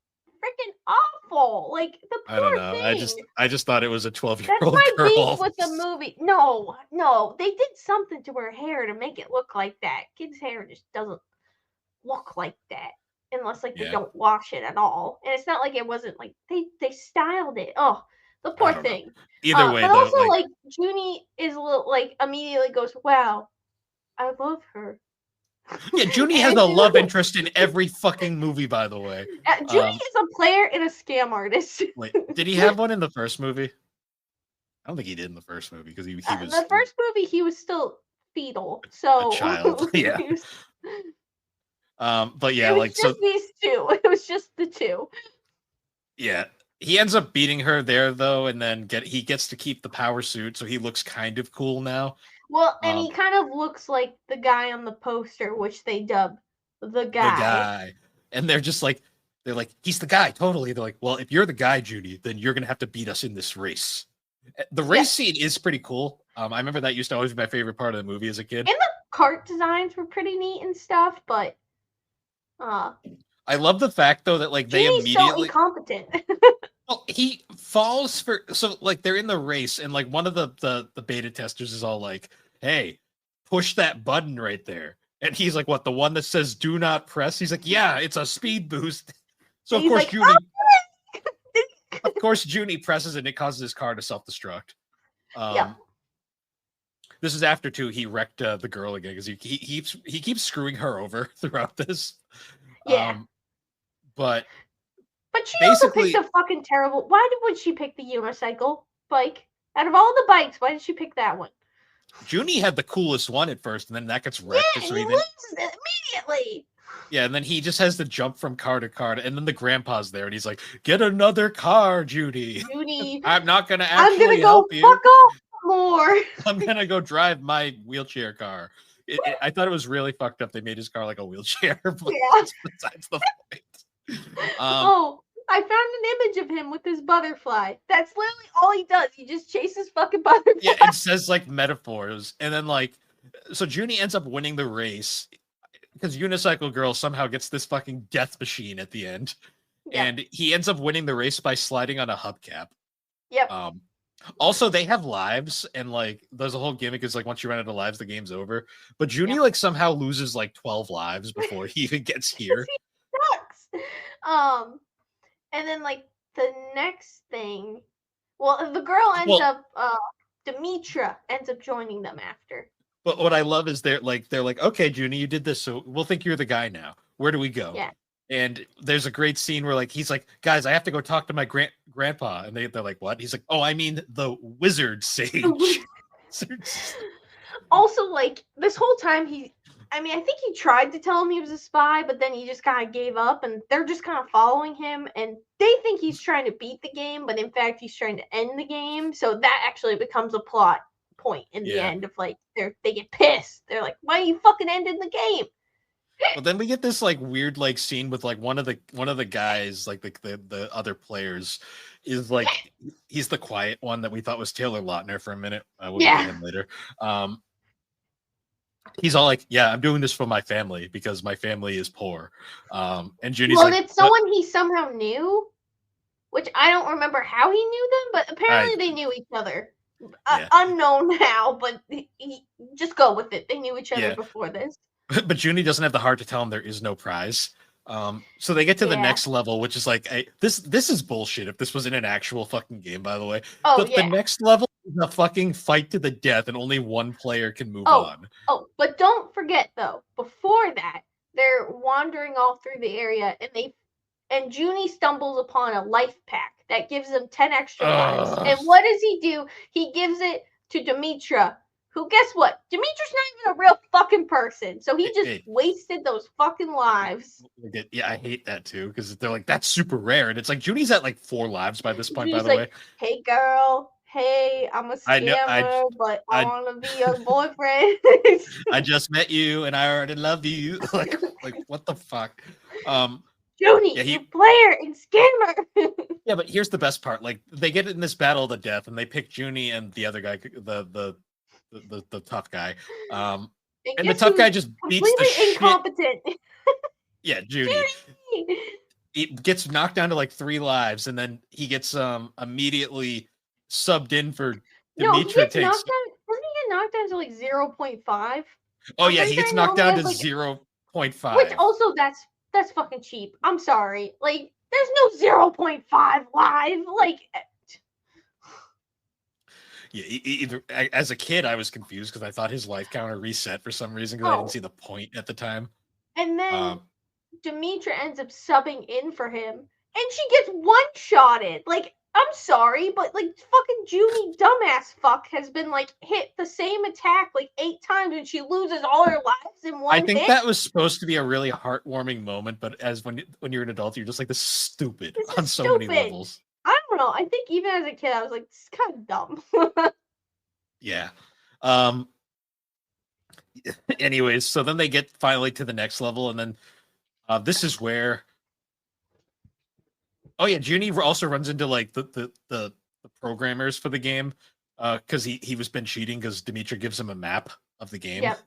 [SPEAKER 2] freaking awful. Like the
[SPEAKER 1] I don't
[SPEAKER 2] poor
[SPEAKER 1] know.
[SPEAKER 2] thing.
[SPEAKER 1] I just thought it was a
[SPEAKER 2] That's
[SPEAKER 1] 12-year-old
[SPEAKER 2] my
[SPEAKER 1] girl.
[SPEAKER 2] beef with the movie. No, they did something to her hair to make it look like that. Kids' hair just doesn't look like that unless like they
[SPEAKER 1] Yeah.
[SPEAKER 2] don't wash it at all. And it's not like it wasn't like they styled it. Oh, the
[SPEAKER 1] I
[SPEAKER 2] poor
[SPEAKER 1] don't know.
[SPEAKER 2] thing.
[SPEAKER 1] Either way,
[SPEAKER 2] But
[SPEAKER 1] though,
[SPEAKER 2] also like Junie is a little like immediately goes, "Wow, I love her."
[SPEAKER 1] yeah, Junie has
[SPEAKER 2] And
[SPEAKER 1] a
[SPEAKER 2] she's
[SPEAKER 1] love
[SPEAKER 2] like,
[SPEAKER 1] interest in every fucking movie, by the way.
[SPEAKER 2] Junie is a player and a scam artist.
[SPEAKER 1] Wait, did he have one in the first movie? I don't think he did in the first movie because he was
[SPEAKER 2] The first movie he was still fetal,
[SPEAKER 1] a
[SPEAKER 2] so
[SPEAKER 1] child. Yeah.
[SPEAKER 2] he was,
[SPEAKER 1] But yeah,
[SPEAKER 2] it was
[SPEAKER 1] like
[SPEAKER 2] just
[SPEAKER 1] so
[SPEAKER 2] these two. It was just the two.
[SPEAKER 1] yeah. He ends up beating her there though, and then he gets to keep the power suit, so he looks kind of cool now.
[SPEAKER 2] Well, and
[SPEAKER 1] Um
[SPEAKER 2] he kind of looks like the guy on the poster, which they dub the
[SPEAKER 1] the
[SPEAKER 2] guy.
[SPEAKER 1] guy. And they're like, he's the guy, totally. They're like, well, if you're the guy, Judy, then you're gonna have to beat us in this race. The race scene is pretty cool. I remember that used to always be my favorite part of the movie as a kid.
[SPEAKER 2] And the cart designs were pretty neat and stuff, but
[SPEAKER 1] I love the fact though that like they
[SPEAKER 2] Junie's so
[SPEAKER 1] immediately
[SPEAKER 2] incompetent.
[SPEAKER 1] well, he falls for so like they're in the race and like one of the beta testers is all like, "Hey, push that button right there." And he's like, "What? The one that says do not press?" He's like, "Yeah, it's a speed boost." So
[SPEAKER 2] And he's like,
[SPEAKER 1] of course Junie presses it and it causes his car to self-destruct.
[SPEAKER 2] yeah.
[SPEAKER 1] This is after too he wrecked the girl again because he keeps screwing her over throughout this.
[SPEAKER 2] Yeah.
[SPEAKER 1] But
[SPEAKER 2] she also picked a fucking terrible. Would she pick the unicycle bike? Out of all the bikes, why did she pick that one?
[SPEAKER 1] Junie had the coolest one at first, and then that gets wrecked.
[SPEAKER 2] Yeah, and he loses it immediately.
[SPEAKER 1] Yeah, and then he just has to jump from car to car, and then the grandpa's there, and he's like, "Get another car, Judy. I'm not gonna actually help you.
[SPEAKER 2] Fuck off more.
[SPEAKER 1] I'm gonna go drive my wheelchair car." I thought it was really fucked up. They made his car like a wheelchair, but
[SPEAKER 2] yeah.
[SPEAKER 1] besides the point.
[SPEAKER 2] I found an image of him with his butterfly. That's literally all he does. He just chases fucking butterflies.
[SPEAKER 1] Yeah, and says like metaphors, and then like, so Junie ends up winning the race because Unicycle Girl somehow gets this fucking death machine at the end, and he ends up winning the race by sliding on a hubcap.
[SPEAKER 2] Yep.
[SPEAKER 1] Also, they have lives, and like, there's a whole gimmick is like once you run out of lives, the game's over. But Junie like somehow loses like 12 lives before he even gets here.
[SPEAKER 2] He sucks. And then like the next thing, well, the girl ends up, Demetra ends up joining them after.
[SPEAKER 1] But what I love is they're like, okay, Junie, you did this, so we'll think you're the guy now. Where do we go?
[SPEAKER 2] Yeah.
[SPEAKER 1] And there's a great scene where like he's like, guys, I have to go talk to my grandpa, and they're like, what? He's like, oh, I mean the wizard sage.
[SPEAKER 2] Also, like this whole time I think he tried to tell him he was a spy, but then he just kind of gave up, and they're just kind of following him, and they think he's trying to beat the game, but in fact he's trying to end the game. So that actually becomes a plot point in the end of like they get pissed. They're like, why are you fucking ending the game?
[SPEAKER 1] But then we get this like weird like scene with like one of the guys, like the other players, is like he's the quiet one that we thought was Taylor Lautner for a minute. We'll get to
[SPEAKER 2] Yeah.
[SPEAKER 1] him later. He's all like, "Yeah, I'm doing this for my family because my family is poor." And Junie's
[SPEAKER 2] Well, and
[SPEAKER 1] like,
[SPEAKER 2] it's
[SPEAKER 1] "What?"
[SPEAKER 2] someone he somehow knew, which I don't remember how he knew them, but
[SPEAKER 1] I
[SPEAKER 2] apparently they knew each other.
[SPEAKER 1] Yeah,
[SPEAKER 2] Unknown how, but just go with it. They knew each other
[SPEAKER 1] yeah.
[SPEAKER 2] before this.
[SPEAKER 1] But Junie doesn't have the heart to tell him there is no prize. So they get to the
[SPEAKER 2] Yeah.
[SPEAKER 1] next level, which is like this is bullshit. If this was in an actual fucking game, by the way,
[SPEAKER 2] Oh
[SPEAKER 1] the
[SPEAKER 2] yeah.
[SPEAKER 1] next level is a fucking fight to the death, and only one player can move
[SPEAKER 2] Oh,
[SPEAKER 1] on.
[SPEAKER 2] but don't forget though, before that, they're wandering all through the area and Junie stumbles upon a life pack that gives them 10 extra lives.
[SPEAKER 1] Ugh.
[SPEAKER 2] And what does he do? He gives it to Demetra, who guess what? Demetra's not even a real fucking person. So he just
[SPEAKER 1] Hey,
[SPEAKER 2] wasted those fucking lives.
[SPEAKER 1] yeah, I hate that too because they're like that's super rare, and it's like Junie's at like 4 lives by this point. By
[SPEAKER 2] Junie's
[SPEAKER 1] the way,
[SPEAKER 2] like, hey girl, hey, I'm a
[SPEAKER 1] I know
[SPEAKER 2] scammer, but I
[SPEAKER 1] I
[SPEAKER 2] wanna be your boyfriend.
[SPEAKER 1] I just met you and I already love you. like what the fuck?
[SPEAKER 2] Junie,
[SPEAKER 1] Yeah,
[SPEAKER 2] you player and scammer.
[SPEAKER 1] yeah, but here's the best part. Like they get in this battle to death, and they pick Junie and the other guy, the tough guy.
[SPEAKER 2] And
[SPEAKER 1] And the
[SPEAKER 2] guess
[SPEAKER 1] tough guy
[SPEAKER 2] who's
[SPEAKER 1] just beats the
[SPEAKER 2] completely
[SPEAKER 1] shit.
[SPEAKER 2] incompetent?
[SPEAKER 1] Yeah, Junie.
[SPEAKER 2] Junie.
[SPEAKER 1] He gets knocked down to like 3 lives, and then he gets immediately subbed in for
[SPEAKER 2] No, he
[SPEAKER 1] Demetra
[SPEAKER 2] gets
[SPEAKER 1] takes.
[SPEAKER 2] knocked down. Doesn't he get knocked down to like 0.5?
[SPEAKER 1] Oh
[SPEAKER 2] I'm
[SPEAKER 1] yeah,
[SPEAKER 2] pretty
[SPEAKER 1] he
[SPEAKER 2] sure
[SPEAKER 1] gets
[SPEAKER 2] he
[SPEAKER 1] knocked
[SPEAKER 2] only
[SPEAKER 1] down
[SPEAKER 2] has
[SPEAKER 1] to
[SPEAKER 2] like, which
[SPEAKER 1] 0.5.
[SPEAKER 2] also that's fucking cheap. I'm sorry. Like, there's no 0.5 live. Like,
[SPEAKER 1] Yeah, either as a kid I was confused because I thought his life counter reset for some reason because I didn't
[SPEAKER 2] oh.
[SPEAKER 1] see the point at the time.
[SPEAKER 2] And then
[SPEAKER 1] Um,
[SPEAKER 2] Demetra ends up subbing in for him, and she gets one-shotted. Like, I'm sorry, but like fucking Junie dumbass fuck has been like hit the same attack like 8 times and she loses all her lives in
[SPEAKER 1] I
[SPEAKER 2] one
[SPEAKER 1] think
[SPEAKER 2] hit.
[SPEAKER 1] that was supposed to be a really heartwarming moment, but as when you're an adult, you're just like this is stupid
[SPEAKER 2] This
[SPEAKER 1] on
[SPEAKER 2] is
[SPEAKER 1] so many
[SPEAKER 2] stupid.
[SPEAKER 1] levels.
[SPEAKER 2] I don't know. I think even as a kid, I was like, this is kind of dumb.
[SPEAKER 1] Yeah. Um. Anyways, so then they get finally to the next level, and then this is where. Oh yeah, Junie also runs into like the programmers for the game, because he was been cheating because Dimitra gives him a map of the game,
[SPEAKER 2] Yep.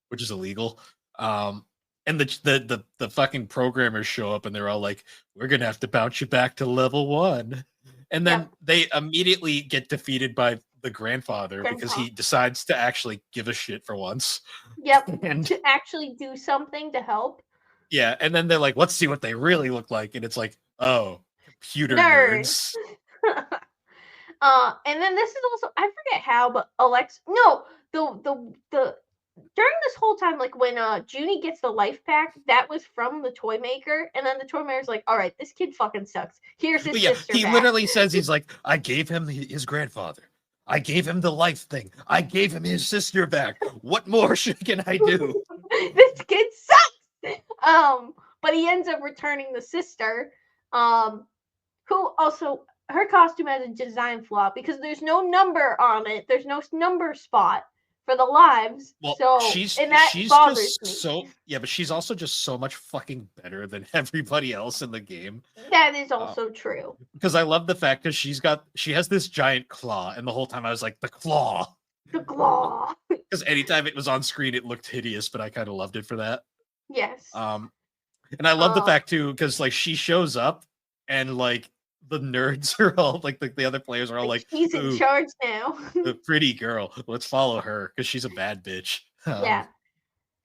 [SPEAKER 1] which is illegal. And the fucking programmers show up and they're all like, "We're gonna have to bounce you back to level 1," and then
[SPEAKER 2] Yep.
[SPEAKER 1] they immediately get defeated by the grandfather because
[SPEAKER 2] Grandpa.
[SPEAKER 1] he decides to actually give a shit for once.
[SPEAKER 2] Yep.
[SPEAKER 1] And
[SPEAKER 2] To actually do something to help.
[SPEAKER 1] yeah, and then they're like, "Let's see what they really look like," and it's like, "Oh, computer
[SPEAKER 2] Nerds.
[SPEAKER 1] nerds."
[SPEAKER 2] And then this is also I forget how, but Alex no, the during this whole time, like when Junie gets the life pack, that was from the toy maker, and then the toy maker's like, all right, this kid fucking sucks. Here's his
[SPEAKER 1] But yeah,
[SPEAKER 2] sister
[SPEAKER 1] he
[SPEAKER 2] back.
[SPEAKER 1] literally says he's like, I gave him his grandfather. I gave him the life thing. I gave him his sister back. What more can I do?
[SPEAKER 2] This kid sucks. But he ends up returning the sister, who also her costume has a design flaw because there's no number on it. There's no number spot for the lives.
[SPEAKER 1] Well,
[SPEAKER 2] So
[SPEAKER 1] she's
[SPEAKER 2] and that
[SPEAKER 1] she's
[SPEAKER 2] bothers
[SPEAKER 1] just
[SPEAKER 2] me.
[SPEAKER 1] so yeah, but she's also just so much fucking better than everybody else in the game.
[SPEAKER 2] That is also true.
[SPEAKER 1] Because I love the fact that she has this giant claw, and the whole time I was like, the claw.
[SPEAKER 2] The claw.
[SPEAKER 1] Because anytime it was on screen, it looked hideous, but I kind of loved it for that.
[SPEAKER 2] Yes.
[SPEAKER 1] And I love the fact too, because like she shows up and like the nerds are all like the other players are all like,
[SPEAKER 2] he's in charge now.
[SPEAKER 1] the pretty girl. Let's follow her because she's a bad bitch.
[SPEAKER 2] Yeah.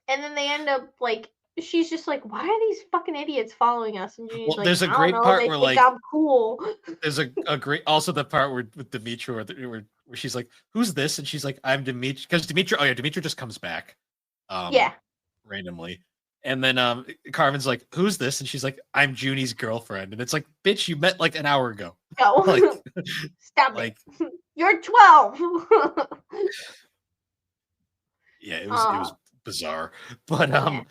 [SPEAKER 2] And then they end up like she's just like, why are these fucking idiots following us? And Junie's
[SPEAKER 1] Well,
[SPEAKER 2] like,
[SPEAKER 1] there's a
[SPEAKER 2] I don't
[SPEAKER 1] great
[SPEAKER 2] know.
[SPEAKER 1] part
[SPEAKER 2] They
[SPEAKER 1] where
[SPEAKER 2] think
[SPEAKER 1] like
[SPEAKER 2] I'm cool.
[SPEAKER 1] there's a great also the part where with Demetra where she's like, "Who's this?" and she's like, "I'm Demetra," because Demetra. Oh yeah, Demetra just comes back,
[SPEAKER 2] Yeah.
[SPEAKER 1] randomly, and then Carmen's like, "Who's this?" and she's like, "I'm Junie's girlfriend," and it's like, "Bitch, you met like an hour ago."
[SPEAKER 2] Go.
[SPEAKER 1] Like,
[SPEAKER 2] Stop
[SPEAKER 1] like
[SPEAKER 2] it. You're 12.
[SPEAKER 1] yeah, it was bizarre, but
[SPEAKER 2] Yeah.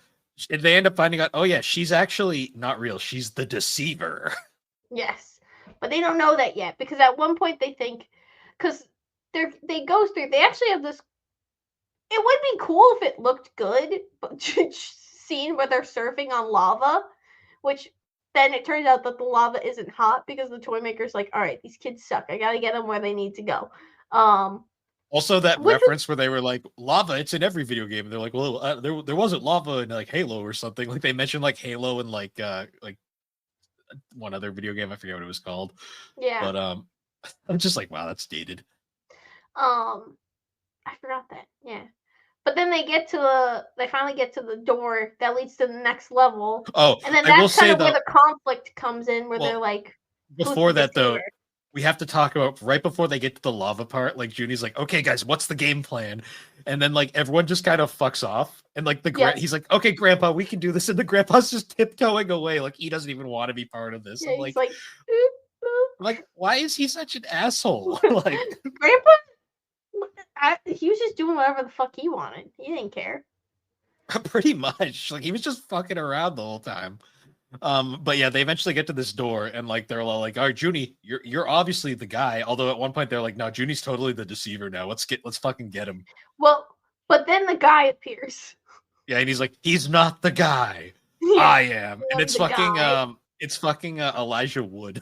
[SPEAKER 1] they end up finding out, oh yeah, she's actually not real. She's the deceiver.
[SPEAKER 2] Yes. But they don't know that yet because at one point they think because they go through they actually have this it would be cool if it looked good, but scene where they're surfing on lava, which then it turns out that the lava isn't hot because the toy maker's like, all right, these kids suck. I gotta get them where they need to go.
[SPEAKER 1] Also, that
[SPEAKER 2] Which
[SPEAKER 1] reference where they were like, lava, it's in every video game. And they're like, well, there wasn't lava in like Halo or something. Like they mentioned like Halo and like one other video game. I forget what it was called.
[SPEAKER 2] yeah.
[SPEAKER 1] But I'm just like, wow, that's dated.
[SPEAKER 2] I forgot that. Yeah. But then they finally get to the door that leads to the next level.
[SPEAKER 1] Oh,
[SPEAKER 2] And then
[SPEAKER 1] I will
[SPEAKER 2] that's kind
[SPEAKER 1] say
[SPEAKER 2] of where
[SPEAKER 1] though,
[SPEAKER 2] the conflict comes in where they're
[SPEAKER 1] well,
[SPEAKER 2] like, who's
[SPEAKER 1] before
[SPEAKER 2] the
[SPEAKER 1] that though,
[SPEAKER 2] deceiver?
[SPEAKER 1] we have to talk about right before they get to the lava part. Like Junie's like, okay, guys, what's the game plan? And then like everyone just kind of fucks off, and like
[SPEAKER 2] Yep.
[SPEAKER 1] he's like, okay, Grandpa, we can do this, and the grandpa's just tiptoeing away, like he doesn't even want to be part of this.
[SPEAKER 2] Yeah, he's like,
[SPEAKER 1] Why is he such an asshole? Like,
[SPEAKER 2] Grandpa? He was just doing whatever the fuck he wanted. He didn't care.
[SPEAKER 1] pretty much, like he was just fucking around the whole time. But yeah, they eventually get to this door, and like they're all like, "All right, Junie, you're obviously the guy." Although at one point they're like, "No, Junie's totally the deceiver now. Let's fucking get him."
[SPEAKER 2] Well, but then the guy appears.
[SPEAKER 1] Yeah, and he's like, "He's not the guy.
[SPEAKER 2] Yeah,
[SPEAKER 1] I am," and
[SPEAKER 2] I'm
[SPEAKER 1] it's
[SPEAKER 2] the
[SPEAKER 1] fucking
[SPEAKER 2] guy.
[SPEAKER 1] it's fucking Elijah Wood,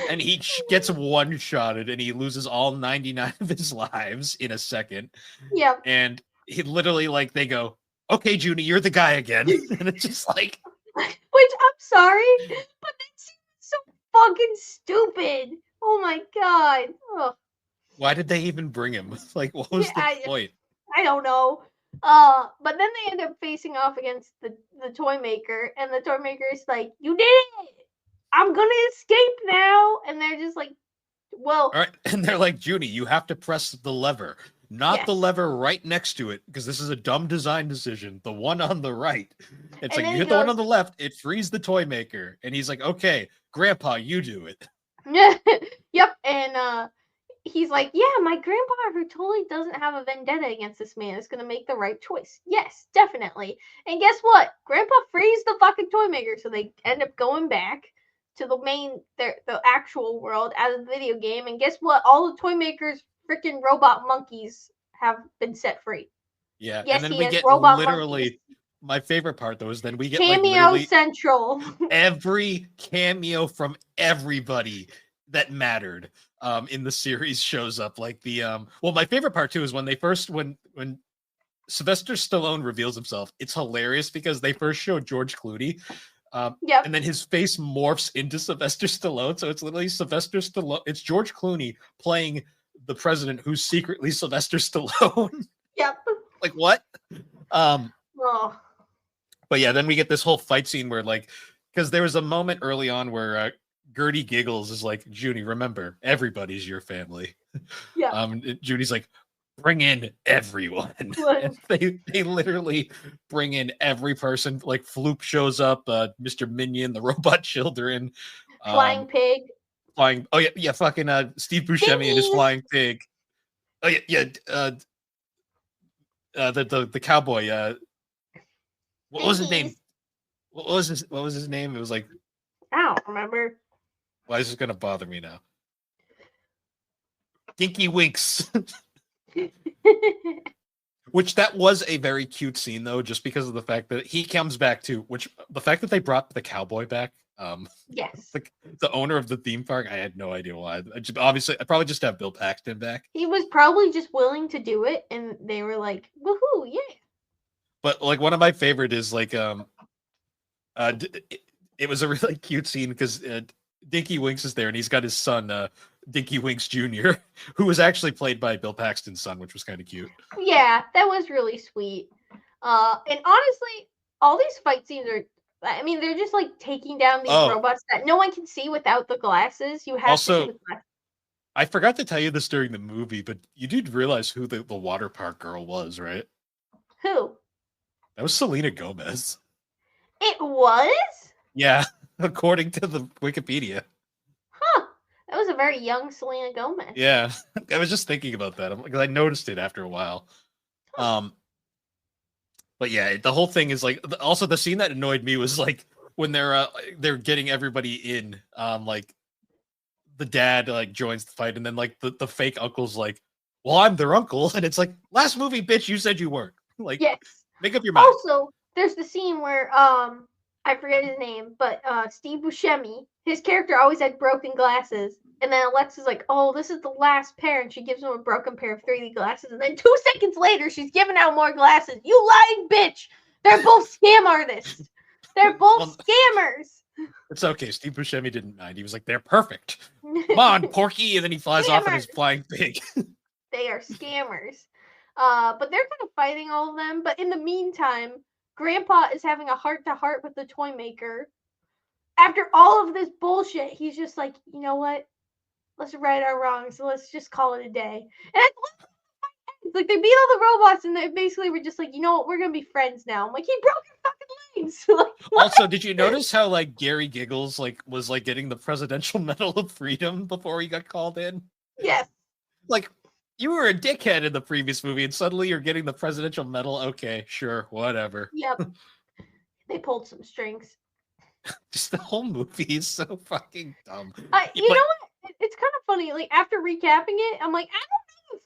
[SPEAKER 1] and he gets one shotted, and he loses all 99 of his lives in a second,
[SPEAKER 2] Yep.
[SPEAKER 1] and he literally like they go, "Okay, Junie, you're the guy again," and it's just like.
[SPEAKER 2] Which I'm sorry, but that seems so fucking stupid. Oh my god. Ugh.
[SPEAKER 1] Why did they even bring him? Like, what was the point?
[SPEAKER 2] I don't know. But then they end up facing off against the toy maker, and the toy maker is like, "You did it! I'm gonna escape now!" And they're just like, "Well,
[SPEAKER 1] All right, and they're like, Junie, you have to press the lever, not the
[SPEAKER 2] yes."
[SPEAKER 1] lever right next to it, because this is a dumb design decision. The one on the right. It's
[SPEAKER 2] And
[SPEAKER 1] like
[SPEAKER 2] then
[SPEAKER 1] you
[SPEAKER 2] he
[SPEAKER 1] hit the one
[SPEAKER 2] goes,
[SPEAKER 1] on the left, it frees the toy maker, and he's like, okay, Grandpa, you do it.
[SPEAKER 2] "Yep." And he's like, "Yeah, my grandpa, who totally doesn't have a vendetta against this man, is gonna make the right choice. Yes, definitely." And guess what? Grandpa frees the fucking toy maker, so they end up going back to the actual world as a video game. And guess what? All the toy makers, freaking robot monkeys, have been set free.
[SPEAKER 1] Yeah, and
[SPEAKER 2] Yes,
[SPEAKER 1] then
[SPEAKER 2] he
[SPEAKER 1] we
[SPEAKER 2] has
[SPEAKER 1] get
[SPEAKER 2] robot monkeys.
[SPEAKER 1] literally my favorite part though is then we get like
[SPEAKER 2] Cameo
[SPEAKER 1] literally
[SPEAKER 2] Central.
[SPEAKER 1] every cameo from everybody that mattered in the series shows up. Like the well, my favorite part too is when they first when Sylvester Stallone reveals himself. It's hilarious because they first show George Clooney,
[SPEAKER 2] Yep.
[SPEAKER 1] and then his face morphs into Sylvester Stallone. So it's literally Sylvester Stallone. It's George Clooney playing the president who's secretly Sylvester Stallone.
[SPEAKER 2] Yep.
[SPEAKER 1] Like what?
[SPEAKER 2] Oh.
[SPEAKER 1] But yeah, then we get this whole fight scene where like, because there was a moment early on where Gertie giggles is like, Junie, remember, everybody's your family.
[SPEAKER 2] Yeah.
[SPEAKER 1] Junie's like, bring in everyone. And they literally bring in every person. Like Floop shows up, Mr. Minion, the robot children,
[SPEAKER 2] Flying pig.
[SPEAKER 1] flying. Oh yeah, fucking Steve Buscemi and his
[SPEAKER 2] Dinkies.
[SPEAKER 1] flying pig. Oh yeah. The cowboy. What was his name?
[SPEAKER 2] Dinkies.
[SPEAKER 1] What was his name? It was like,
[SPEAKER 2] I don't remember.
[SPEAKER 1] why is this gonna bother me now? Dinky Winks. Which that was a very cute scene though, just because of the fact that he comes back to which the fact that they brought the cowboy back.
[SPEAKER 2] Yes.
[SPEAKER 1] The owner of the theme park, I had no idea why. Obviously, I probably just have Bill Paxton back.
[SPEAKER 2] He was probably just willing to do it, and they were like, "Woohoo, yeah!"
[SPEAKER 1] But like one of my favorite is like it was a really cute scene because Dinky Winks is there and he's got his son Dinky Winks Jr., who was actually played by Bill Paxton's son, which was kind of cute.
[SPEAKER 2] Yeah, that was really sweet. And honestly, all these fight scenes are. I mean, they're just like taking down these robots that no one can see without the glasses. You have
[SPEAKER 1] also,
[SPEAKER 2] to see the glasses.
[SPEAKER 1] I forgot to tell you this during the movie, but you did realize who the water park girl was, right?
[SPEAKER 2] Who?
[SPEAKER 1] That was Selena Gomez.
[SPEAKER 2] It was?
[SPEAKER 1] Yeah, according to the Wikipedia.
[SPEAKER 2] Huh. That was a very young Selena Gomez.
[SPEAKER 1] Yeah, I was just thinking about that because I noticed it after a while. But yeah, the whole thing is like. Also, the scene that annoyed me was like when they're getting everybody in. Like the dad like joins the fight, and then like the fake uncle's like, "Well, I'm their uncle," and it's like, "Last movie, bitch, you said you weren't." Like,
[SPEAKER 2] yes.
[SPEAKER 1] Make up your mind.
[SPEAKER 2] Also, there's the scene where I forget his name, but Steve Buscemi, his character always had broken glasses. And then Alexa's like, "Oh, this is the last pair," and she gives him a broken pair of 3D glasses. And then 2 seconds later, she's giving out more glasses. You lying bitch! They're both scam artists. They're both scammers.
[SPEAKER 1] It's okay. Steve Buscemi didn't mind. He was like, "They're perfect. Come on, Porky!" And then he flies off in his flying pig.
[SPEAKER 2] They are scammers. But they're kind of fighting all of them. But in the meantime, Grandpa is having a heart-to-heart with the toy maker. After all of this bullshit, he's just like, you know what? Let's right our wrongs. So let's just call it a day. And it's like they beat all the robots, and they basically were just like, you know what? We're gonna be friends now. I'm like, he broke your fucking legs. Like,
[SPEAKER 1] also, did you notice how like Gary Giggles was getting the Presidential Medal of Freedom before he got called in?
[SPEAKER 2] Yes.
[SPEAKER 1] Like, you were a dickhead in the previous movie, and suddenly you're getting the Presidential Medal. Okay, sure, whatever.
[SPEAKER 2] Yep. They pulled some strings.
[SPEAKER 1] Just the whole movie is so fucking dumb.
[SPEAKER 2] You know what? It's kind of funny. Like, after recapping it, I'm like, I don't know if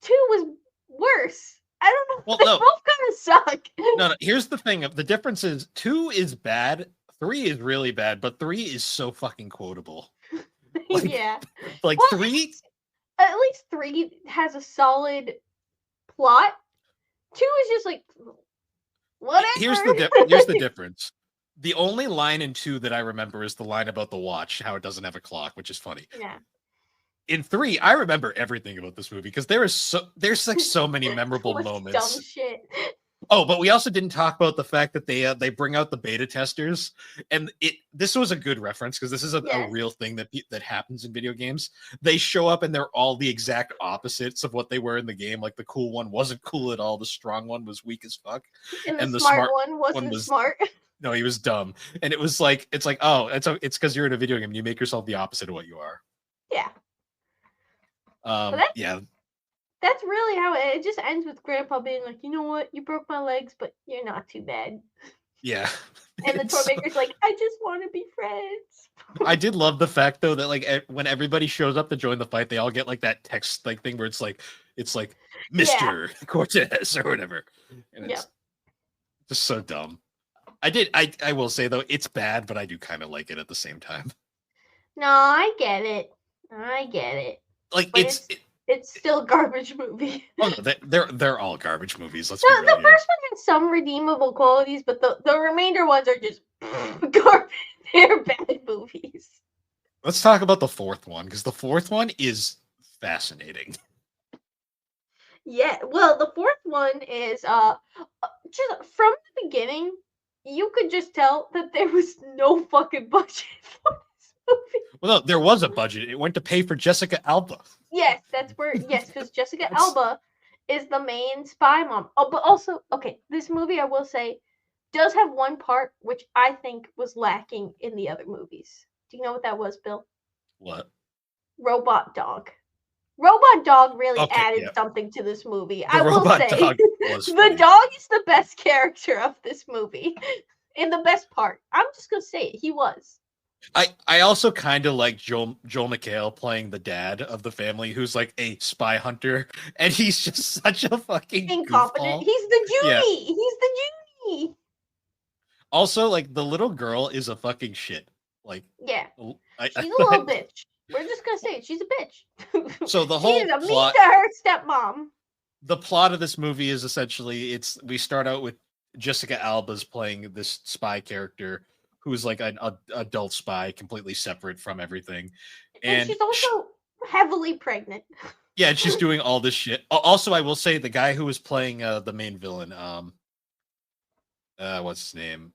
[SPEAKER 2] 2 was worse. I don't know. Well, they both kind of suck.
[SPEAKER 1] No, here's the thing. The difference is 2 is bad, 3 is really bad, but 3 is so fucking quotable.
[SPEAKER 2] Like, yeah.
[SPEAKER 1] Like, 3...
[SPEAKER 2] At least 3 has a solid plot. 2 is just like, whatever.
[SPEAKER 1] Here's the difference. The only line in 2 that I remember is the line about the watch, how it doesn't have a clock, which is funny.
[SPEAKER 2] Yeah.
[SPEAKER 1] In 3, I remember everything about this movie because there's like so many memorable moments.
[SPEAKER 2] Dumb shit.
[SPEAKER 1] Oh, but we also didn't talk about the fact that they bring out the beta testers, and this was a good reference because this is a real thing that happens in video games. They show up and they're all the exact opposites of what they were in the game. Like the cool one wasn't cool at all, the strong one was weak as fuck,
[SPEAKER 2] and the smart one wasn't smart.
[SPEAKER 1] No, he was dumb, and it's like, oh, it's because you're in a video game and you make yourself the opposite of what you are.
[SPEAKER 2] Yeah.
[SPEAKER 1] Yeah.
[SPEAKER 2] That's really how it just ends with Grandpa being like, you know what, you broke my legs, but you're not too bad.
[SPEAKER 1] Yeah.
[SPEAKER 2] And the toy maker's like, I just want to be friends.
[SPEAKER 1] I did love the fact though that like when everybody shows up to join the fight, they all get like that text like thing where it's like Mr. Cortez or whatever. And it's just so dumb. I will say though, it's bad, but I do kind of like it at the same time.
[SPEAKER 2] No, I get it.
[SPEAKER 1] Like
[SPEAKER 2] but it's still a garbage movie.
[SPEAKER 1] Oh no, they're all garbage movies.
[SPEAKER 2] The first one had some redeemable qualities, but the remainder ones are just garbage. They're bad movies.
[SPEAKER 1] Let's talk about the 4th one, because the 4th one is fascinating.
[SPEAKER 2] Yeah, well, the 4th one is just from the beginning, you could just tell that there was no fucking budget for this movie.
[SPEAKER 1] Well, no, there was a budget. It went to pay for Jessica Alba.
[SPEAKER 2] Yes, that's where. Yes, because Jessica Alba is the main spy mom. Oh, but also, okay, this movie, I will say, does have one part which I think was lacking in the other movies. Do you know what that was, Bill?
[SPEAKER 1] What?
[SPEAKER 2] Robot Dog. Robot Dog really added something to this movie. I will say, the dog is the best character of this movie, and the best part. I'm just gonna say it. He was.
[SPEAKER 1] I also kind of like Joel McHale playing the dad of the family, who's like a spy hunter, and he's just such a fucking
[SPEAKER 2] incompetent.
[SPEAKER 1] Goofball.
[SPEAKER 2] He's the Junie. Yeah. He's the Junie.
[SPEAKER 1] Also, like the little girl is a fucking shit. Like,
[SPEAKER 2] yeah, she's a little bitch. We're just gonna say it. She's a bitch.
[SPEAKER 1] So the whole
[SPEAKER 2] she's mean to her stepmom.
[SPEAKER 1] The plot of this movie is essentially we start out with Jessica Alba's playing this spy character who's like an adult spy, completely separate from everything.
[SPEAKER 2] And she's also heavily pregnant.
[SPEAKER 1] Yeah, and she's doing all this shit. Also, I will say the guy who was playing the main villain, what's his name?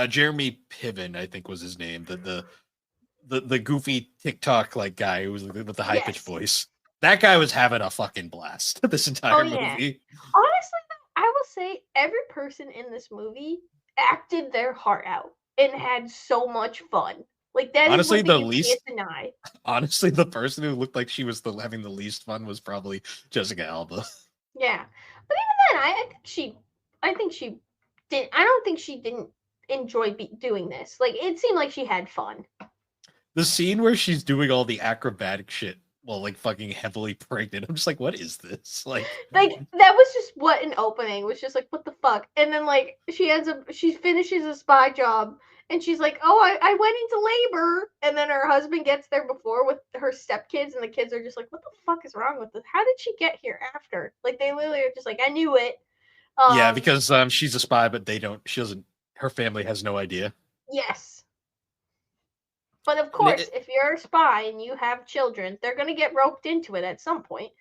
[SPEAKER 1] Jeremy Piven, I think was his name. The goofy TikTok like guy who was with the high pitched voice. That guy was having a fucking blast this entire movie.
[SPEAKER 2] Honestly, I will say every person in this movie acted their heart out and had so much fun. Like that
[SPEAKER 1] honestly,
[SPEAKER 2] is what you can't deny.
[SPEAKER 1] Honestly, the person who looked like she was having the least fun was probably Jessica Alba.
[SPEAKER 2] Yeah, but even then, I think she did. I don't think she didn't enjoy doing this. Like it seemed like she had fun.
[SPEAKER 1] The scene where she's doing all the acrobatic shit well, like fucking heavily pregnant. I'm just like, what is this? Like,
[SPEAKER 2] Like that was just what an opening was, just like what the fuck. And then like she finishes a spy job and she's like, oh, I went into labor. And then her husband gets there before with her stepkids, and the kids are just like, what the fuck is wrong with this? How did she get here after? Like they literally are just like, I knew it.
[SPEAKER 1] yeah,
[SPEAKER 2] Um
[SPEAKER 1] because she's a spy, but they don't. She doesn't. Her family has no idea.
[SPEAKER 2] yes. But of
[SPEAKER 1] And
[SPEAKER 2] course, if you're a spy and you have children, they're gonna get roped into it at some point,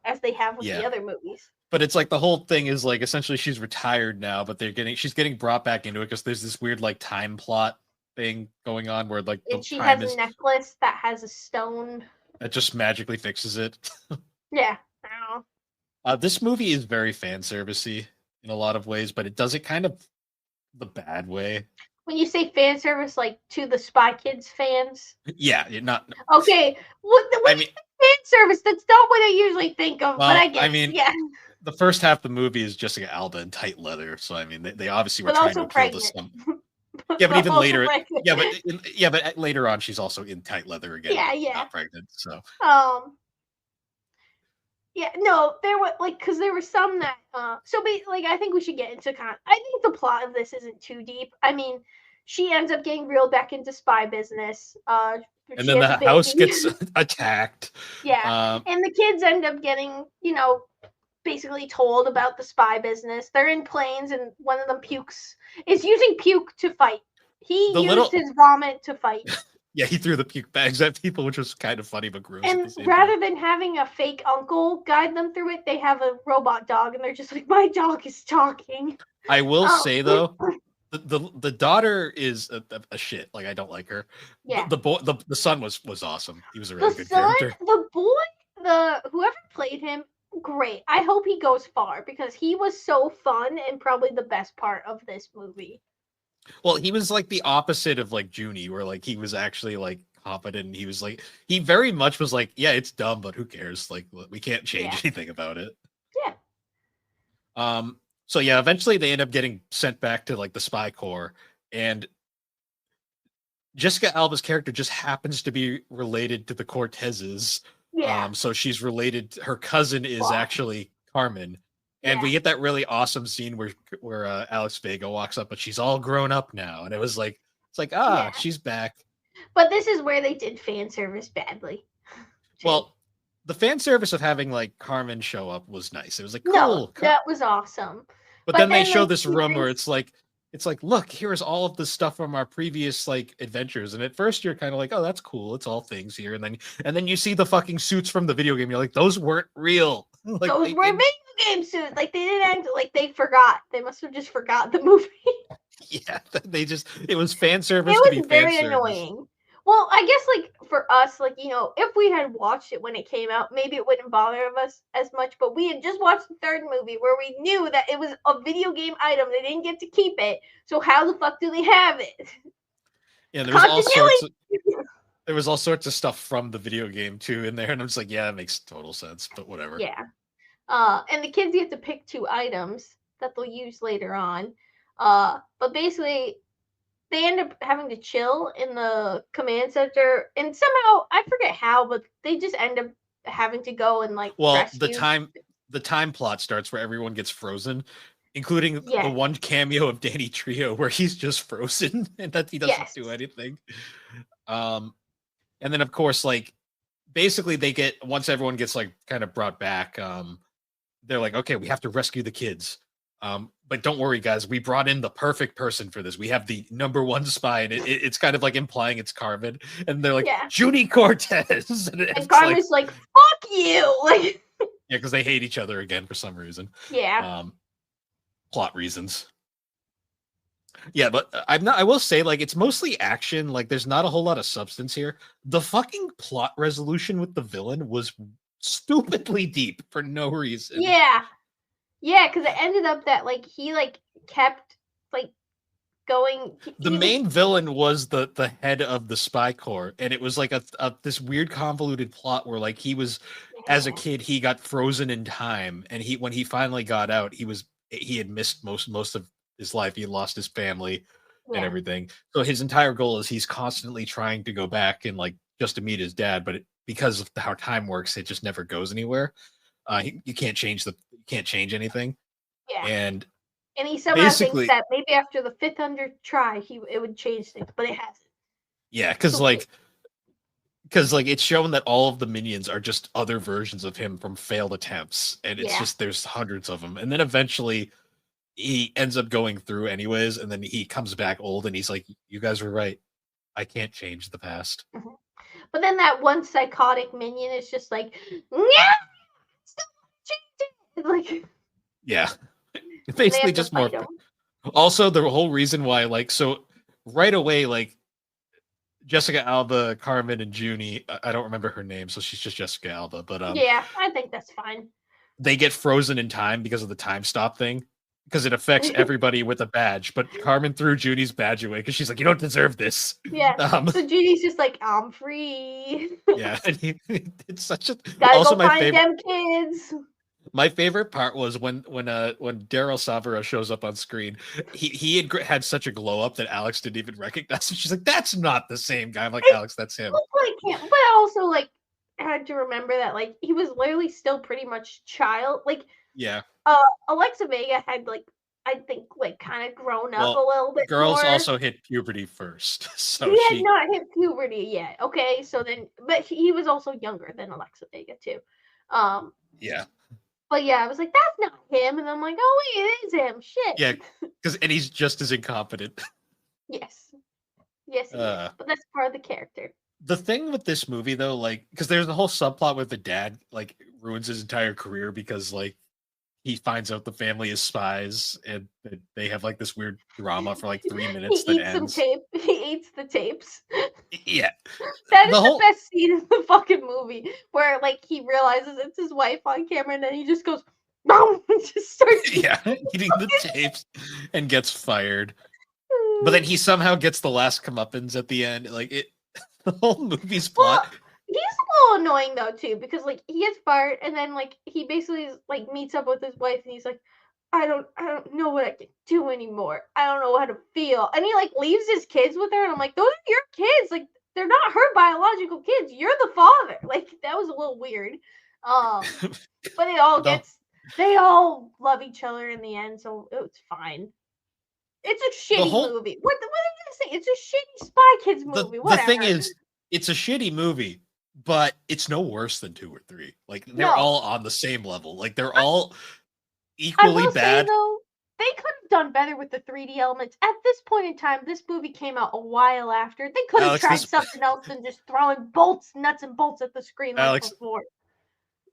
[SPEAKER 2] as they have with the
[SPEAKER 1] yeah,
[SPEAKER 2] other movies.
[SPEAKER 1] but it's like the whole thing is like essentially she's retired now, but she's getting brought back into it because there's this weird like time plot thing going on where like the
[SPEAKER 2] And she
[SPEAKER 1] time
[SPEAKER 2] has a
[SPEAKER 1] is
[SPEAKER 2] necklace that has a stone.
[SPEAKER 1] it just magically fixes it.
[SPEAKER 2] Yeah.
[SPEAKER 1] This movie is very fan servicey in a lot of ways, but it does it kind of the bad way.
[SPEAKER 2] When you say fan service, like to the Spy Kids fans.
[SPEAKER 1] Yeah, not.
[SPEAKER 2] Okay. What
[SPEAKER 1] I
[SPEAKER 2] do you
[SPEAKER 1] mean,
[SPEAKER 2] fan service? That's not what I usually think of, but I
[SPEAKER 1] well, I
[SPEAKER 2] get it.
[SPEAKER 1] mean,
[SPEAKER 2] Yeah.
[SPEAKER 1] the first half of the movie is Jessica Alba in tight leather, so I mean, they obviously were
[SPEAKER 2] But
[SPEAKER 1] trying to
[SPEAKER 2] also
[SPEAKER 1] appeal to
[SPEAKER 2] pregnant.
[SPEAKER 1] some. Yeah, but even
[SPEAKER 2] Also
[SPEAKER 1] later,
[SPEAKER 2] pregnant.
[SPEAKER 1] yeah, but later on, she's also in tight leather again,
[SPEAKER 2] Yeah,
[SPEAKER 1] but
[SPEAKER 2] yeah.
[SPEAKER 1] not pregnant. So
[SPEAKER 2] Um yeah, no, there were like, because there were some that like I think we should get into I think the plot of this isn't too deep. I mean, she ends up getting reeled back into spy business.
[SPEAKER 1] and
[SPEAKER 2] She
[SPEAKER 1] then
[SPEAKER 2] has a
[SPEAKER 1] the house
[SPEAKER 2] baby.
[SPEAKER 1] gets attacked.
[SPEAKER 2] Yeah.
[SPEAKER 1] Um,
[SPEAKER 2] And the kids end up getting, basically told about the spy business. They're in planes and one of them is using puke to fight. He
[SPEAKER 1] the
[SPEAKER 2] used
[SPEAKER 1] little
[SPEAKER 2] his vomit to fight.
[SPEAKER 1] yeah, he threw the puke bags at people, which was kind of funny but gross at
[SPEAKER 2] And
[SPEAKER 1] the same time.
[SPEAKER 2] rather than having a fake uncle guide them through it, they have a robot dog, and they're just like, my dog is talking.
[SPEAKER 1] I will
[SPEAKER 2] Um,
[SPEAKER 1] say though, the daughter is a shit. Like I don't like her.
[SPEAKER 2] yeah.
[SPEAKER 1] The boy, the son was awesome. He was a
[SPEAKER 2] The
[SPEAKER 1] really good
[SPEAKER 2] son,
[SPEAKER 1] character.
[SPEAKER 2] the boy, whoever played him, great. I hope he goes far because he was so fun and probably the best part of this movie.
[SPEAKER 1] Well, he was like the opposite of like Junie, where like he was actually like competent. And he was like he very much was like, yeah, it's dumb, but who cares? Like we can't change
[SPEAKER 2] Yeah.
[SPEAKER 1] anything about it.
[SPEAKER 2] Yeah.
[SPEAKER 1] So yeah, eventually they end up getting sent back to like the spy corps, and Jessica Alba's character just happens to be related to the Cortezes.
[SPEAKER 2] Yeah.
[SPEAKER 1] So she's related. Her cousin is
[SPEAKER 2] Wow.
[SPEAKER 1] actually Carmen, and we
[SPEAKER 2] Yeah.
[SPEAKER 1] get that really awesome scene where Alex Vega walks up, but she's all grown up now, and it was like it's like
[SPEAKER 2] Yeah.
[SPEAKER 1] she's back.
[SPEAKER 2] But this is where they did fan service badly. too.
[SPEAKER 1] Well, the fan service of having like Carmen show up was nice. It was like cool.
[SPEAKER 2] No, that was awesome.
[SPEAKER 1] But then they
[SPEAKER 2] then,
[SPEAKER 1] show
[SPEAKER 2] like,
[SPEAKER 1] this
[SPEAKER 2] he
[SPEAKER 1] room where
[SPEAKER 2] brings-
[SPEAKER 1] it's like, look, here's all of the stuff from our previous like adventures. And at first you're kind of like, oh, that's cool. It's all things here. And then you see the fucking suits from the video game. You're like, those weren't real. Like
[SPEAKER 2] those were video game suits. Like they didn't like they forgot. They must have just forgot the movie.
[SPEAKER 1] Yeah, it was fan service
[SPEAKER 2] It
[SPEAKER 1] to be
[SPEAKER 2] was very
[SPEAKER 1] fan service.
[SPEAKER 2] annoying. Well, I guess like for us, like if we had watched it when it came out, maybe it wouldn't bother us as much. But we had just watched the third movie where we knew that it was a video game item. They didn't get to keep it, so how the fuck do they have it?
[SPEAKER 1] Yeah, there was all sorts of stuff from the video game too in there, and I'm just like, yeah, that makes total sense, but whatever.
[SPEAKER 2] Yeah. And the kids get to pick 2 items that they'll use later on. But basically, they end up having to chill in the command center, and somehow I forget how, but they just end up having to go and like rescue.
[SPEAKER 1] The time plot starts where everyone gets frozen, including
[SPEAKER 2] Yeah.
[SPEAKER 1] the one cameo of Danny Trio where he's just frozen and that he doesn't do anything. And then of course, like basically once everyone gets like kind of brought back, they're like, okay, we have to rescue the kids. But don't worry, guys. We brought in the perfect person for this. We have the #1 spy, and it's kind of like implying it's Carmen. And they're like, Junie Cortez.
[SPEAKER 2] And Carmen's like, fuck you. Like,
[SPEAKER 1] yeah, because they hate each other again for some reason.
[SPEAKER 2] Yeah.
[SPEAKER 1] Plot reasons. Yeah, but I will say, like, it's mostly action. Like, there's not a whole lot of substance here. The fucking plot resolution with the villain was stupidly deep for no reason.
[SPEAKER 2] Yeah. Yeah, because it ended up that like he like kept like going.
[SPEAKER 1] The main villain was the head of the spy corps, and it was like this weird convoluted plot where like he was as a kid he got frozen in time, and when he finally got out he had missed most of his life. He had lost his family and everything. So his entire goal is he's constantly trying to go back and like just to meet his dad, but because of how time works, it just never goes anywhere. You can't change anything,
[SPEAKER 2] Yeah.
[SPEAKER 1] and
[SPEAKER 2] And he somehow thinks
[SPEAKER 1] basically,
[SPEAKER 2] that maybe after the 500th try, it would change things, but it hasn't.
[SPEAKER 1] yeah,
[SPEAKER 2] So weird.
[SPEAKER 1] because like it's shown that all of the minions are just other versions of him from failed attempts, and it's
[SPEAKER 2] Yeah.
[SPEAKER 1] just there's hundreds of them, and then eventually he ends up going through anyways, and then he comes back old, and he's like, "You guys were right. I can't change the past."
[SPEAKER 2] Mhm. But then that one psychotic minion is just like, yeah, stop changing. Like,
[SPEAKER 1] Yeah,
[SPEAKER 2] and they
[SPEAKER 1] basically
[SPEAKER 2] have to
[SPEAKER 1] just more.
[SPEAKER 2] fight him.
[SPEAKER 1] Also, the whole reason why, like, so right away, like Jessica Alba, Carmen, and Junie. I don't remember her name, so she's just Jessica Alba. But
[SPEAKER 2] Yeah, I think that's fine.
[SPEAKER 1] they get frozen in time because of the time stop thing, because it affects everybody with a badge. But Carmen threw Junie's badge away because she's like, "You don't deserve this."
[SPEAKER 2] Yeah.
[SPEAKER 1] Um,
[SPEAKER 2] So Judy's just like, I'm free.
[SPEAKER 1] yeah, and it's such a.
[SPEAKER 2] Gotta
[SPEAKER 1] Also,
[SPEAKER 2] go find them kids.
[SPEAKER 1] my favorite part was when Daryl Savara shows up on screen. He had such a glow up that Alex didn't even recognize him. She's like, "That's not the same guy." I'm like,
[SPEAKER 2] It
[SPEAKER 1] "Alex, that's him."
[SPEAKER 2] looked like him, but I also like had to remember that like he was literally still pretty much child. Like
[SPEAKER 1] Yeah.
[SPEAKER 2] Alexa Vega had like I think like kind of grown up a
[SPEAKER 1] Well,
[SPEAKER 2] little bit
[SPEAKER 1] girls
[SPEAKER 2] more.
[SPEAKER 1] also hit puberty first, so
[SPEAKER 2] He had
[SPEAKER 1] she.
[SPEAKER 2] not hit puberty yet. Okay, so then, but he was also younger than Alexa Vega too. Um,
[SPEAKER 1] Yeah.
[SPEAKER 2] but yeah, I was like, that's not him, and I'm like, oh wait, it is him. Shit.
[SPEAKER 1] Yeah, and he's just as incompetent.
[SPEAKER 2] Yes, yes, he is.
[SPEAKER 1] Uh,
[SPEAKER 2] But that's part of the character.
[SPEAKER 1] the thing with this movie though, like, because there's the whole subplot with the dad, like, ruins his entire career because like he finds out the family is spies and that they have like this weird drama for like 3 minutes
[SPEAKER 2] He
[SPEAKER 1] that
[SPEAKER 2] eats some
[SPEAKER 1] ends.
[SPEAKER 2] tape. He eats the tapes.
[SPEAKER 1] Yeah,
[SPEAKER 2] That is
[SPEAKER 1] the
[SPEAKER 2] the
[SPEAKER 1] whole
[SPEAKER 2] best scene in the fucking movie, where like he realizes it's his wife on camera, and then he just goes, "Boom!" and just starts eating.
[SPEAKER 1] yeah, eating the tapes and gets fired. But then he somehow gets the last comeuppance at the end. Like it, the whole movie's
[SPEAKER 2] Well,
[SPEAKER 1] plot.
[SPEAKER 2] he's a little annoying though too, because like he gets fired, and then like he basically like meets up with his wife, and he's like, I don't know what I can do anymore. I don't know how to feel, and he like leaves his kids with her, and I'm like, those are your kids, like they're not her biological kids. You're the father. Like that was a little weird. But
[SPEAKER 1] the
[SPEAKER 2] they all love each other in the end, so it's fine. It's a
[SPEAKER 1] the
[SPEAKER 2] shitty
[SPEAKER 1] whole
[SPEAKER 2] movie. What are you gonna say? It's a shitty Spy Kids movie.
[SPEAKER 1] the thing
[SPEAKER 2] Whatever.
[SPEAKER 1] is, it's a shitty movie, but it's no worse than 2 or 3. Like they're
[SPEAKER 2] No,
[SPEAKER 1] all on the same level. Like they're all
[SPEAKER 2] I
[SPEAKER 1] equally
[SPEAKER 2] will say
[SPEAKER 1] bad.
[SPEAKER 2] though, they could have done better with the 3D elements. At this point in time, this movie came out a while after. They could have
[SPEAKER 1] Alex,
[SPEAKER 2] tried
[SPEAKER 1] this
[SPEAKER 2] something else than just throwing bolts, nuts, and bolts at the screen like
[SPEAKER 1] Alex,
[SPEAKER 2] before.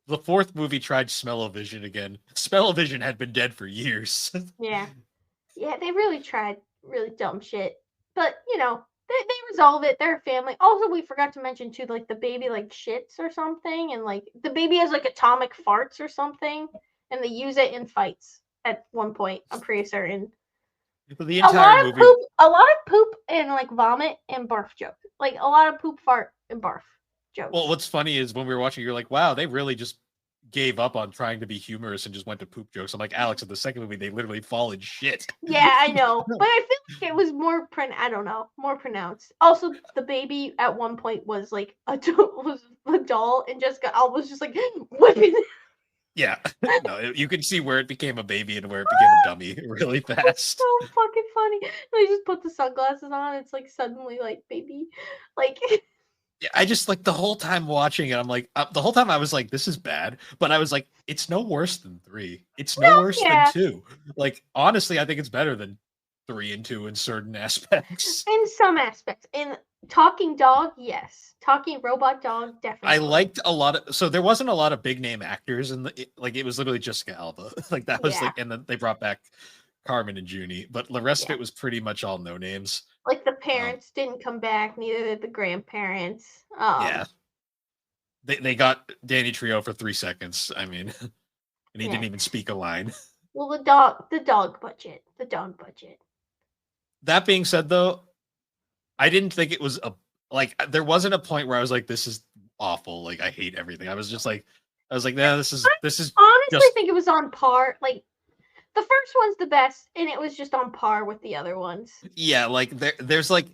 [SPEAKER 1] the fourth movie tried Smell-O-Vision again. Smell-O-Vision had been dead for years.
[SPEAKER 2] Yeah. Yeah, they really tried really dumb shit. But, you know, they resolve it. They're a family. Also, we forgot to mention too, like the baby like shits or something, and like the baby has like atomic farts or something, and they use it in fights at one point. I'm pretty certain.
[SPEAKER 1] The entire movie.
[SPEAKER 2] A lot of poop and like vomit and barf jokes. Like a lot of poop, fart, and barf
[SPEAKER 1] Well,
[SPEAKER 2] jokes.
[SPEAKER 1] what's funny is when we were watching, you're like, "Wow, they really just gave up on trying to be humorous and just went to poop jokes." I'm like, Alex, in the second movie, they literally fall in shit.
[SPEAKER 2] Yeah, I know, but I feel like it was more I don't know, more pronounced. Also, the baby at one point was like was a doll, and Jessica Alba was just like whipping.
[SPEAKER 1] Yeah, no, you can see where it became a baby and where it became a dummy really fast.
[SPEAKER 2] So fucking funny. They just put the sunglasses on. It's like suddenly like baby, like
[SPEAKER 1] Yeah, I just like the whole time watching it, I'm like, the whole time I was like, this is bad, but I was like, it's no worse than 3. It's no
[SPEAKER 2] no,
[SPEAKER 1] worse than
[SPEAKER 2] yeah.
[SPEAKER 1] 2. Like, honestly, I think it's better than 3 and 2 in certain aspects.
[SPEAKER 2] In some aspects, in talking dog, yes. Talking robot dog,
[SPEAKER 1] I
[SPEAKER 2] definitely.
[SPEAKER 1] liked a lot of, so there wasn't a lot of big name actors in like it was literally Jessica Alba. Like that was
[SPEAKER 2] Yeah,
[SPEAKER 1] like, and then they brought back Carmen and Junie, but the rest of
[SPEAKER 2] yeah.
[SPEAKER 1] it was pretty much all no names.
[SPEAKER 2] Like the
[SPEAKER 1] Um,
[SPEAKER 2] parents didn't come back, neither did the grandparents.
[SPEAKER 1] yeah, they got Danny Trio for 3 seconds. I mean, and he
[SPEAKER 2] Yeah.
[SPEAKER 1] didn't even speak a line.
[SPEAKER 2] Well, the dog budget.
[SPEAKER 1] That being said, though, I didn't think it was a like there wasn't a point where I was like, this is awful. Like I hate everything. I was like, nah, this is
[SPEAKER 2] I honestly
[SPEAKER 1] just
[SPEAKER 2] think it was on par. Like the first one's the best, and it was just on par with the other ones.
[SPEAKER 1] yeah. Like there's like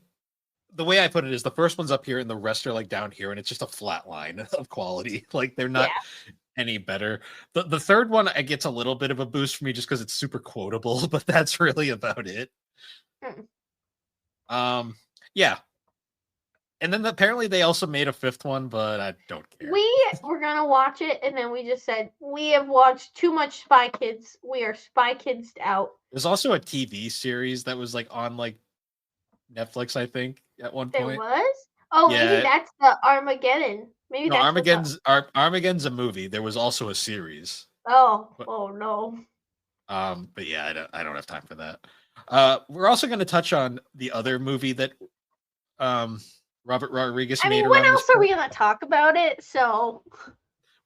[SPEAKER 1] the way I put it is the first one's up here and the rest are like down here, and it's just a flat line of quality. Like they're not
[SPEAKER 2] Yeah.
[SPEAKER 1] any better. The third one it gets a little bit of a boost for me just because it's super quotable, but that's really about it.
[SPEAKER 2] Mm.
[SPEAKER 1] Um, yeah. And then apparently they also made a fifth one, but I don't care.
[SPEAKER 2] We were gonna watch it, and then we just said we have watched too much Spy Kids. We are Spy Kids out.
[SPEAKER 1] There's also a TV series that was like on like Netflix, I think, at one
[SPEAKER 2] There
[SPEAKER 1] point.
[SPEAKER 2] was. Oh, maybe
[SPEAKER 1] Yeah.
[SPEAKER 2] that's the Armageddon. Maybe
[SPEAKER 1] No,
[SPEAKER 2] that's what the.
[SPEAKER 1] Armageddon's a movie. There was also a series.
[SPEAKER 2] Oh,
[SPEAKER 1] But
[SPEAKER 2] oh no.
[SPEAKER 1] but yeah, I don't have time for that. We're also going to touch on the other movie that um Robert Rodriguez
[SPEAKER 2] I
[SPEAKER 1] made
[SPEAKER 2] mean, when
[SPEAKER 1] around this
[SPEAKER 2] else are
[SPEAKER 1] point.
[SPEAKER 2] we gonna talk about it? So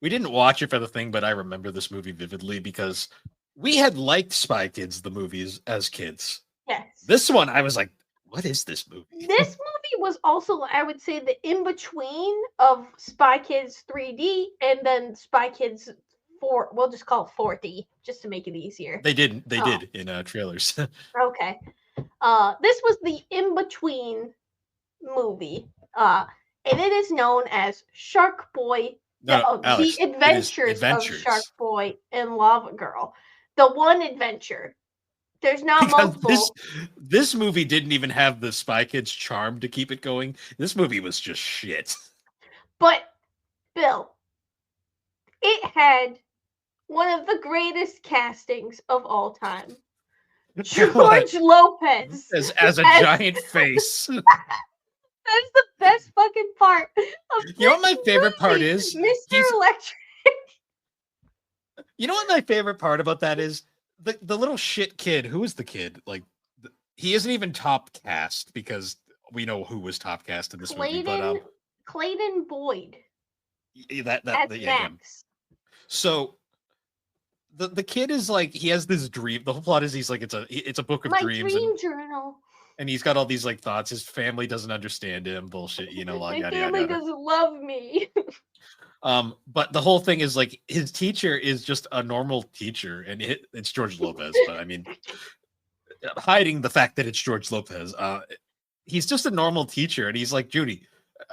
[SPEAKER 1] We didn't watch it for the thing, but I remember this movie vividly because we had liked Spy Kids the movies as kids.
[SPEAKER 2] yes,
[SPEAKER 1] This one I was like, what is this movie?
[SPEAKER 2] this movie was also, I would say, the in between of Spy Kids 3D and then Spy Kids 4. We'll just call it 4D just to make it easier.
[SPEAKER 1] They did
[SPEAKER 2] Oh.
[SPEAKER 1] in trailers.
[SPEAKER 2] Okay. This was the in between movie. And it is known as Sharkboy,
[SPEAKER 1] No, Alex,
[SPEAKER 2] the Adventures of Sharkboy and Lavagirl. The one adventure. There's not
[SPEAKER 1] because
[SPEAKER 2] multiple.
[SPEAKER 1] this movie didn't even have the Spy Kids charm to keep it going. This movie was just shit.
[SPEAKER 2] But Bill, it had one of the greatest castings of all time. George Lopez
[SPEAKER 1] as a giant face.
[SPEAKER 2] That's the best fucking part of
[SPEAKER 1] You know what my favorite part is?
[SPEAKER 2] Mr. Electric.
[SPEAKER 1] You know what my favorite part about that is? The little shit kid. Who is the kid? Like he isn't even top cast because we know who was top cast in this movie. But
[SPEAKER 2] Clayton Boyd.
[SPEAKER 1] That's
[SPEAKER 2] Max.
[SPEAKER 1] him. So the kid is like he has this dream. The whole plot is he's like it's a book of dreams.
[SPEAKER 2] My dream journal.
[SPEAKER 1] And he's got all these like thoughts. His family doesn't understand him. Bullshit, you know.
[SPEAKER 2] My family doesn't love me.
[SPEAKER 1] But the whole thing is like his teacher is just a normal teacher, and it's George Lopez. But I mean, hiding the fact that it's George Lopez, he's just a normal teacher, and he's like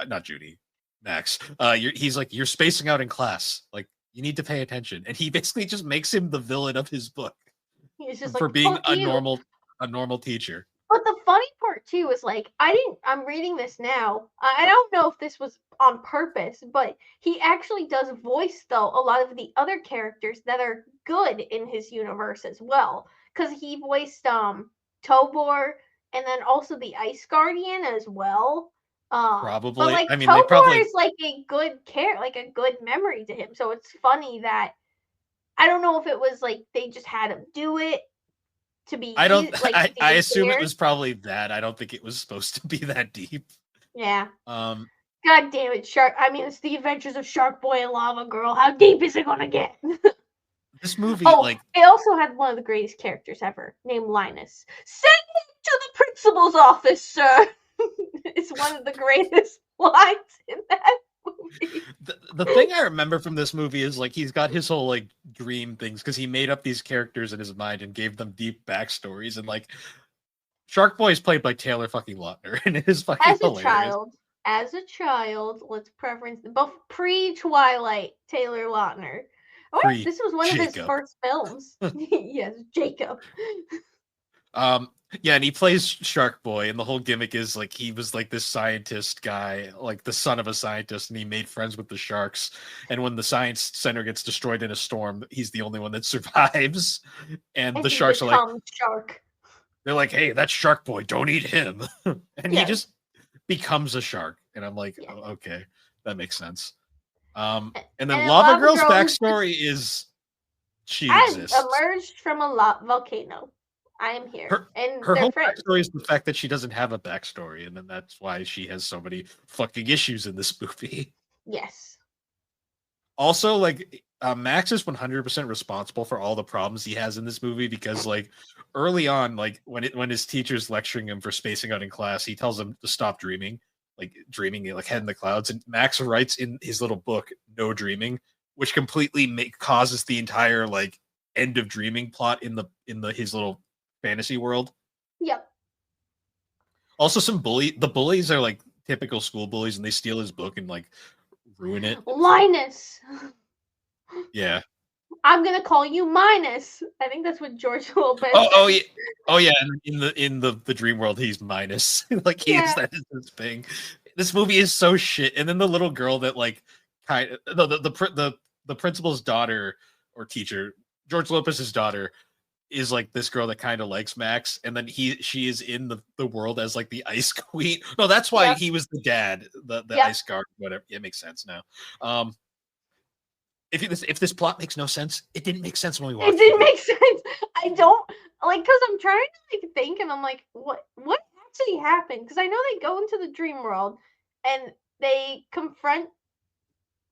[SPEAKER 1] not Judy, Max. He's like you're spacing out in class. Like you need to pay attention, and he basically just makes him the villain of his book.
[SPEAKER 2] He's just
[SPEAKER 1] for
[SPEAKER 2] like,
[SPEAKER 1] being a
[SPEAKER 2] you.
[SPEAKER 1] normal teacher.
[SPEAKER 2] But the funny part too is like I'm reading this now. I don't know if this was on purpose, but he actually does voice though a lot of the other characters that are good in his universe as well. Because he voiced Tobor and then also the Ice Guardian as well.
[SPEAKER 1] Probably.
[SPEAKER 2] But like
[SPEAKER 1] I mean,
[SPEAKER 2] Tobor is like a good like a good memory to him. So it's funny that I don't know if it was like they just had him do it to be.
[SPEAKER 1] I don't.
[SPEAKER 2] Like,
[SPEAKER 1] I assume it was probably that. I don't think it was supposed to be that deep.
[SPEAKER 2] Yeah.
[SPEAKER 1] God
[SPEAKER 2] damn it, it's the Adventures of Sharkboy and Lavagirl. How deep is it gonna get?
[SPEAKER 1] This movie,
[SPEAKER 2] it also had one of the greatest characters ever, named Linus. Send him to the principal's office, sir. It's one of the greatest lines in that movie.
[SPEAKER 1] The thing I remember from this movie is like he's got his whole like dream things because he made up these characters in his mind and gave them deep backstories, and like Sharkboy is played by Taylor fucking Lautner, and it is fucking hilarious.
[SPEAKER 2] As a child, let's preference both pre-Twilight Taylor Lautner. This was one of his first films. Yes, Jacob.
[SPEAKER 1] Yeah, and he plays Sharkboy, and the whole gimmick is like he was like this scientist guy, like the son of a scientist, and he made friends with the sharks. And when the science center gets destroyed in a storm, he's the only one that survives. And the sharks are like,
[SPEAKER 2] shark.
[SPEAKER 1] They're like, "Hey, that's Sharkboy, don't eat him." And he just becomes a shark, and I'm like, oh, okay, that makes sense. And then Lavagirl's backstory is she exists.
[SPEAKER 2] Emerged from a volcano. I am here.
[SPEAKER 1] Her whole backstory is the fact that she doesn't have a backstory, and then that's why she has so many fucking issues in this movie.
[SPEAKER 2] Yes.
[SPEAKER 1] Also, like, Max is 100% responsible for all the problems he has in this movie because, like, early on, like, when his teacher's lecturing him for spacing out in class, he tells him to stop dreaming, like head in the clouds, and Max writes in his little book, "No dreaming," which completely causes the entire, like, end of dreaming plot in his little fantasy world.
[SPEAKER 2] Yep.
[SPEAKER 1] Also, the bullies are like typical school bullies, and they steal his book and like ruin it.
[SPEAKER 2] Linus.
[SPEAKER 1] Yeah.
[SPEAKER 2] I'm gonna call you Minus. I think that's what George Lopez
[SPEAKER 1] Oh
[SPEAKER 2] said.
[SPEAKER 1] yeah. Oh yeah. And in the dream world, he's minus. Like
[SPEAKER 2] Yeah.
[SPEAKER 1] that is his thing. This movie is so shit. And then the little girl that like kind of the principal's daughter or teacher, George Lopez's daughter, is like this girl that kind of likes Max, and then she is in the world as like the ice queen. No, that's why
[SPEAKER 2] Yep.
[SPEAKER 1] he was the dad, the
[SPEAKER 2] Yep.
[SPEAKER 1] ice guard, whatever. It makes sense now. If this plot makes no sense, it didn't make sense when we watched
[SPEAKER 2] It didn't make sense. I don't like because I'm trying to like think, and I'm like, what actually happened? Because I know they go into the dream world and they confront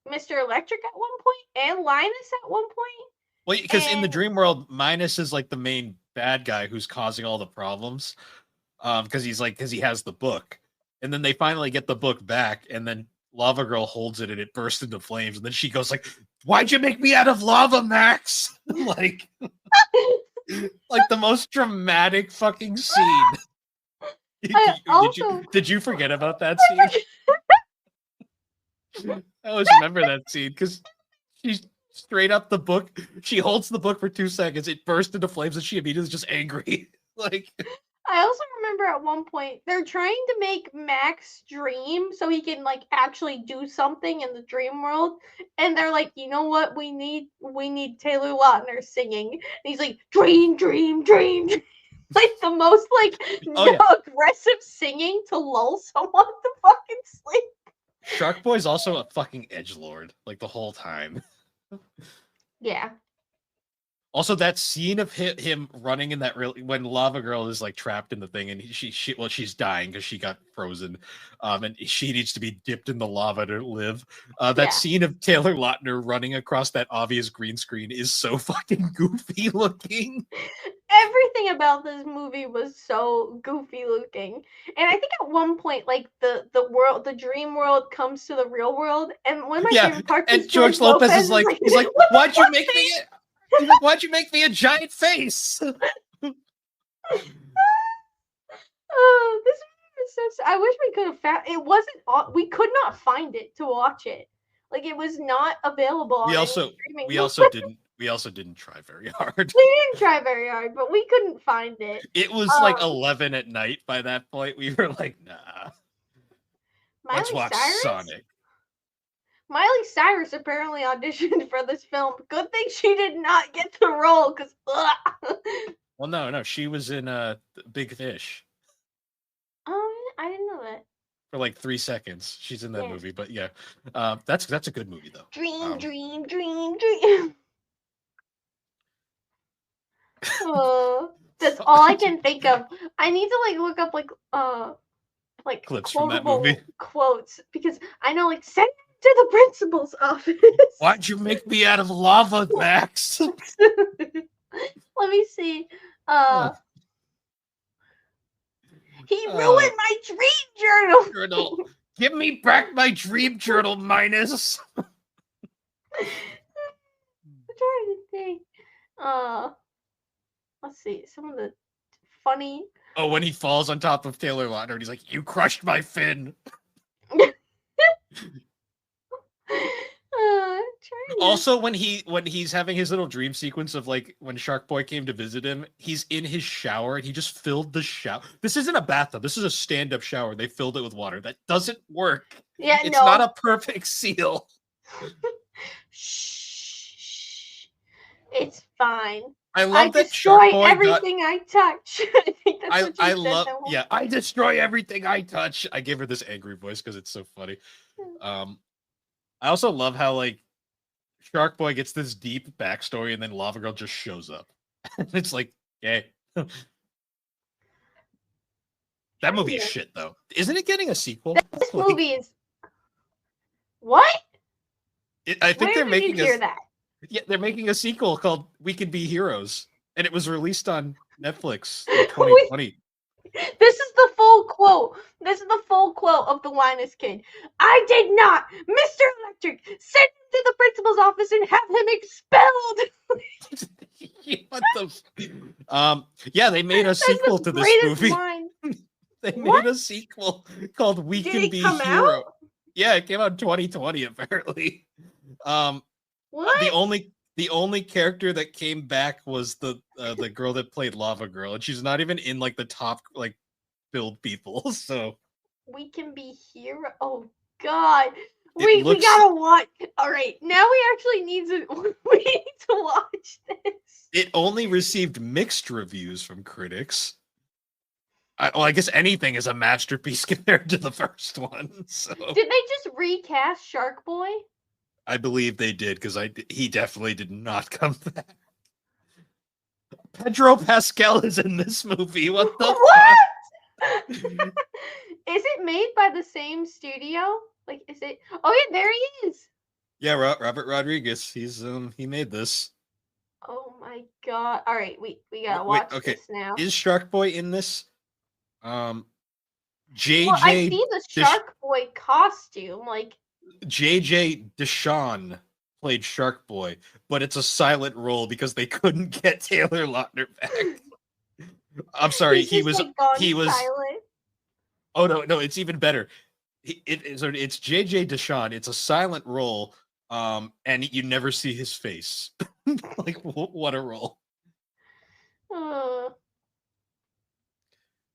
[SPEAKER 2] Mr. Electric at one point and Linus at one point.
[SPEAKER 1] Well, because in the
[SPEAKER 2] And
[SPEAKER 1] dream world, Minus is like the main bad guy who's causing all the problems. Because he has the book, and then they finally get the book back, and then Lava Girl holds it and it bursts into flames, and then she goes like, "Why'd you make me out of lava, Max?" like the most dramatic fucking scene.
[SPEAKER 2] I also
[SPEAKER 1] did you forget about that scene? I always remember that scene because she's straight up the book. She holds the book for 2 seconds. It bursts into flames, and she immediately is just angry. Like,
[SPEAKER 2] I also remember at one point they're trying to make Max dream so he can like actually do something in the dream world, and they're like, you know what, we need Taylor Lautner singing. And he's like, dream, dream, dream, dream. Like the most like aggressive singing to lull someone to fucking sleep.
[SPEAKER 1] Sharkboy's also a fucking edgelord, like the whole time.
[SPEAKER 2] Yeah.
[SPEAKER 1] Also, that scene of him running in that when Lava Girl is like trapped in the thing, and she's dying because she got frozen, and she needs to be dipped in the lava to live. That scene of Taylor Lautner running across that obvious green screen is so fucking goofy looking.
[SPEAKER 2] Everything about this movie was so goofy looking, and I think at one point, like the dream world comes to the real world, and one of my favorite parts
[SPEAKER 1] and
[SPEAKER 2] is
[SPEAKER 1] George Lopez is like, he's like, why'd you make me? He's like, why'd you make me a giant face?
[SPEAKER 2] This movie is so. I wish we could have found it. Wasn't we could not find it to watch it. Like it was not available on any streaming.
[SPEAKER 1] We also didn't try very hard.
[SPEAKER 2] We didn't try very hard, but we couldn't find it.
[SPEAKER 1] It was like 11 at night by that point. We were like, nah. Let's watch Sonic.
[SPEAKER 2] Miley Cyrus apparently auditioned for this film. Good thing she did not get the role, because
[SPEAKER 1] well, no, she was in Big Fish.
[SPEAKER 2] Oh, I didn't know that.
[SPEAKER 1] For like 3 seconds, she's in that movie. But yeah, that's a good movie though.
[SPEAKER 2] Dream, dream, dream, dream. That's all I can think of. I need to like look up like
[SPEAKER 1] clips from that movie
[SPEAKER 2] quotes, because I know like send to the principal's office.
[SPEAKER 1] Why'd you make me out of lava, Max?
[SPEAKER 2] Let me see. He ruined my dream journal.
[SPEAKER 1] Give me back my dream journal, Minus.
[SPEAKER 2] I'm trying to think. Let's see. Some of the funny.
[SPEAKER 1] Oh, when he falls on top of Taylor Lautner and he's like, "You crushed my fin." Also, when he's having his little dream sequence of like when Sharkboy came to visit him, he's in his shower and he just filled the shower. This isn't a bathtub. This is a stand-up shower. They filled it with water. That doesn't work.
[SPEAKER 2] Yeah,
[SPEAKER 1] it's not a perfect seal.
[SPEAKER 2] Shh. It's fine.
[SPEAKER 1] I love that
[SPEAKER 2] destroy everything I touch. I think that's what
[SPEAKER 1] I love. Yeah, I destroy everything I touch. I give her this angry voice because it's so funny. I also love how like Sharkboy gets this deep backstory and then Lava Girl just shows up. It's like, yay. That movie is shit though. Isn't it getting a sequel?
[SPEAKER 2] This movie is what?
[SPEAKER 1] I think they're making
[SPEAKER 2] hear that.
[SPEAKER 1] Yeah, they're making a sequel called We Could Be Heroes, and it was released on Netflix in 2020.
[SPEAKER 2] This is the full quote. This is the full quote of the Linus kid. I did not, Mr. Electric, send him to the principal's office and have him expelled.
[SPEAKER 1] What the? Yeah, they made a sequel to this movie. They
[SPEAKER 2] What?
[SPEAKER 1] made a sequel called We
[SPEAKER 2] Did
[SPEAKER 1] Can
[SPEAKER 2] it
[SPEAKER 1] Be
[SPEAKER 2] come
[SPEAKER 1] Hero.
[SPEAKER 2] out?
[SPEAKER 1] Yeah, it came out in 2020 apparently. Um, the
[SPEAKER 2] What?
[SPEAKER 1] only character that came back was the girl that played Lavagirl, and she's not even in like the top like build people. So
[SPEAKER 2] We Can Be Hero. Oh God.
[SPEAKER 1] it
[SPEAKER 2] We
[SPEAKER 1] looks
[SPEAKER 2] gotta watch. All right, now we actually need to we need to watch this.
[SPEAKER 1] it only received mixed reviews from critics. I guess anything is a masterpiece compared to the first one. So
[SPEAKER 2] Did they just recast Shark Boy?
[SPEAKER 1] I believe they did because he definitely did not come back. Pedro Pascal is in this movie. What the
[SPEAKER 2] What?
[SPEAKER 1] fuck?
[SPEAKER 2] Is it made by the same studio? Like, is it? Oh yeah, there he is.
[SPEAKER 1] Yeah, Robert Rodriguez. He made this.
[SPEAKER 2] Oh my God! All right, we gotta
[SPEAKER 1] Wait,
[SPEAKER 2] watch
[SPEAKER 1] okay.
[SPEAKER 2] this now.
[SPEAKER 1] Is Shark Boy in this? Um,
[SPEAKER 2] Well, I
[SPEAKER 1] JJ
[SPEAKER 2] see the
[SPEAKER 1] Dish
[SPEAKER 2] Shark Boy costume. Like,
[SPEAKER 1] JJ Deshawn played Shark Boy, but it's a silent role because they couldn't get Taylor Lautner back. I'm sorry,
[SPEAKER 2] he's just like gone
[SPEAKER 1] he was.
[SPEAKER 2] silent.
[SPEAKER 1] Oh no, it's even better. It's JJ Deshawn. It's a silent role, and you never see his face. Like what a role.
[SPEAKER 2] Uh,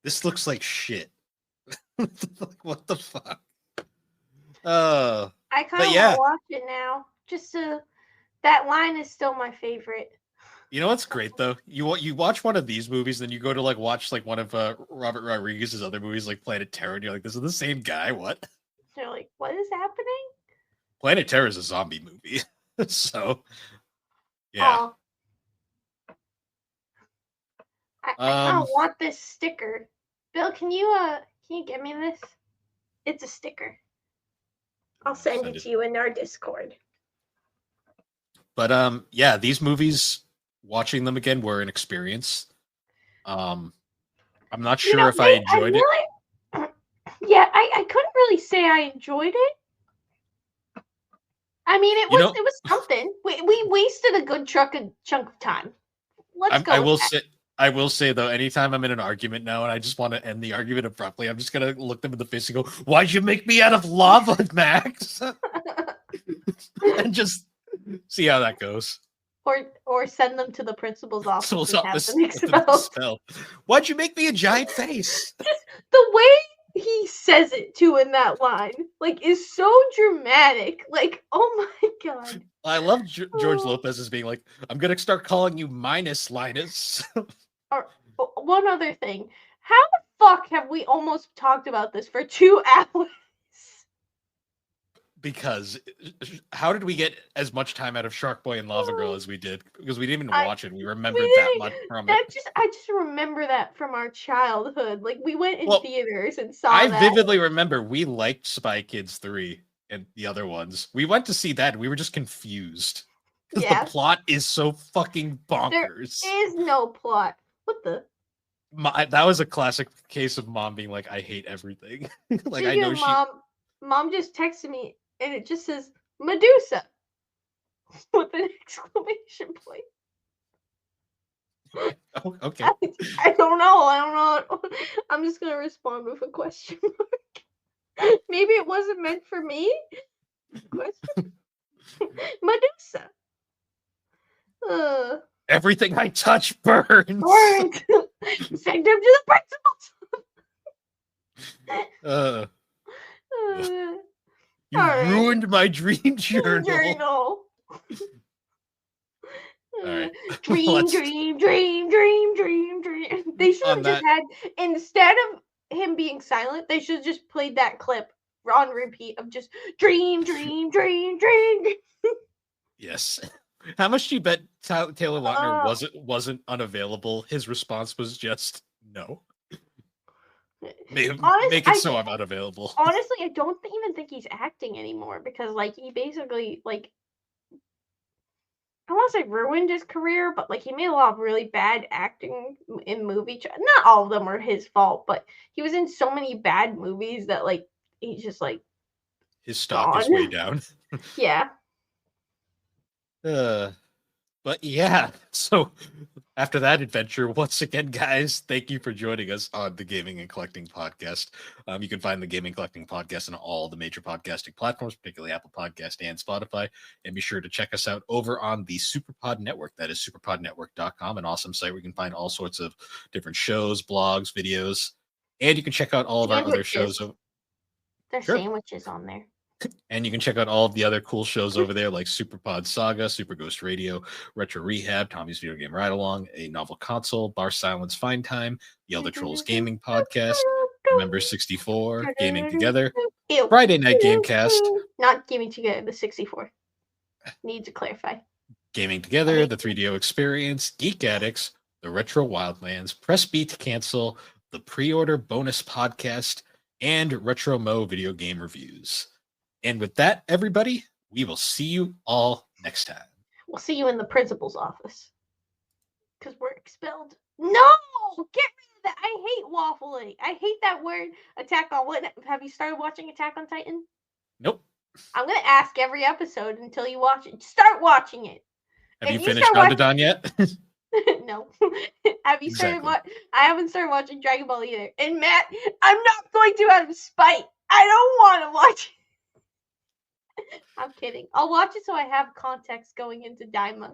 [SPEAKER 1] This looks like shit. What the fuck? Uh,
[SPEAKER 2] I kind
[SPEAKER 1] but
[SPEAKER 2] of want
[SPEAKER 1] yeah,
[SPEAKER 2] to watch it now. Just to that line is still my favorite.
[SPEAKER 1] you know what's great though? You watch one of these movies, then you go to like watch like one of Robert Rodriguez's other movies, like Planet Terror, and you're like, this is the same guy. What?
[SPEAKER 2] They're like, what is happening?
[SPEAKER 1] Planet Terror is a zombie movie, so yeah.
[SPEAKER 2] Oh, I kind of want this sticker. Bill, can you get me this? It's a sticker. I'll send it to you in our Discord.
[SPEAKER 1] But yeah, these movies, watching them again were an experience. I'm not sure if I enjoyed it.
[SPEAKER 2] Yeah, I couldn't really say I enjoyed it. I mean, it was something. We wasted a good chunk of time. Let's go.
[SPEAKER 1] I will say though, anytime I'm in an argument now and I just want to end the argument abruptly, I'm just gonna look them in the face and go, "Why'd you make me out of lava, Max?" And just see how that goes.
[SPEAKER 2] Or send them to the principal's office and have them
[SPEAKER 1] expelled. Why'd you make me a giant face?
[SPEAKER 2] Just the way he says it too in that line, like, is so dramatic. Like, oh my God.
[SPEAKER 1] I love George Lopez as being like, I'm gonna start calling you Minus Linus.
[SPEAKER 2] Or one other thing, how the fuck have we almost talked about this for 2 hours?
[SPEAKER 1] Because how did we get as much time out of Sharkboy and Lavagirl as we did? Because we didn't even watch it. We remembered that much from it.
[SPEAKER 2] I just remember that from our childhood. Like, we went in theaters and saw
[SPEAKER 1] that.
[SPEAKER 2] I
[SPEAKER 1] vividly remember we liked Spy Kids 3 and the other ones. We went to see that and we were just confused. Because the plot is so fucking bonkers.
[SPEAKER 2] There is no plot. What the?
[SPEAKER 1] That was a classic case of mom being like, I hate everything. Like, I know
[SPEAKER 2] Mom just texted me and it just says Medusa with an exclamation point.
[SPEAKER 1] Oh, okay.
[SPEAKER 2] I don't know. I'm just gonna respond with a question mark. Maybe it wasn't meant for me. Question. Medusa.
[SPEAKER 1] Everything I touch burns.
[SPEAKER 2] Send them to the principals.
[SPEAKER 1] You ruined my dream journal.
[SPEAKER 2] Right. Dream. They should have just had, instead of him being silent, they should have just played that clip on repeat of just dream.
[SPEAKER 1] Yes. How much do you bet Taylor Lautner wasn't unavailable? His response was just no. Make it so I'm unavailable.
[SPEAKER 2] Honestly, I don't even think he's acting anymore because, like, he basically, like, I want to say ruined his career, but, like, he made a lot of really bad acting in movies. Not all of them were his fault, but he was in so many bad movies that, like, he's just, like,
[SPEAKER 1] his stock is way down.
[SPEAKER 2] Yeah.
[SPEAKER 1] But But yeah, so after that adventure, once again, guys, thank you for joining us on the Gaming and Collecting Podcast. You can find the Gaming and Collecting Podcast on all the major podcasting platforms, particularly Apple Podcast and Spotify. And be sure to check us out over on the Superpod Network. That is superpodnetwork.com, an awesome site where you can find all sorts of different shows, blogs, videos. And you can check out all of our other shows.
[SPEAKER 2] There's sandwiches on there.
[SPEAKER 1] And you can check out all of the other cool shows over there, like Superpod Saga, Super Ghost Radio, Retro Rehab, Tommy's Video Game Ride Along, A Novel Console, Bar Silence Fine Time, the Elder Trolls Gaming Podcast, Remember 64, Gaming Together, Friday Night Gamecast.
[SPEAKER 2] Not Gaming Together, the 64. Need to clarify.
[SPEAKER 1] Gaming Together, the 3DO Experience, Geek Addicts, the Retro Wildlands, Press B to Cancel, the Pre-Order Bonus Podcast, and Retro Mo Video Game Reviews. And with that, everybody, we will see you all next time.
[SPEAKER 2] We'll see you in the principal's office. Because we're expelled. No! Get rid of that. I hate waffling. I hate that word, Attack on what? Have you started watching Attack on Titan?
[SPEAKER 1] Nope.
[SPEAKER 2] I'm going to ask every episode until you watch it. Start watching it.
[SPEAKER 1] Have you finished Don yet?
[SPEAKER 2] No. Have you started I haven't started watching Dragon Ball either. And Matt, I'm not going to out of spite. I don't want to watch it. I'm kidding. I'll watch it so I have context going into Daima.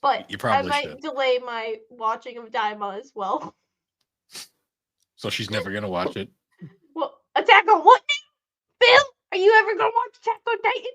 [SPEAKER 2] But
[SPEAKER 1] you probably
[SPEAKER 2] I might delay my watching of Daima as well.
[SPEAKER 1] So she's never going to watch it?
[SPEAKER 2] Well, Attack on what now? Phil? Are you ever going to watch Attack on Titan?